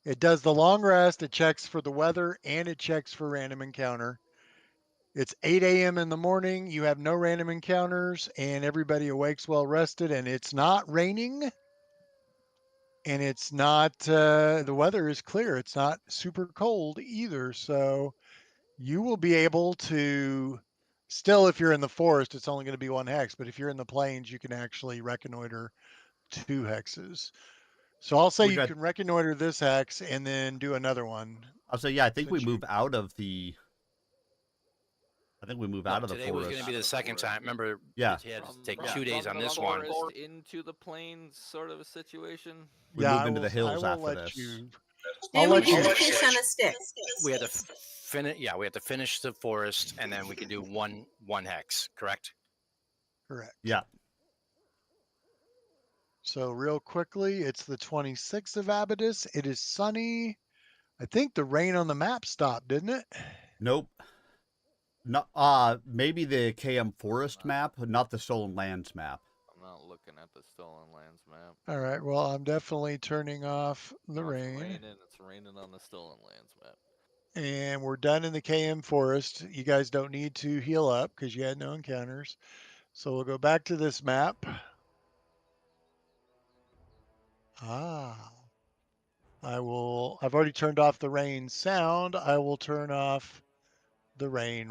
It does the long rest, it checks for the weather, and it checks for random encounter. It's 8 a.m. in the morning. You have no random encounters, and everybody awakes well rested, and it's not raining. And it's not, the weather is clear. It's not super cold either. So you will be able to, still, if you're in the forest, it's only going to be 1 hex. But if you're in the plains, you can actually reconnoiter 2 hexes. So I'll say you can reconnoiter this hex and then do another one. I'll say, yeah, I think we move out of the. I think we move out of the today forest. was going to be the second time. Remember, yeah, you had to take 2 days on this one. Into the plains, sort of a situation. We move into the hills after this. I'll let you fish on a stick. We had to finish. Yeah, we had to finish the forest, and then we could do one hex. Correct. Correct. Yeah. So real quickly, it's the 26th of Abydus. It is sunny. I think the rain on the map stopped, didn't it? Nope. No, maybe the KM Forest map, but not the Stolen Lands map. I'm not looking at the Stolen Lands map. All right. Well, I'm definitely turning off the rain. It's raining on the Stolen Lands map. And we're done in the KM Forest. You guys don't need to heal up because you had no encounters. So we'll go back to this map. I've already turned off the rain sound. I will turn off the rain.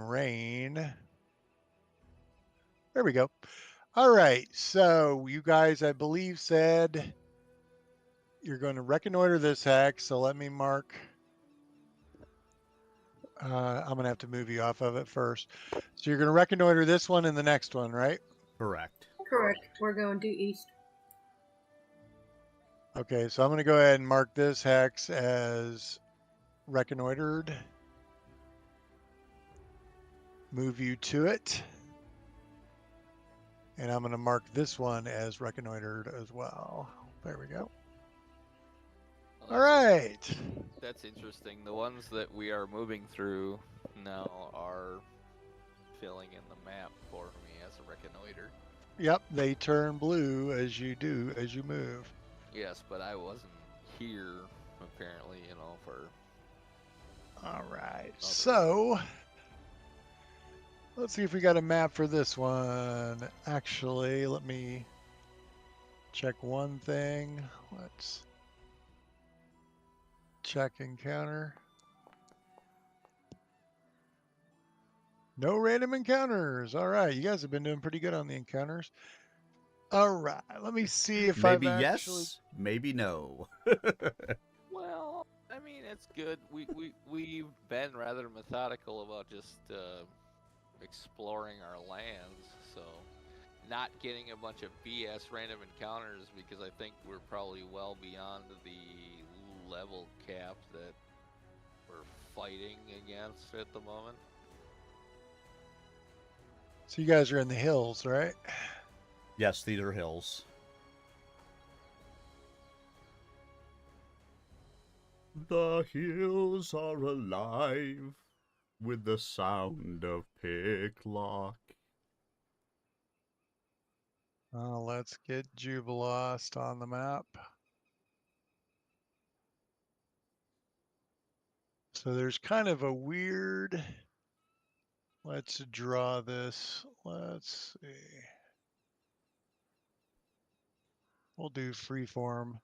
There we go. All right. So you guys, I believe, said you're going to reconnoiter this hex. So let me mark. I'm going to have to move you off of it first. So you're going to reconnoiter this one and the next one, right? Correct. Correct. We're going due east. Okay, so I'm going to go ahead and mark this hex as reconnoitered. Move you to it. And I'm going to mark this one as reconnoitered as well. There we go. All right. That's interesting. The ones that we are moving through now are filling in the map for me as a reconnoiter. Yep, they turn blue as you move. Yes, but I wasn't here, apparently, for... All right, so let's see if we got a map for this one. Actually, let me check one thing. Let's check encounter. No random encounters. All right, you guys have been doing pretty good on the encounters. All right, let me see if maybe I've actually... yes, maybe no. Well, I mean, it's good. We've been rather methodical about just exploring our lands, so not getting a bunch of BS random encounters, because I think we're probably well beyond the level cap that we're fighting against at the moment. So you guys are in the hills, right? Yes, these are hills. The hills are alive with the sound of picklock. Let's get Jubilost on the map. So there's kind of a weird. Let's draw this. Let's see. We'll do freeform.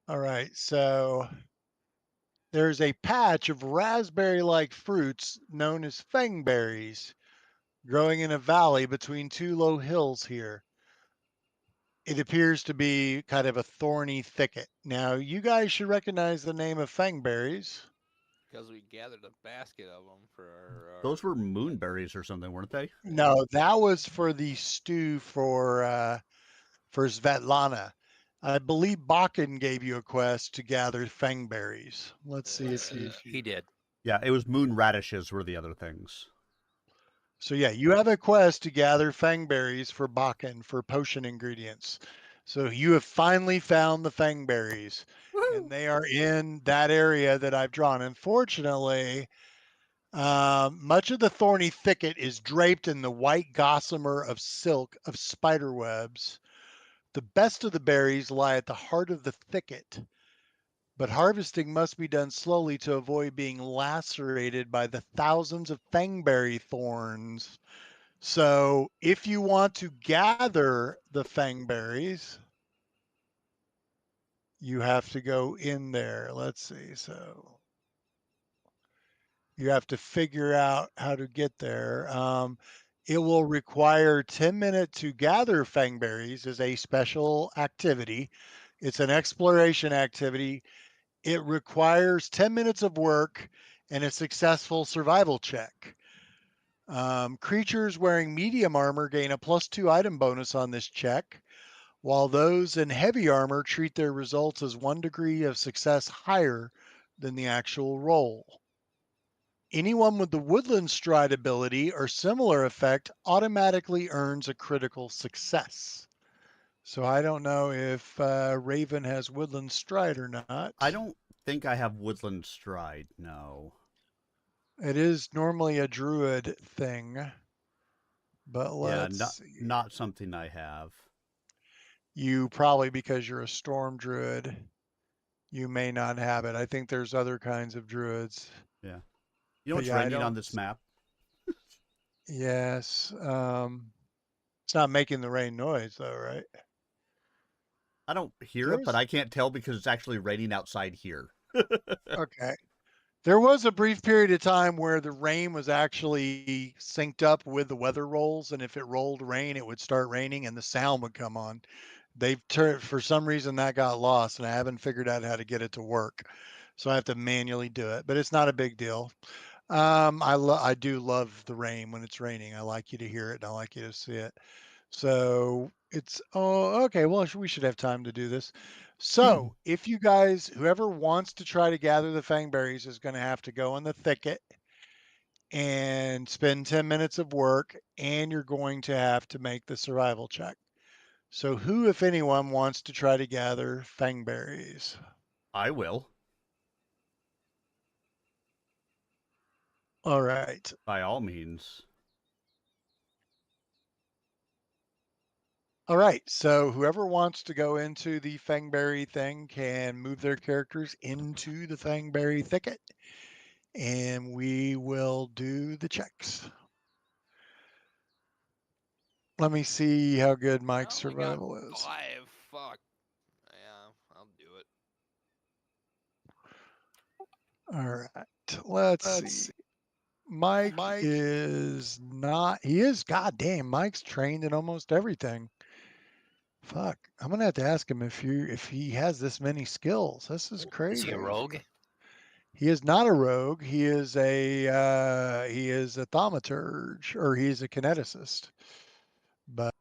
All right, so there's a patch of raspberry-like fruits known as fangberries growing in a valley between two low hills here. It appears to be kind of a thorny thicket. Now, you guys should recognize the name of fangberries. Because we gathered a basket of them for our. Those were moonberries or something, weren't they? No, that was for the stew for Svetlana. I believe Bakken gave you a quest to gather fangberries. Let's see if you. He did. Yeah, it was moon radishes were the other things. So yeah, you have a quest to gather fangberries for Bakken for potion ingredients. So you have finally found the fangberries, and they are in that area that I've drawn. Unfortunately, much of the thorny thicket is draped in the white gossamer of silk of spider webs. The best of the berries lie at the heart of the thicket, but harvesting must be done slowly to avoid being lacerated by the thousands of fangberry thorns. So if you want to gather the fangberries, you have to go in there. Let's see. So you have to figure out how to get there. It will require 10 minutes to gather fangberries as a special activity. It's an exploration activity. It requires 10 minutes of work and a successful survival check. Creatures wearing medium armor gain a +2 item bonus on this check, while those in heavy armor treat their results as 1 degree of success higher than the actual roll. Anyone with the Woodland Stride ability or similar effect automatically earns a critical success. So I don't know if Raven has Woodland Stride or not. I don't think I have woodland stride, no. It is normally a druid thing, but Yeah, let's see. not something I have. You probably, because you're a storm druid, you may not have it. I think there's other kinds of druids. Yeah. You know But what's yeah, I raining on don't. this map? Yes. It's not making the rain noise though, right? I don't hear it, but There's I can't tell because it's actually raining outside here. okay. There was a brief period of time where the rain was actually synced up with the weather rolls, and if it rolled rain, it would start raining and the sound would come on. They've turned for some reason that got lost, and I haven't figured out how to get it to work. So I have to manually do it, but it's not a big deal. I do love the rain when it's raining. I like you to hear it and I like you to see it. So it's oh okay. Well, we should have time to do this. So if you guys, whoever wants to try to gather the fangberries is going to have to go in the thicket and spend 10 minutes of work, and you're going to have to make the survival check. So who, if anyone, wants to try to gather fangberries? I will, All right. by all means. All right. So whoever wants to go into the fangberry thing can move their characters into the fangberry thicket, and we will do the checks. Let me see how good Mike's I only got survival is. 5. Fuck. Yeah, I'll do it. All right. Let's see. Mike is not, he is, goddamn, Mike's trained in almost everything. Fuck. I'm gonna have to ask him if he has this many skills. This is Is crazy. he a rogue? He is not a rogue. He is a thaumaturge, or he's a kineticist. But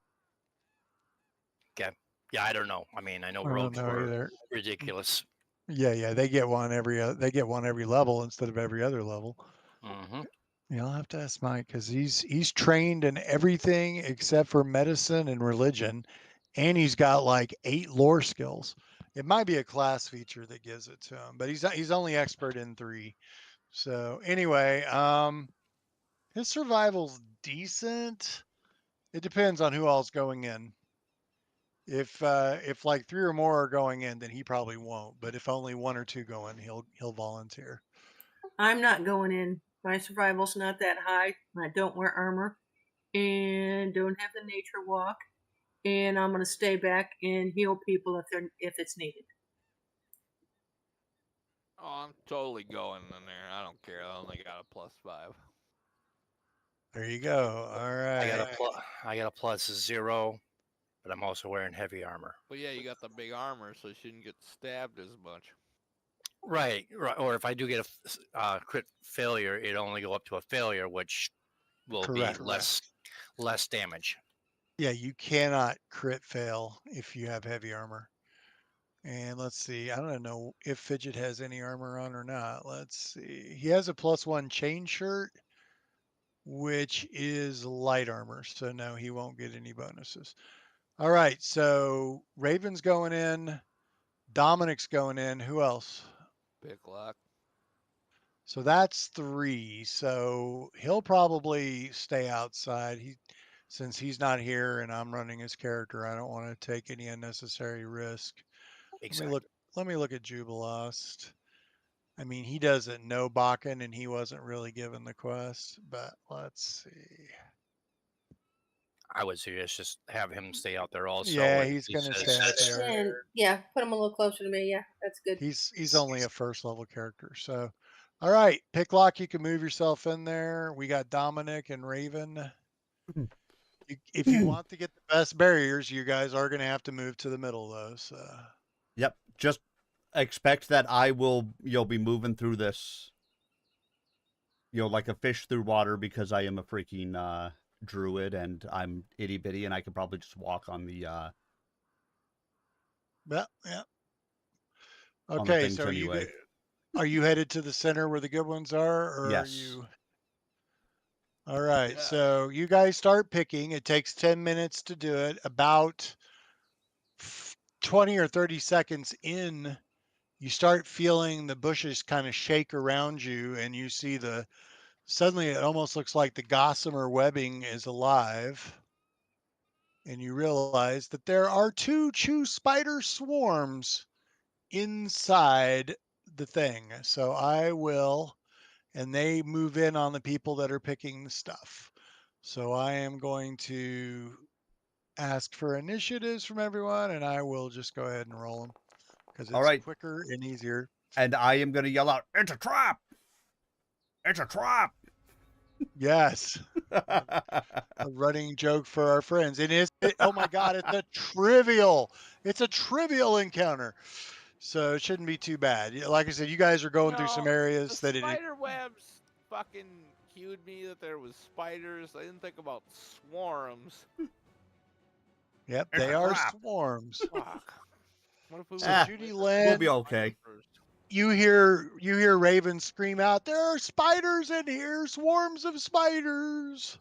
Okay. Yeah, I don't know. I mean, I know I don't rogues know were either. ridiculous. Yeah, they get one every level instead of every other level. Mm-hmm. Yeah, I'll have to ask Mike because he's trained in everything except for medicine and religion, and he's got like 8 lore skills. It might be a class feature that gives it to him, but he's only expert in 3. So anyway, his survival's decent. It depends on who all's going in. If like 3 or more are going in, then he probably won't. But if only 1 or 2 go in, he'll volunteer. I'm not going in. My survival's not that high. I don't wear armor and don't have the nature walk. And I'm gonna stay back and heal people if it's needed. Oh, I'm totally going in there. I don't care. I only got a +5. There you go. All I got right. I got a +0, but I'm also wearing heavy armor. But yeah, you got the big armor, so you shouldn't get stabbed as much. Right. Or if I do get a crit failure, it only go up to a failure, which will Correct. be less damage. Yeah, you cannot crit fail if you have heavy armor. And let's see. I don't know if Fidget has any armor on or not. Let's see. He has a +1 chain shirt, which is light armor. So no, he won't get any bonuses. All right. So Raven's going in. Dominic's going in. Who else? Pick lock. So that's 3. So he'll probably stay outside. Since he's not here and I'm running his character, I don't want to take any unnecessary risk. Exactly. Let me look at Jubilost. I mean, he doesn't know Bakken and he wasn't really given the quest, but let's see. I would suggest just have him stay out there also. Yeah, and he's he gonna says- stay out there. And yeah, put him a little closer to me. Yeah, that's good. He's only a first level character. So all right, Picklock, you can move yourself in there. We got Dominic and Raven. If you want to get the best barriers, you guys are gonna have to move to the middle though. So Yep. Just expect that I will, be moving through this, like a fish through water, because I am a freaking druid and I'm itty bitty and I could probably just walk on the yeah. on the Okay, things so anyway. are you headed to the center where the good ones are, or Yes. are you? All right, Yeah. so you guys start picking. It takes 10 minutes to do it. About 20 or 30 seconds in, you start feeling the bushes kind of shake around you, and you see suddenly it almost looks like the gossamer webbing is alive. And you realize that there are 2 chew spider swarms inside the thing. So and they move in on the people that are picking the stuff. So I am going to ask for initiatives from everyone, and I will just go ahead and roll them because All it's right. quicker and easier. And I am going to yell out, "It's a trap! It's a trap!" Yes. A running joke for our friends. Oh my God, it's a trivial encounter. So it shouldn't be too bad. Like I said, you guys are going through some areas the that spider webs fucking cued me that there was spiders. I didn't think about swarms. Yep, It's they a are trap. swarms. Fuck. What if we So were Judy We'll Lynn, be okay. you hear Raven scream out, "There are spiders in here, swarms of spiders."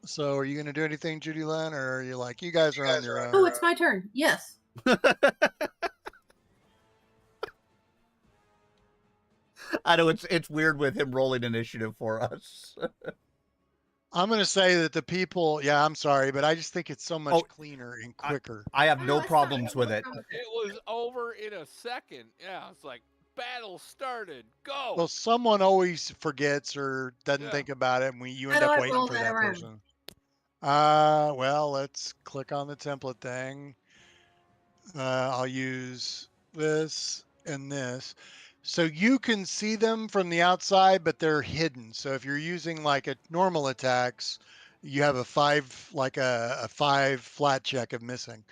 So are you going to do anything, Judy Lynn, or are you like, you guys are on your own? Oh, it's my turn. Yes. I know it's weird with him rolling initiative for us. I'm going to say that the people, yeah, I'm sorry, but I just think it's so much Oh, cleaner and quicker. I have no it's fine. problems with it. It was over in a second. Yeah, it's like battle started. Go. Well, someone always forgets or doesn't Yeah. think about it, and you How end do up I waiting roll for that that around? person. Well, let's click on the template thing. I'll use this and this. So you can see them from the outside, but they're hidden. So if you're using like a normal attacks, you have a 5, like a 5 flat check of missing.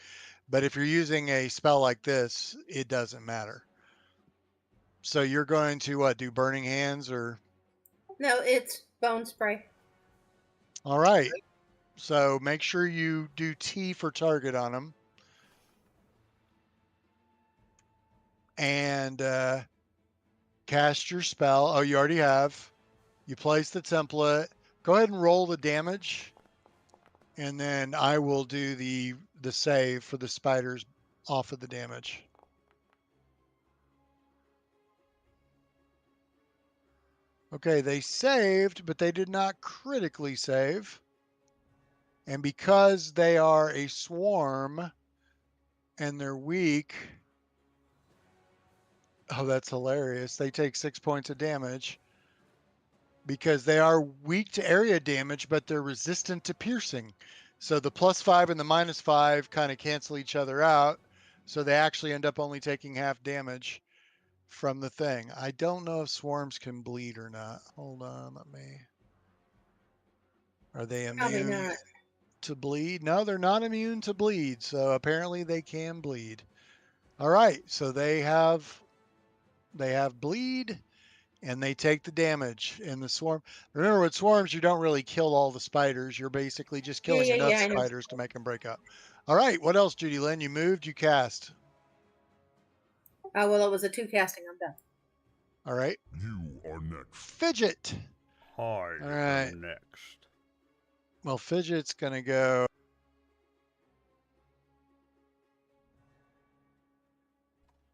But if you're using a spell like this, it doesn't matter. So you're going to what, do burning hands or? No, it's bone spray. All right. So make sure you do T for target on them. And cast your spell. Oh, you already have. You place the template. Go ahead and roll the damage. And then I will do the save for the spiders off of the damage. Okay, they saved, but they did not critically save. And because they are a swarm and they're weak, oh, that's hilarious. They take 6 points of damage because they are weak to area damage, but they're resistant to piercing. So the +5 and the -5 kind of cancel each other out. So they actually end up only taking half damage from the thing. I don't know if swarms can bleed or not. Hold on, let me. Are they Probably immune not. to bleed? No, they're not immune to bleed. So apparently they can bleed. All right, so they have bleed and they take the damage in the swarm. Remember, with swarms, you don't really kill all the spiders. You're basically just Yeah, killing yeah, enough yeah. I know. spiders to make them break up. All right, what else, Judy Lynn? You moved, you cast. Oh, well, it was a 2 casting. I'm done. All right, You are next. Fidget. I All right. am next. Well, Fidget's gonna go.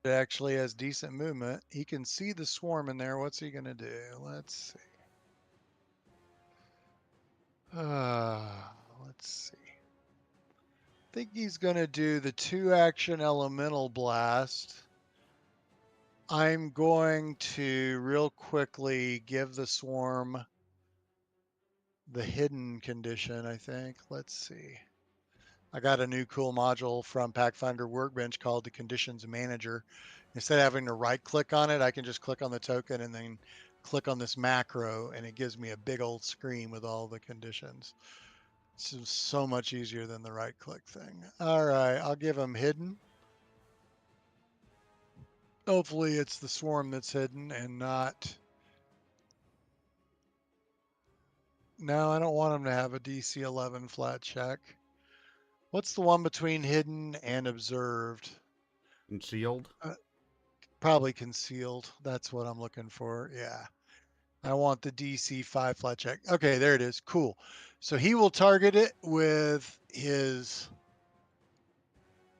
It actually has decent movement. He can see the swarm in there. What's he gonna do? Let's see. Let's see. I think he's gonna do the 2-action elemental blast. I'm going to real quickly give the swarm the hidden condition, I think. Let's see. I got a new cool module from Pathfinder Workbench called the Conditions Manager. Instead of having to right click on it, I can just click on the token and then click on this macro and it gives me a big old screen with all the conditions. It's so much easier than the right click thing. All right, I'll give him hidden. Hopefully it's the swarm that's hidden and not. No, I don't want him to have a DC 11 flat check. What's the one between hidden and observed? Concealed? Probably concealed. That's what I'm looking for. Yeah. I want the DC 5 flat check. Okay, there it is. Cool. So he will target it with his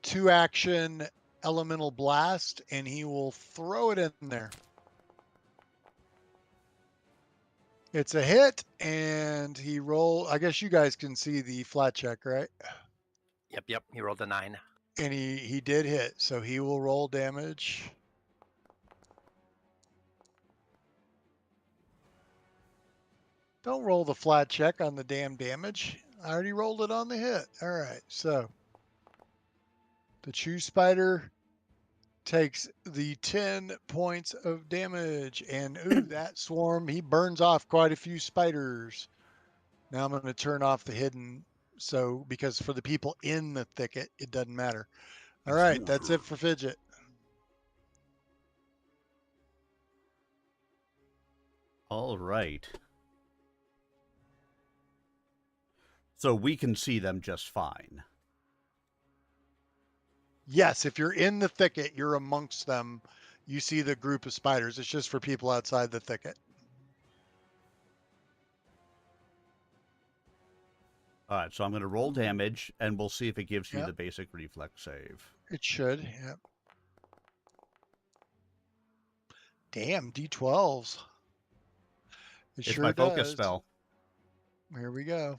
2-action elemental blast and he will throw it in there. It's a hit and he roll. I guess you guys can see the flat check, right? Yep. He rolled a 9. And he did hit. So he will roll damage. Don't roll the flat check on the damn damage. I already rolled it on the hit. All right, so the Chew Spider takes the 10 points of damage. And ooh, that swarm, he burns off quite a few spiders. Now I'm going to turn off the hidden. So, because for the people in the thicket, it doesn't matter. All It's right, your that's turn. it for Fidget. All right. So we can see them just fine. Yes, if you're in the thicket, you're amongst them. You see the group of spiders. It's just for people outside the thicket. All right, so I'm going to roll damage, and we'll see if it gives you Yep. the basic reflex save. It should. Yep. Damn, D12s. It It's sure my does. focus spell. Here we go.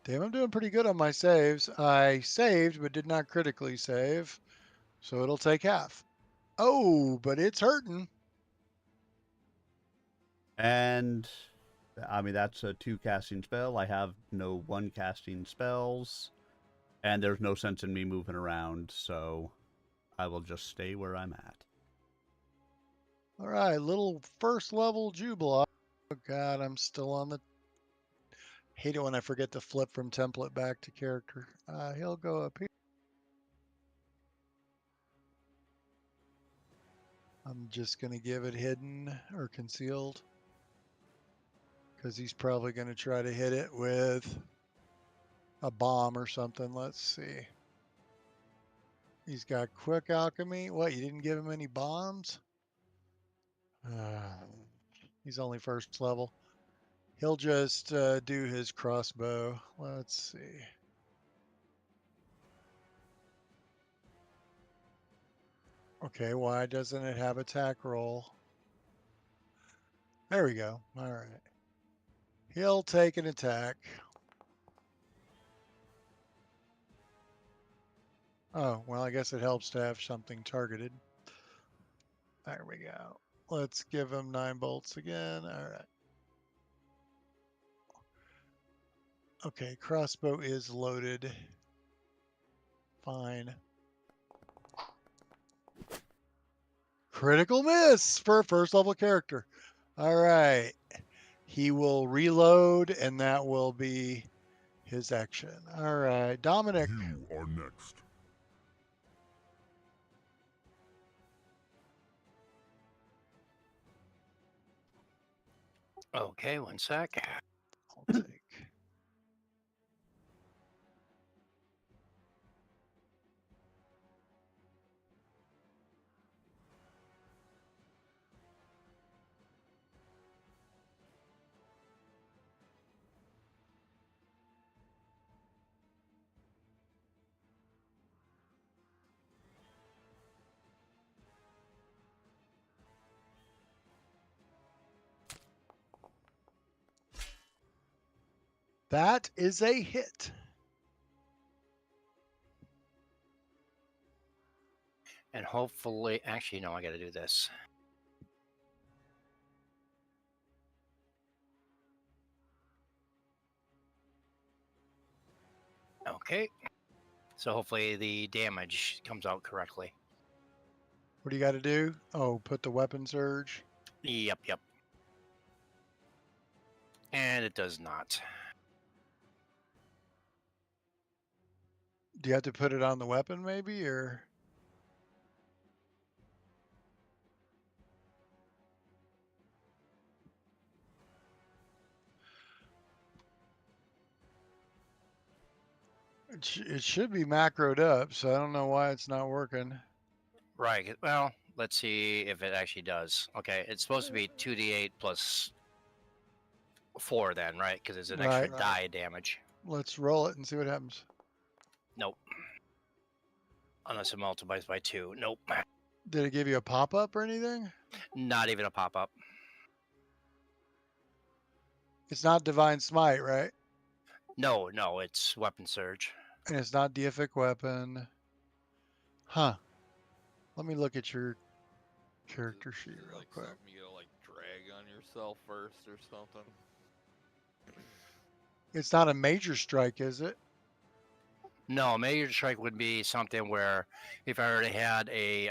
Damn, I'm doing pretty good on my saves. I saved, but did not critically save. So it'll take half. Oh, but it's hurting. And, I mean, that's a 2 casting spell. I have no 1 casting spells. And there's no sense in me moving around, so I will just stay where I'm at. All right, little first level Jubila. Oh, God, I'm still on the. Hate it when I forget to flip from template back to character. He'll go up here. I'm just going to give it hidden or concealed because he's probably going to try to hit it with a bomb or something. Let's see. He's got quick alchemy. What, you didn't give him any bombs? He's only first level. He'll just do his crossbow. Let's see. Okay, why doesn't it have attack roll? There we go. All right. He'll take an attack. Oh, well, I guess it helps to have something targeted. There we go. Let's give him 9 bolts again. All right. Okay, crossbow is loaded. Fine. Critical miss for a first level character. All right. He will reload, and that will be his action. All right, Dominic. You are next. Okay, one sec. I'll take. That is a hit. And hopefully, actually, no, I got to do this. Okay. So hopefully the damage comes out correctly. What do you got to do? Oh, put the weapon surge. Yep, yep. And it does not. Do you have to put it on the weapon maybe, or? It should be macroed up, so I don't know why it's not working. Right. Well, let's see if it actually does. Okay, it's supposed to be 2d8 plus 4 then, right? Because it's an extra die damage. Let's roll it and see what happens. Nope. Unless it multiplies by 2. Nope. Did it give you a pop-up or anything? Not even a pop-up. It's not Divine Smite, right? No, no, it's Weapon Surge. And it's not deific weapon. Huh. Let me look at your character sheet real like quick. something you gotta like drag on yourself first or something. It's not a major strike, is it? No, Major Strike would be something where if I already had a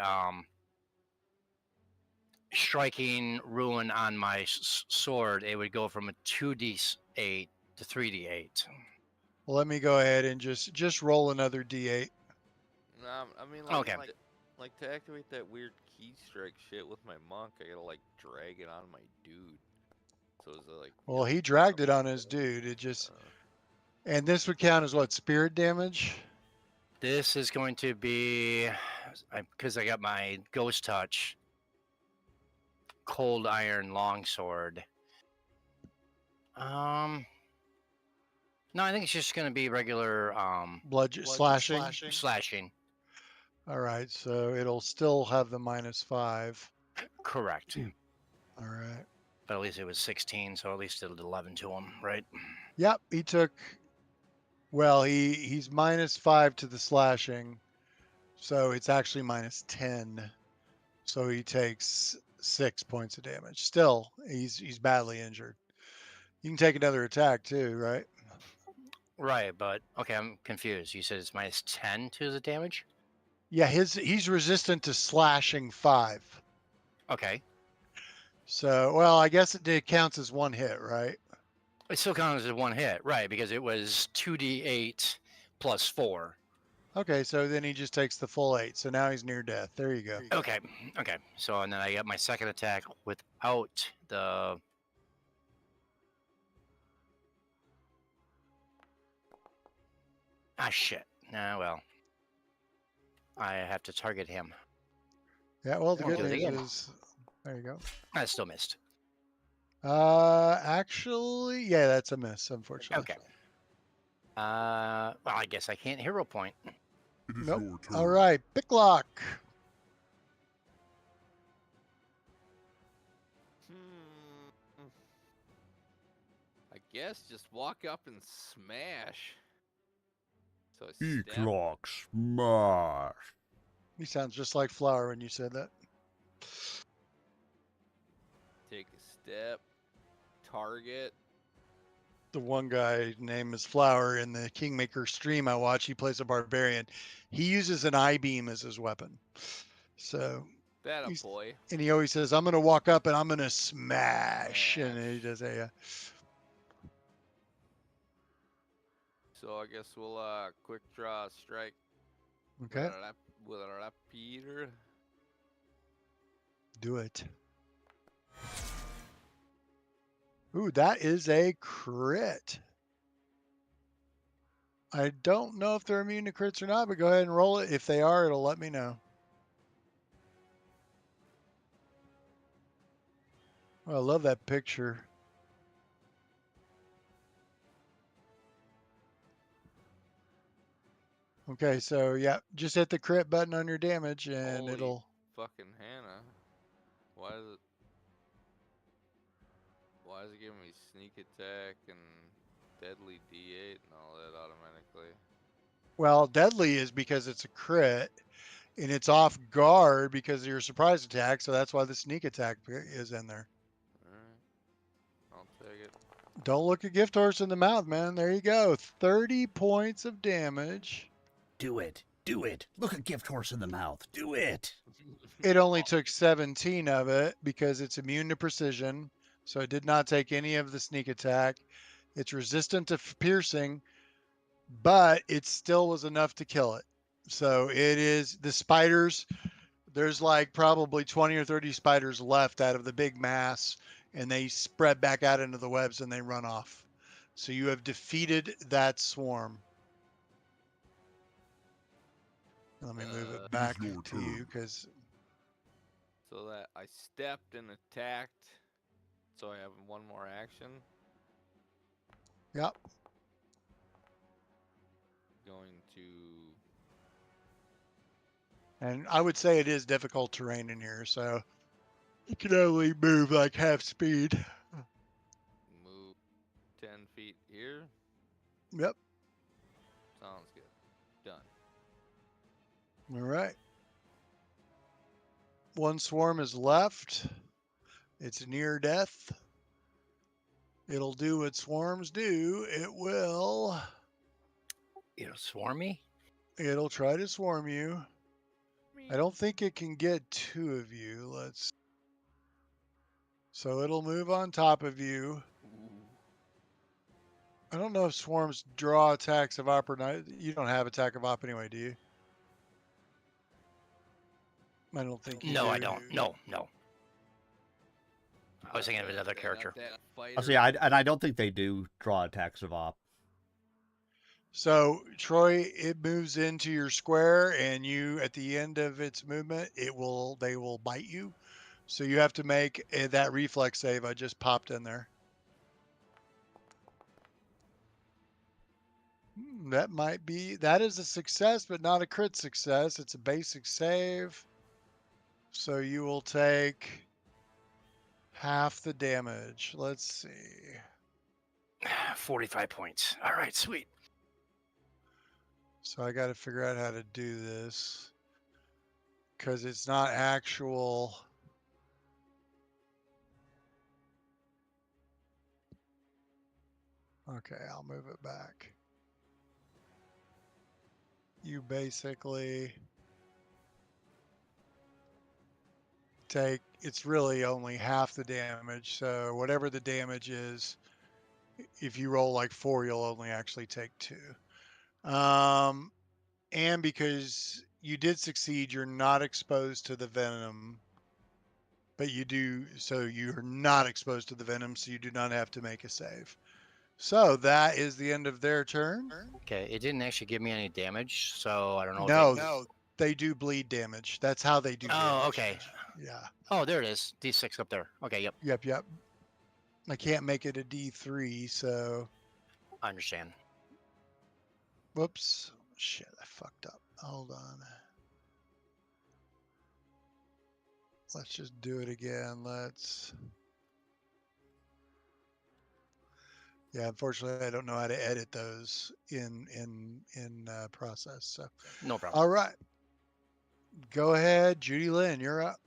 striking ruin on my sword, it would go from a 2d8 to 3d8. Well, let me go ahead and just roll another d8. I mean, like, Okay. like to activate that weird key strike shit with my monk, I gotta like drag it on my dude. So is it like? Well, he dragged it on his dude. It just, and this would count as what, spirit damage? This is going to be, because I got my Ghost Touch, Cold Iron Longsword. No, I think it's just going to be regular slashing. All right, so it'll still have the -5. Correct. All right. But at least it was 16, so at least it did 11 to him, right? Yep, he took. Well, he's -5 to the slashing, so it's actually -10. So he takes 6 points of damage. Still, he's badly injured. You can take another attack too, right? Right, but okay, I'm confused. You said it's -10 to the damage? Yeah, he's resistant to slashing 5. Okay. So, well, I guess it counts as one hit, right? It still counts as one hit, right? Because it was 2d8 plus 4. Okay, so then he just takes the full 8. So now he's near death. There you go. Okay, okay. So and then I got my second attack without the. Ah, shit. Nah, well. I have to target him. Yeah, well, the I'll good do it news again. is, there you go. I still missed. Actually, yeah, that's a miss, unfortunately. Okay. Well, I guess I can't hero point. It is Nope. your turn. All right, Picklock. I guess just walk up and smash. So I step. E-clock smash. He sounds just like Flower when you said that. Take a step. Target. The one guy's name is Flower in the Kingmaker stream I watch. He plays a barbarian. He uses an I-beam as his weapon. So, That a boy. and he always says, "I'm going to walk up and I'm going to smash," and he does a. So I guess we'll quick draw strike. Okay. With a rapier. Do it. Ooh, that is a crit. I don't know if they're immune to crits or not, but go ahead and roll it. If they are, it'll let me know. Oh, I love that picture. Okay, so yeah, just hit the crit button on your damage and Holy it'll. fucking Hannah. Why is it giving me sneak attack and deadly D8 and all that automatically? Well, deadly is because it's a crit, and it's off guard because of your surprise attack, so that's why the sneak attack is in there. Alright. I'll take it. Don't look a gift horse in the mouth, man. There you go. 30 points of damage. Do it. Do it. Look a gift horse in the mouth. Do it. It only took 17 of it because it's immune to precision, so it did not take any of the sneak attack. It's resistant to piercing, but it still was enough to kill it. So it is the spiders. There's like probably 20 or 30 spiders left out of the big mass, and they spread back out into the webs and they run off. So you have defeated that swarm. Let me move it back your to you turn. because So that I stepped and attacked. So I have one more action. yep. Going to. And I would say it is difficult terrain in here, so you can only move like half speed. Move 10 feet here. Yep. Sounds good. Done. All right. One swarm is left. It's near death. It'll do what swarms do. It'll swarm me. It'll try to swarm you. I don't think it can get two of you. So it'll move on top of you. I don't know if swarms draw attacks of op or not. You don't have attack of op anyway, do you? I don't think you No, do. I don't. No. I was thinking of another character. I'll see. I don't think they do draw attacks of op. So Troy, it moves into your square, and you, at the end of its movement, they will bite you. So you have to make that reflex save I just popped in there. That is a success, but not a crit success. It's a basic save. So you will take half the damage. Let's see. 45 points. All right, sweet. So I got to figure out how to do this because it's not actual. Okay, I'll move it back. You basically take, it's really only half the damage. So whatever the damage is, if you roll like 4, you'll only actually take 2. And because you did succeed, you're not exposed to the venom, but you do, so you're not exposed to the venom, so you do not have to make a save. So that is the end of their turn. Okay, it didn't actually give me any damage, so I don't know. No, they do bleed damage. That's how they do damage. Oh, okay. Yeah. Oh, there it is. D6 up there. Okay, yep. Yep. I can't make it a D3, so. I understand. Whoops. Shit, I fucked up. Hold on. Let's just do it again. Yeah, unfortunately, I don't know how to edit those in process. So, No problem. all right, go ahead, Judy Lynn, you're up.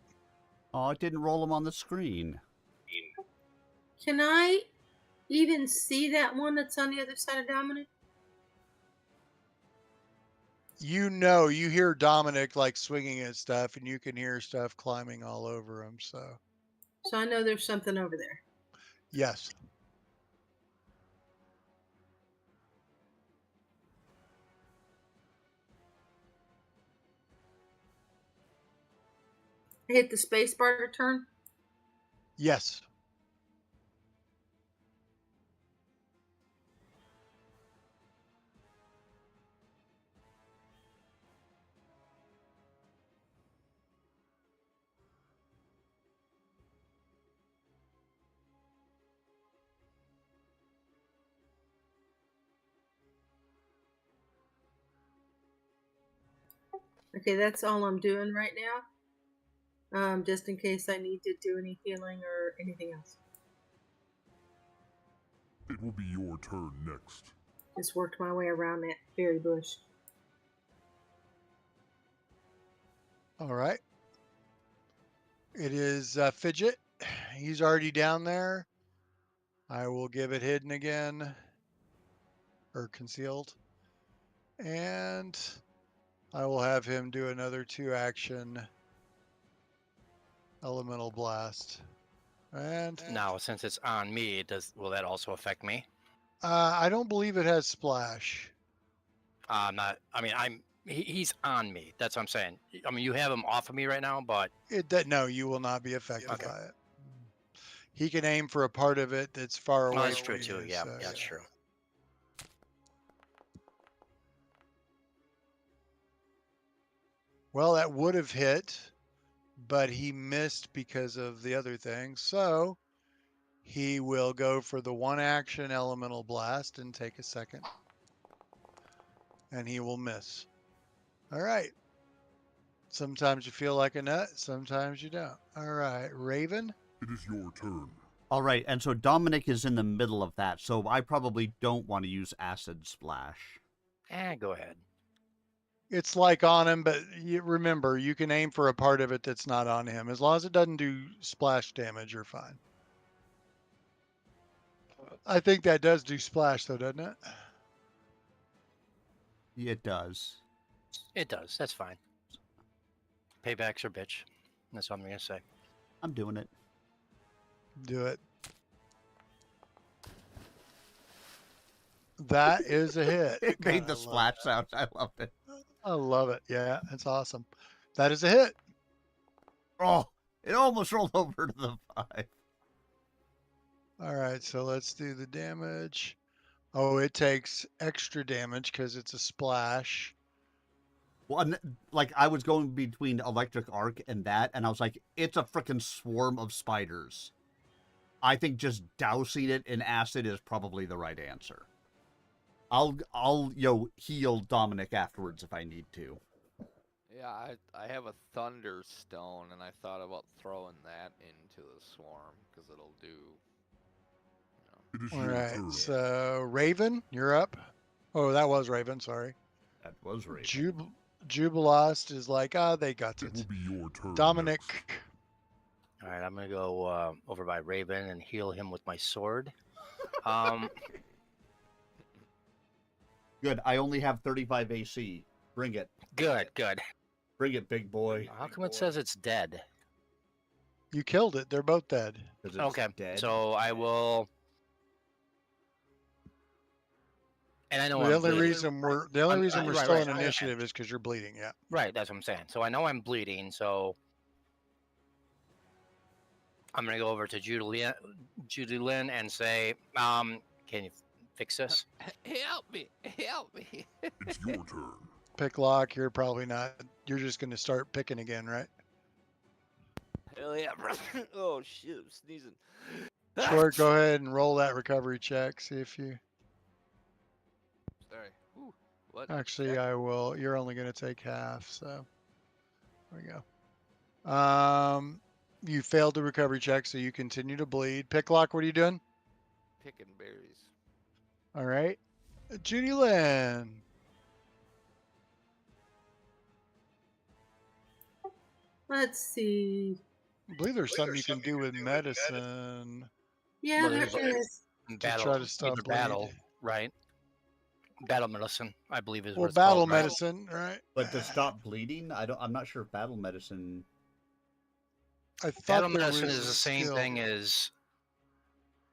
Oh, it didn't roll them on the screen. Can I even see that one that's on the other side of Dominic? You know, you hear Dominic like swinging at stuff, and you can hear stuff climbing all over him. So, So I know there's something over there. yes. I hit the space bar to turn. Yes. Okay, that's all I'm doing right now. Just in case I need to do any healing or anything else. It will be your turn next. Just worked my way around that berry bush. All right. It is Fidget. He's already down there. I will give it hidden again, or concealed. And I will have him do another 2-action elemental blast. And Now, since it's on me, will that also affect me? I don't believe it has splash. Not. I mean, he's on me. That's what I'm saying. I mean, you have him off of me right now, but No, you will not be affected Okay. by it. He can aim for a part of it that's far away. oh, that's true from too. you, Yeah, so, yeah, that's true. Well, that would have hit, but he missed because of the other thing. So he will go for the 1-action elemental blast and take a second. And he will miss. All right. Sometimes you feel like a nut, sometimes you don't. All right, Raven. It is your turn. All right, and so Dominic is in the middle of that, so I probably don't want to use Acid Splash. Go ahead. It's like on him, but remember, you can aim for a part of it that's not on him. As long as it doesn't do splash damage, you're fine. I think that does do splash, though, doesn't it? It does. It does. That's fine. Paybacks are bitch. That's what I'm gonna say. I'm doing it. Do it. That is a hit. It made God, the splash sound. I loved it. I love it. Yeah, that's awesome. That is a hit. Oh, it almost rolled over to the 5. All right, so let's do the damage. Oh, it takes extra damage because it's a splash. Well, like, I was going between Electric Arc and that, and I was like, it's a freaking swarm of spiders. I think just dousing it in acid is probably the right answer. I'll heal Dominic afterwards if I need to. Yeah, I have a Thunderstone, and I thought about throwing that into the swarm, because it'll do... It is All your right, turn. so Raven, you're up. Oh, that was Raven, sorry. That was Raven. Jubilost is like, they got It will it. be your turn. Dominic. Next. All right, I'm gonna go over by Raven and heal him with my sword. Good. I only have 35 AC. Bring it. Good, good. Bring it, big boy. How come it says it's dead? You killed it. They're both dead. Okay, dead. so I will. And I know The I'm only bleeding. reason we're still right, in I initiative is because you're bleeding. Yeah. Right, that's what I'm saying. So I know I'm bleeding, so I'm gonna go over to Judy Lynn and say, can you fix this? Help me! Help me! It's your turn. Pick lock. You're probably not. You're just going to start picking again, right? Hell yeah, brother! Oh shit, I'm sneezing. Short, go ahead and roll that recovery check. See if you. Sorry. Ooh, what? Actually, Check? I will. You're only going to take half, so there we go. You failed the recovery check, so you continue to bleed. Picklock, what are you doing? Picking berries. All right. Judy Lynn. Let's see. I believe there's something you can do with medicine Yeah, Well, there there's is. to battle, try to stop either bleed. battle, right? Battle medicine, I believe is Well, what it's battle called, right? medicine, right? But to stop bleeding, I'm not sure if battle medicine. I thought Battle there medicine was is a the same skill. thing as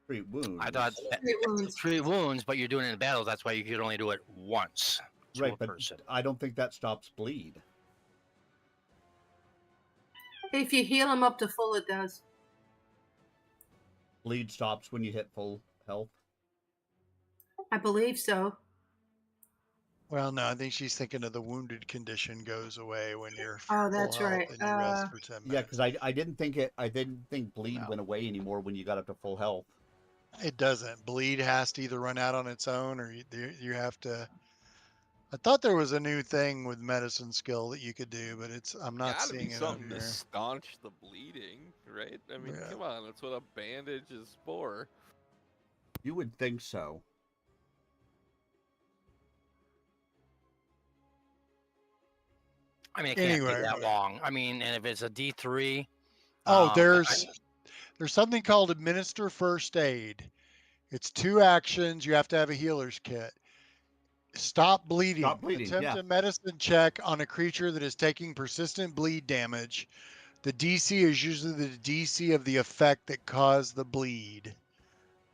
Treat wounds. I thought Treat wounds. treat wounds, but you're doing it in battles. That's why you could only do it once to Right, a but person. I don't think that stops bleed. If you heal them up to full, it does. Bleed stops when you hit full health. I believe so. Well, no, I think she's thinking of the wounded condition goes away when you're Oh, full that's health right. and you rest for 10 Yeah, minutes. because I didn't think bleed No. went away anymore when you got up to full health. It doesn't. Bleed has to either run out on its own or you have to. I thought there was a new thing with medicine skill that you could do, but I'm not Gotta be seeing it something on to there. staunch the bleeding, right? I mean, Yeah. come on, that's what a bandage is for. You would think so. I mean, it can't Anyway. be that long. I mean, and if it's a D3, Oh, um, there's something called administer first aid. It's 2 actions. You have to have a healer's kit. Stop bleeding. Stop bleeding, Attempt yeah. a medicine check on a creature that is taking persistent bleed damage. The DC is usually the DC of the effect that caused the bleed.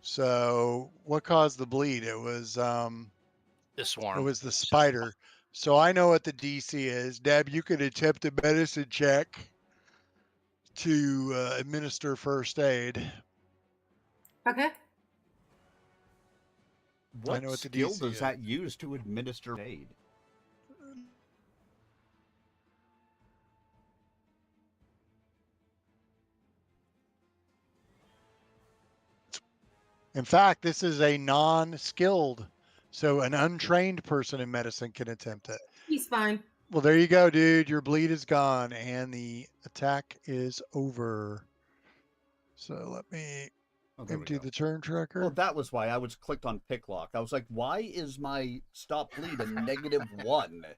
So what caused the bleed? It was this swarm. it was the spider. So I know what the DC is. Deb, you could attempt a medicine check to administer first aid. Okay. What know what the skill DC does is. that use to administer aid? In fact, this is a non-skilled, so an untrained person in medicine can attempt it. He's fine. Well, there you go, dude. Your bleed is gone and the attack is over. So let me empty the turn tracker. Oh, that was why I was clicked on pick lock. I was like, why is my stop bleed a -1?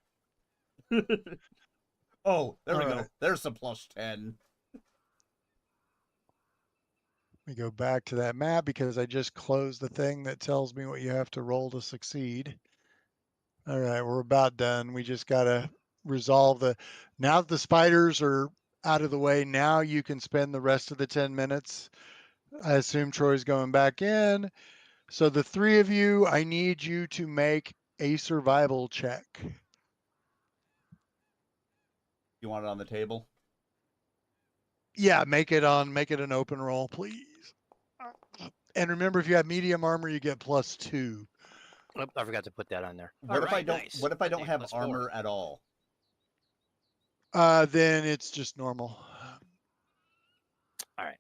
Oh, there we go. There's the +10. Let me go back to that map because I just closed the thing that tells me what you have to roll to succeed. All right, we're about done. We just got to resolve now that the spiders are out of the way, now you can spend the rest of the 10 minutes. I assume Troy's going back in. So the 3 of you, I need you to make a survival check. You want it on the table? Yeah, make it an open roll, please. And remember, if you have medium armor, you get +2. Oh, I forgot to put that on there. What if I don't? What if I don't have armor at all? Then it's just normal. All right.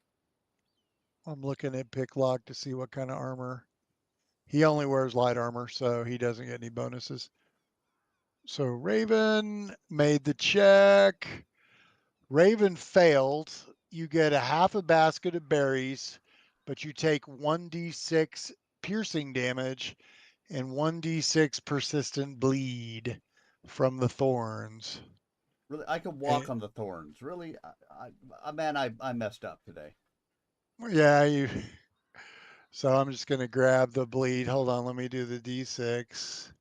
I'm looking at Picklock to see what kind of armor. He only wears light armor, so he doesn't get any bonuses. So Raven made the check. Raven failed. You get a half a basket of berries, but you take 1d6 piercing damage and 1d6 persistent bleed from the thorns. Really, I could walk on the thorns. Really, I messed up today. Yeah, you. So I'm just gonna grab the bleed. Hold on, let me do the d6.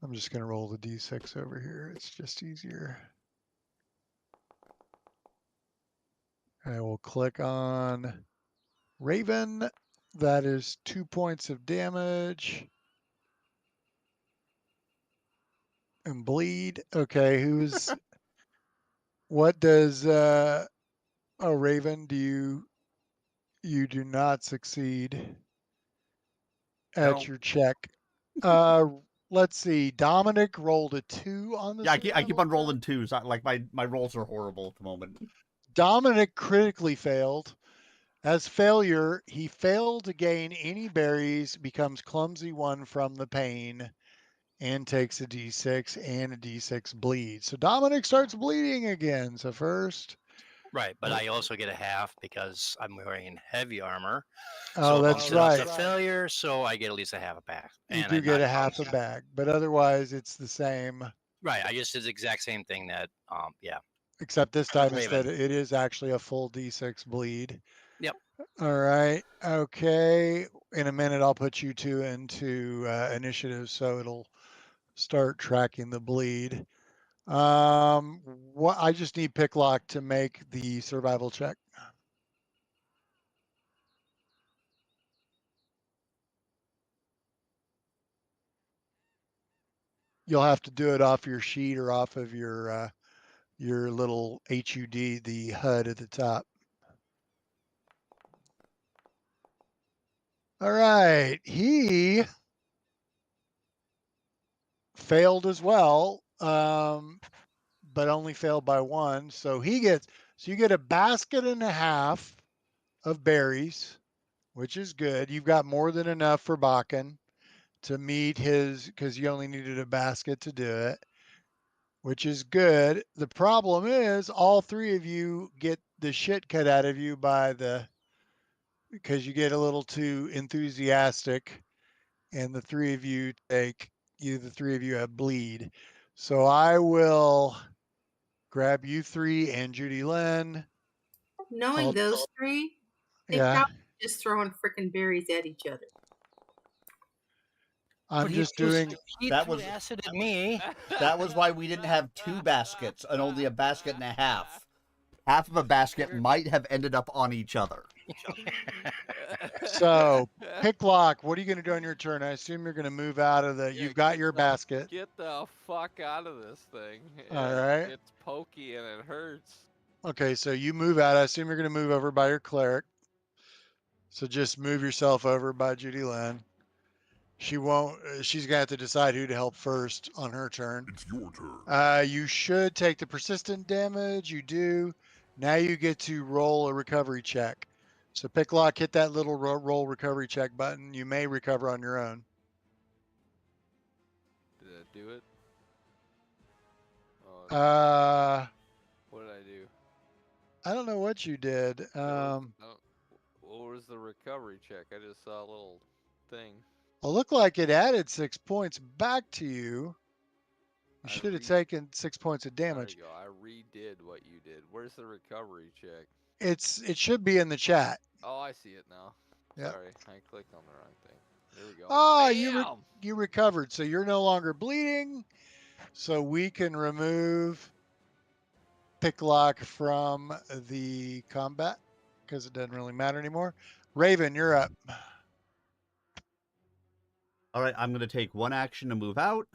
I'm just gonna roll the d6 over here. It's just easier. I will click on Raven. That is 2 points of damage. And bleed. Okay, who's what does Raven, you do not succeed at your check. Let's see. Dominic rolled a 2 on the Yeah, I keep on rolling 2s. Like my rolls are horrible at the moment. Dominic critically failed. As failure, he failed to gain any berries, becomes clumsy 1 from the pain, and takes a d6 and a d6 bleed. So Dominic starts bleeding again. So first, Right, but I also get a half because I'm wearing heavy armor. Oh, so if I'm that's set up right. to failure, so I get at least a half a back. You And do I'm get not a half a bonus. bag, but otherwise it's the same. Right, I just did the exact same thing that, yeah. Except this time Raven. instead, it is actually a full D6 bleed. Yep. All right. Okay. In a minute, I'll put you two into initiative, so it'll start tracking the bleed. What I just need Picklock to make the survival check. You'll have to do it off your sheet or off of your little HUD, the HUD at the top. All right. He failed as well, but only failed by one. So you get a basket and a half of berries, which is good. You've got more than enough for Bakken to meet his, because you only needed a basket to do it, which is good. The problem is all three of you get the shit cut out of you because you get a little too enthusiastic, and the three of you have bleed. So I will grab you three and Judy Lynn. Knowing those three, they Yeah. probably just throwing freaking berries at each other. I'm just doing. He That threw was- acid at me. That was why we didn't have 2 baskets and only a basket and a half. Half of a basket might have ended up on each other. So, Picklock, what are you going to do on your turn? I assume you're going to move out of the. Yeah, You've got get your the- basket. Get the fuck out of this thing. All right. It's pokey and it hurts. Okay, so you move out. I assume you're going to move over by your cleric. So just move yourself over by Judy Lynn. She won't. She's going to have to decide who to help first on her turn. It's your turn. You should take the persistent damage. You do. Now you get to roll a recovery check. So Picklock, hit that little roll recovery check button. You may recover on your own. Did it do it? Oh, what did I do? I don't know what you did. What was the recovery check? I just saw a little thing. It looked like it added 6 points back to you. You should have taken 6 points of damage. There you go. I redid what you did. Where's the recovery check? It should be in the chat. Oh, I see it now. Yep. Sorry, I clicked on the wrong thing. There we go. Oh, Bam! you recovered, so you're no longer bleeding. So we can remove Picklock from the combat because it doesn't really matter anymore. Raven, you're up. All right, I'm going to take one action to move out.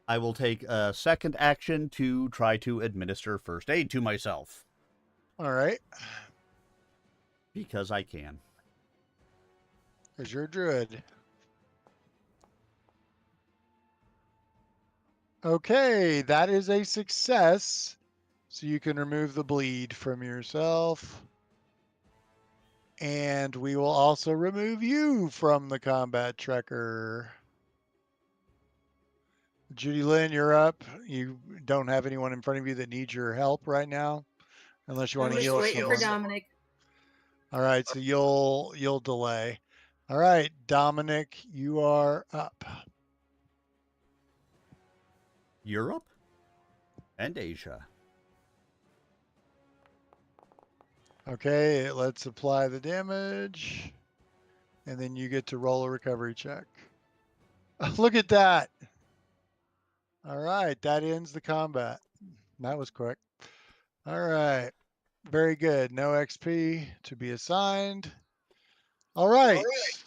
I will take a second action to try to administer first aid to myself. All right. Because I can. Because you're a druid. Okay, that is a success. So you can remove the bleed from yourself. And we will also remove you from the combat tracker. Judy Lynn, you're up. You don't have anyone in front of you that needs your help right now, unless you want I'm to just heal waiting someone. for Dominic. All right, so you'll delay. All right, Dominic, you are up. Europe and Asia. Okay, let's apply the damage, and then you get to roll a recovery check. Look at that. All right, that ends the combat. That was quick. All right, very good. No XP to be assigned. All right.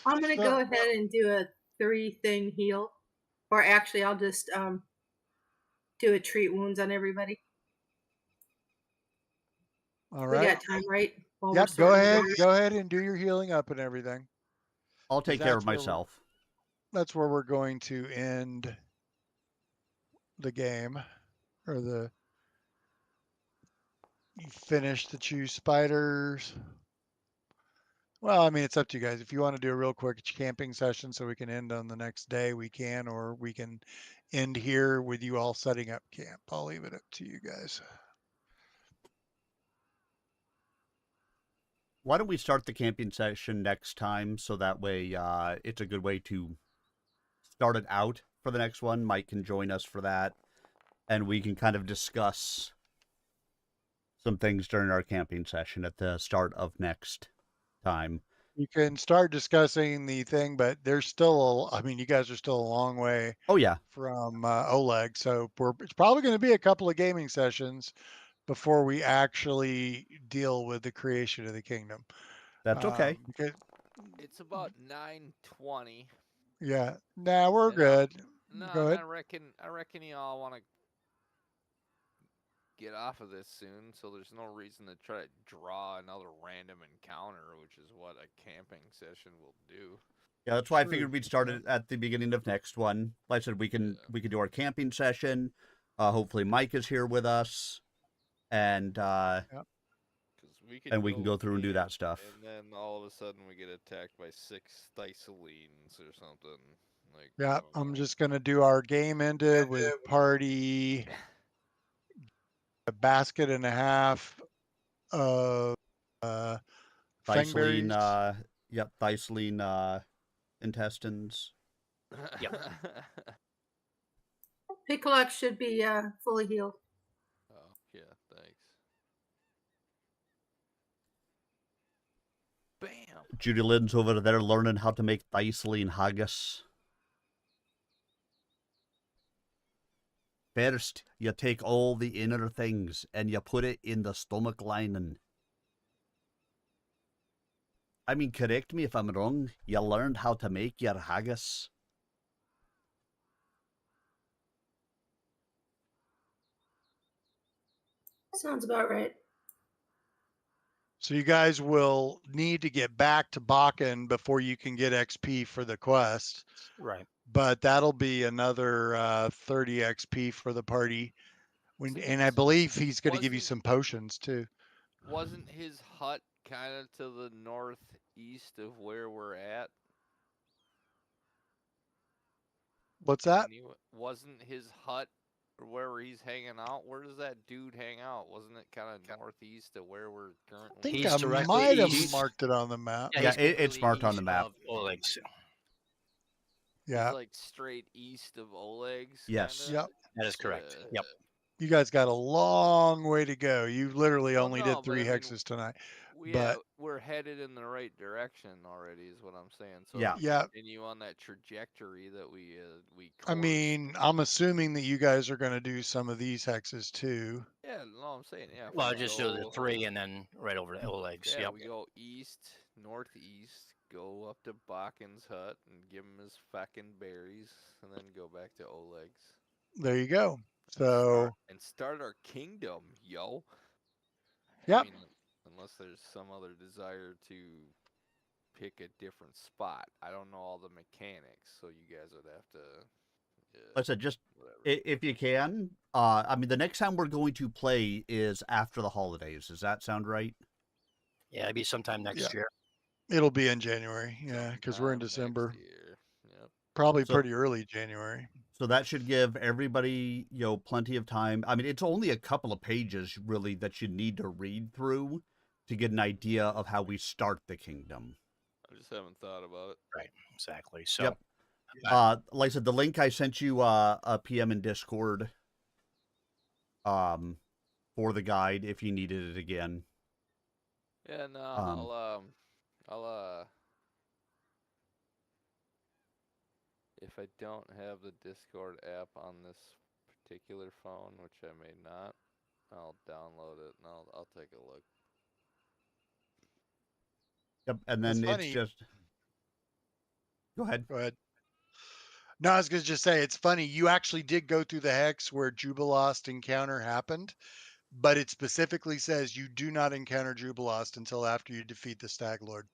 I'm gonna go ahead and do a 3-thing heal, or actually, I'll just do a treat wounds on everybody. All We right. got time, right? While Yep. we're Go sorting ahead. through. Go ahead and do your healing up and everything. I'll take care of that's where myself. That's where we're going to end the game, or you finish the choose spiders. Well, I mean, it's up to you guys. If you want to do a real quick camping session so we can end on the next day, we can, or we can end here with you all setting up camp. I'll leave it up to you guys. Why don't we start the camping session next time, so that way it's a good way to start it out for the next one. Mike can join us for that, and we can kind of discuss some things during our camping session at the start of next time. You can start discussing the thing, but there's still, I mean, you guys are still a long way Oh yeah, from Oleg, so it's probably going to be a couple of gaming sessions before we actually deal with the creation of the kingdom. that's okay. Because, It's about 9:20. yeah, nah, we're And good. no, Go and ahead. I reckon y'all want to get off of this soon, so there's no reason to try to draw another random encounter, which is what a camping session will do. Yeah, that's why I True. figured we'd start it at the beginning of next one. Like I said, we can do our camping session. Hopefully, Mike is here with us, and we can go through and do that stuff. And then all of a sudden, we get attacked by 6 Thyselines or something. Like, Yeah, I'm just gonna do our game ended with party a basket and a half of Thyseline, fangberries. yep, Thyseline intestines. Yep. Picklock should be fully healed. Oh, yeah, thanks. Bam! Judy Lynn's over there learning how to make Thyseline haggis. First, you take all the inner things and you put it in the stomach lining. I mean, correct me if I'm wrong, you learned how to make your haggis. Sounds about right. So you guys will need to get back to Bakken before you can get XP for the quest. Right. But that'll be another 30 XP for the party. And I believe he's going to give you some potions too. Wasn't his hut kind of to the northeast of where we're at? What's that? Wasn't his hut or wherever he's hanging out? Where does that dude hang out? Wasn't it kind of northeast of where we're currently? I think He's I directly might have east. marked it on the map. Yeah, he's it's completely marked on the east map. of Oleg's. Yeah. He's like straight east of Oleg's. Yes. Kinda? Yep. That is correct. Yep. You guys got a long way to go. You literally Well, only no, did but 3 I mean, hexes tonight. Yeah, we're headed in the right direction already, is what I'm saying. So Yeah. Yeah. continue on that trajectory that we I coursed. mean, I'm assuming that you guys are going to do some of these hexes too. Yeah, no, I'm saying, yeah. if Well, we just do the go- 3 and then right over to Oleg's. Yeah, Yep. we go east, northeast, go up to Bakken's hut and give him his fucking berries, and then go back to Oleg's. There you go. And start, So, and start our kingdom, yo. Yep. I mean, unless there's some other desire to pick a different spot. I don't know all the mechanics, so you guys would have to. Like I said, just whatever. if you can. I mean, the next time we're going to play is after the holidays. Does that sound right? Yeah, it'd be sometime next Yeah. year. it'll be in January. Yeah, because we're in Sometime next December. year. Yep. Probably So- pretty early January. So that should give everybody, plenty of time. I mean, it's only a couple of pages, really, that you need to read through to get an idea of how we start the kingdom. I just haven't thought about it. Right. Exactly. So. Yep. Like I said, the link I sent you a PM in Discord for the guide if you needed it again. Yeah, no, I'll if I don't have the Discord app on this particular phone, which I may not, I'll download it and I'll take a look. Yep, and That's then funny. it's just. Go ahead. Go ahead. No, I was going to just say, it's funny. You actually did go through the hex where Jubilost encounter happened, but it specifically says you do not encounter Jubilost until after you defeat the Stag Lord.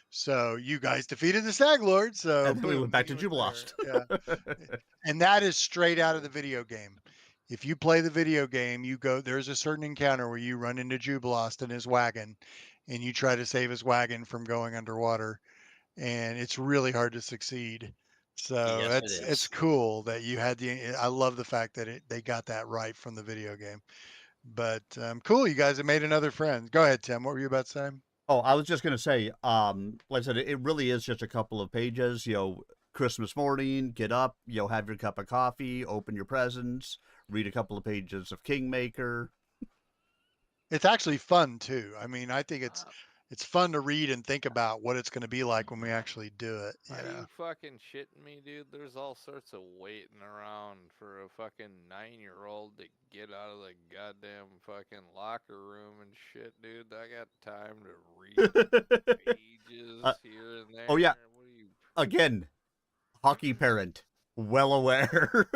So you guys defeated the Stag Lord. So And then we boom, went back to you were Jubilost. there. Yeah. And that is straight out of the video game. If you play the video game, there's a certain encounter where you run into Jubilost in his wagon and you try to save his wagon from going underwater. And it's really hard to succeed. So Yes, it it's is. cool that you had I love the fact that they got that right from the video game. But cool, you guys have made another friend. Go ahead, Tim. What were you about to say? Oh, I was just gonna say, like I said, it really is just a couple of pages. Christmas morning, get up, have your cup of coffee, open your presents, read a couple of pages of Kingmaker. It's actually fun too. I mean, I think Uh, it's fun to read and think about what it's going to be like when we actually do it. Are you fucking shitting me, dude? There's all sorts of waiting around for a fucking 9-year-old to get out of the goddamn fucking locker room and shit, dude. I got time to read pages here and there. Oh yeah. What are you... Again, hockey parent, well aware.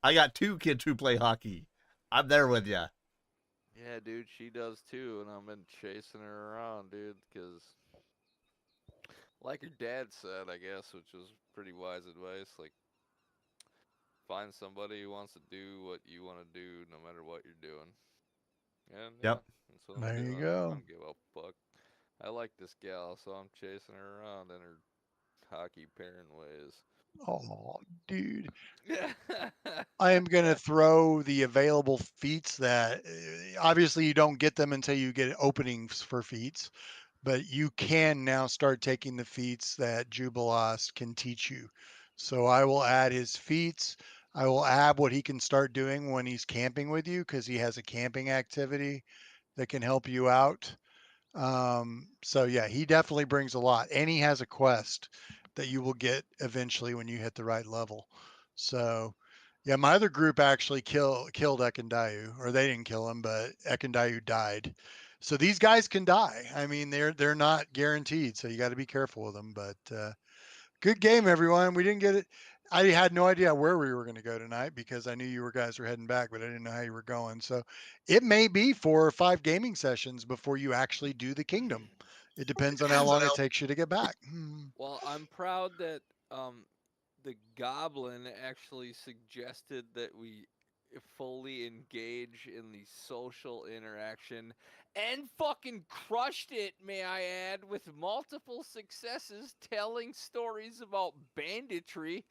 I got 2 kids who play hockey. I'm there with ya. Yeah, dude, she does too, and I've been chasing her around, dude, because, like her dad said, I guess, which was pretty wise advice, like, find somebody who wants to do what you want to do, no matter what you're doing. And Yep. that's what I'm There doing. you I go. don't give a fuck. I like this gal, so I'm chasing her around in her hockey parent ways. Oh, dude. I am going to throw the available feats that obviously you don't get them until you get openings for feats, but you can now start taking the feats that Jubilost can teach you. So I will add his feats. I will add what he can start doing when he's camping with you because he has a camping activity that can help you out. So yeah, he definitely brings a lot, and he has a quest that you will get eventually when you hit the right level. So yeah, my other group actually killed Ekandayu, or they didn't kill him, but Ekandayu died. So these guys can die. I mean, they're not guaranteed, so you got to be careful with them. But good game, everyone. We didn't get it. I had no idea where we were going to go tonight because I knew you guys were heading back, but I didn't know how you were going. So it may be 4 or 5 gaming sessions before you actually do the kingdom. It depends on how long it takes you to get back. Well, I'm proud that the goblin actually suggested that we fully engage in the social interaction and fucking crushed it, may I add, with multiple successes telling stories about banditry.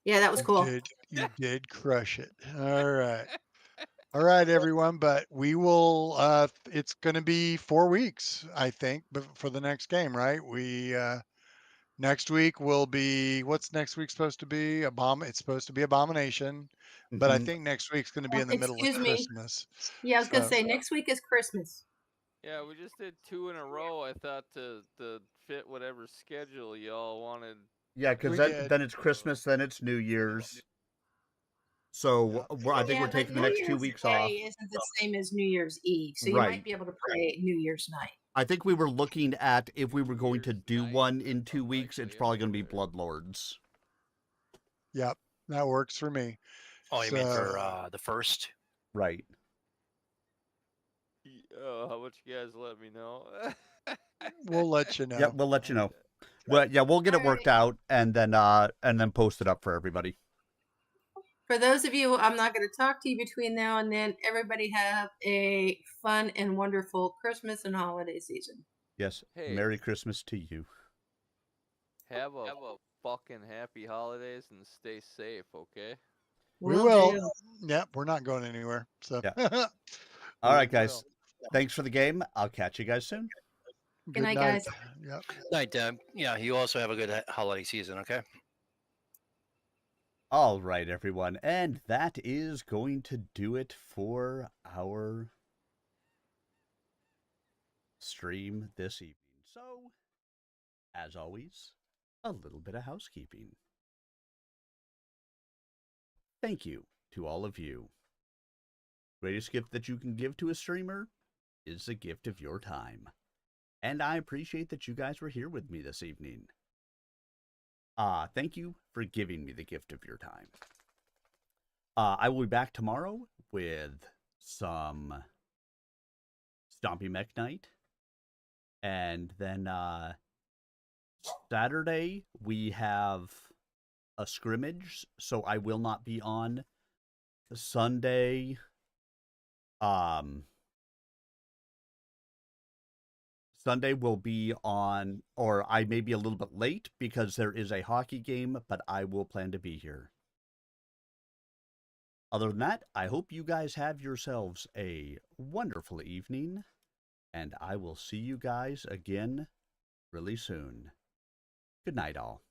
Yeah, that was cool. You did crush it. All right. All right, everyone. But we will, it's going to be 4 weeks, I think, for the next game, right? Next week will be, what's next week supposed to be? It's supposed to be Abomination, but I think next week's going to be in the middle of Excuse me. Christmas. Yeah, I was gonna So say next week is Christmas. Yeah, we just did 2 in a row. I thought to fit whatever schedule y'all wanted. Yeah, because we then, did. then it's Christmas, then it's New Year's. So I think Yeah, we're but taking the New next 2 Year's weeks Day off. isn't the same as New Year's Eve, so you Right. might be able to play New Year's night. I think we were looking at if we were going to Year's do night, one in 2 unlikely weeks, it's probably going to be affair. Bloodlords. Yep, that works for me. Oh, you mean for the first? Right. Oh, how much you guys let me know? We'll let you know. Yep, we'll let you know. Well, yeah, we'll get it worked out and then post it up for everybody. For those of you, I'm not going to talk to you between now and then. Everybody have a fun and wonderful Christmas and holiday season. Yes. Hey. Merry Christmas to you. Have a fucking happy holidays and stay safe, okay? We will. do. Yep, we're not going anywhere. So Yeah. All right, guys. Thanks for the game. I'll catch you guys soon. Good night, guys. Yep. Night, yeah, you also have a good holiday season, okay? All right, everyone. And that is going to do it for our stream this evening. So, as always, a little bit of housekeeping. Thank you to all of you. Greatest gift that you can give to a streamer is the gift of your time. And I appreciate that you guys were here with me this evening. Thank you for giving me the gift of your time. I will be back tomorrow with some Stompy Mech Night. And then Saturday, we have a scrimmage, so I will not be on. Sunday, Sunday will be on, or I may be a little bit late because there is a hockey game, but I will plan to be here. Other than that, I hope you guys have yourselves a wonderful evening, and I will see you guys again really soon. Good night, all.